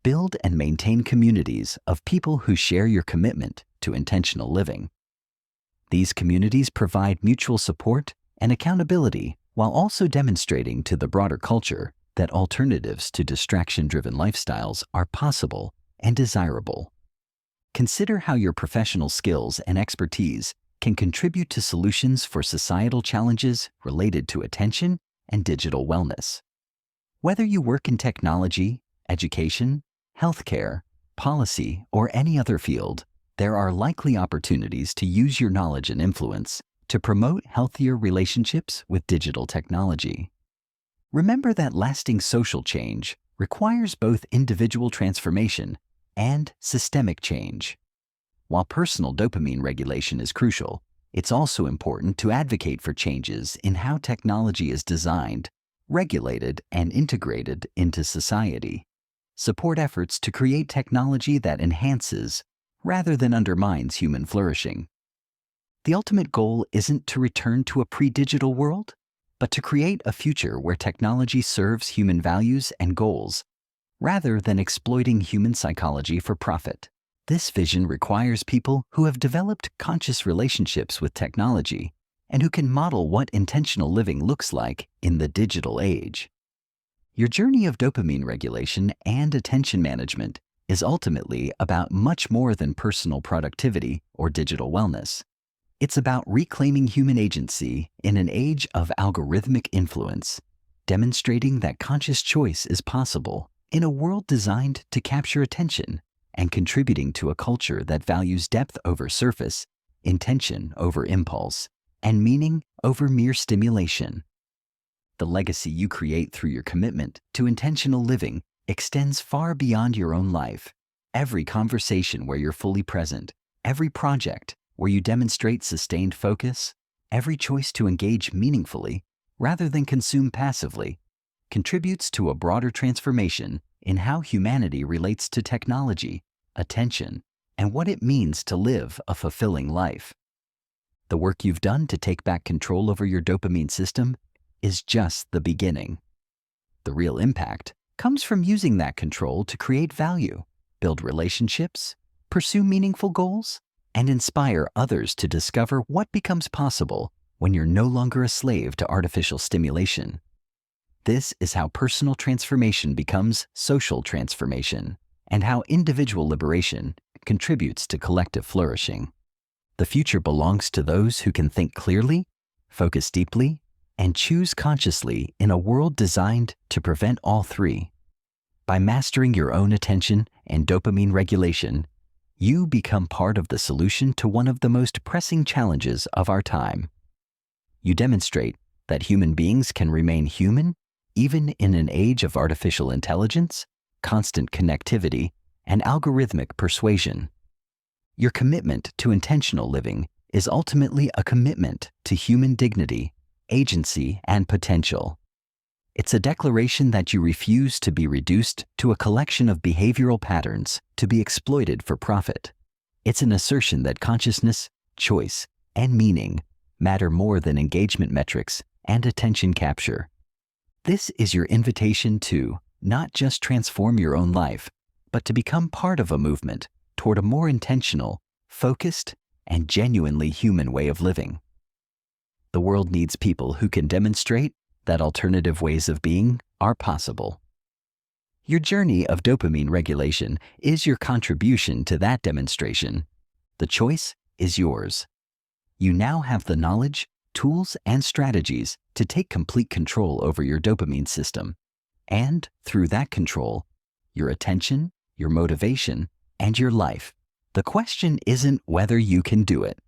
Build and maintain communities of people who share your commitment to intentional living. These communities provide mutual support and accountability while also demonstrating to the broader culture that alternatives to distraction-driven lifestyles are possible and desirable. Consider how your professional skills and expertise can contribute to solutions for societal challenges related to attention and digital wellness. Whether you work in technology, education, healthcare, policy, or any other field, there are likely opportunities to use your knowledge and influence to promote healthier relationships with digital technology. Remember that lasting social change requires both individual transformation and systemic change. While personal dopamine regulation is crucial, it's also important to advocate for changes in how technology is designed, regulated, and integrated into society. Support efforts to create technology that enhances rather than undermines human flourishing. The ultimate goal isn't to return to a pre-digital world, but to create a future where technology serves human values and goals, rather than exploiting human psychology for profit. This vision requires people who have developed conscious relationships with technology and who can model what intentional living looks like in the digital age. Your journey of dopamine regulation and attention management is ultimately about much more than personal productivity or digital wellness. It's about reclaiming human agency in an age of algorithmic influence, demonstrating that conscious choice is possible in a world designed to capture attention and contributing to a culture that values depth over surface, intention over impulse, and meaning over mere stimulation. The legacy you create through your commitment to intentional living extends far beyond your own life. Every conversation where you're fully present, every project where you demonstrate sustained focus, every choice to engage meaningfully rather than consume passively, contributes to a broader transformation in how humanity relates to technology, attention, and what it means to live a fulfilling life. The work you've done to take back control over your dopamine system is just the beginning. The real impact comes from using that control to create value, build relationships, pursue meaningful goals, and inspire others to discover what becomes possible when you're no longer a slave to artificial stimulation. This is how personal transformation becomes social transformation, and how individual liberation contributes to collective flourishing. The future belongs to those who can think clearly, focus deeply, and choose consciously in a world designed to prevent all three. By mastering your own attention and dopamine regulation, you become part of the solution to one of the most pressing challenges of our time. You demonstrate that human beings can remain human even in an age of artificial intelligence, constant connectivity, and algorithmic persuasion. Your commitment to intentional living is ultimately a commitment to human dignity, agency, and potential. It's a declaration that you refuse to be reduced to a collection of behavioral patterns to be exploited for profit. It's an assertion that consciousness, choice, and meaning matter more than engagement metrics and attention capture. This is your invitation to not just transform your own life, but to become part of a movement toward a more intentional, focused, and genuinely human way of living. The world needs people who can demonstrate that alternative ways of being are possible. Your journey of dopamine regulation is your contribution to that demonstration. The choice is yours. You now have the knowledge, tools, and strategies to take complete control over your dopamine system. And through that control, your attention, your motivation, and your life. The question isn't whether you can do it.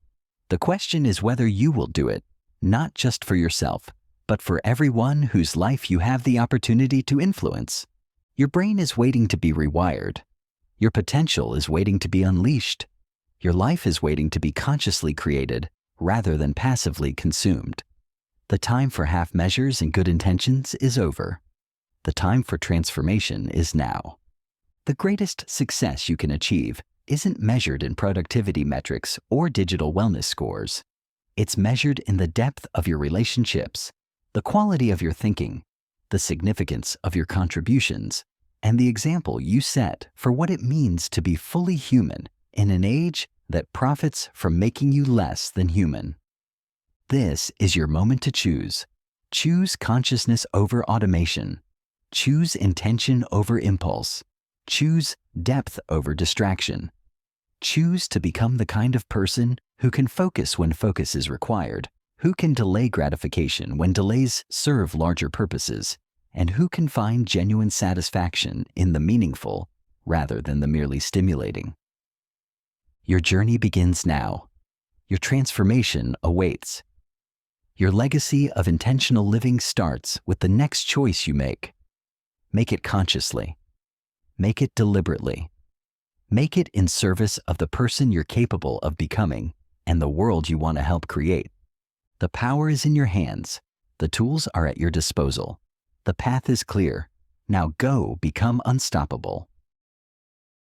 The question is whether you will do it, not just for yourself, but for everyone whose life you have the opportunity to influence. Your brain is waiting to be rewired. Your potential is waiting to be unleashed. Your life is waiting to be consciously created rather than passively consumed. The time for half measures and good intentions is over. The time for transformation is now. The greatest success you can achieve isn't measured in productivity metrics or digital wellness scores. It's measured in the depth of your relationships, the quality of your thinking, the significance of your contributions, and the example you set for what it means to be fully human in an age that profits from making you less than human. This is your moment to choose. Choose consciousness over automation. Choose intention over impulse. Choose depth over distraction. Choose to become the kind of person who can focus when focus is required, who can delay gratification when delays serve larger purposes, and who can find genuine satisfaction in the meaningful rather than the merely stimulating. Your journey begins now. Your transformation awaits. Your legacy of intentional living starts with the next choice you make. Make it consciously. Make it deliberately. Make it in service of the person you're capable of becoming and the world you want to help create. The power is in your hands. The tools are at your disposal. The path is clear. Now go become unstoppable.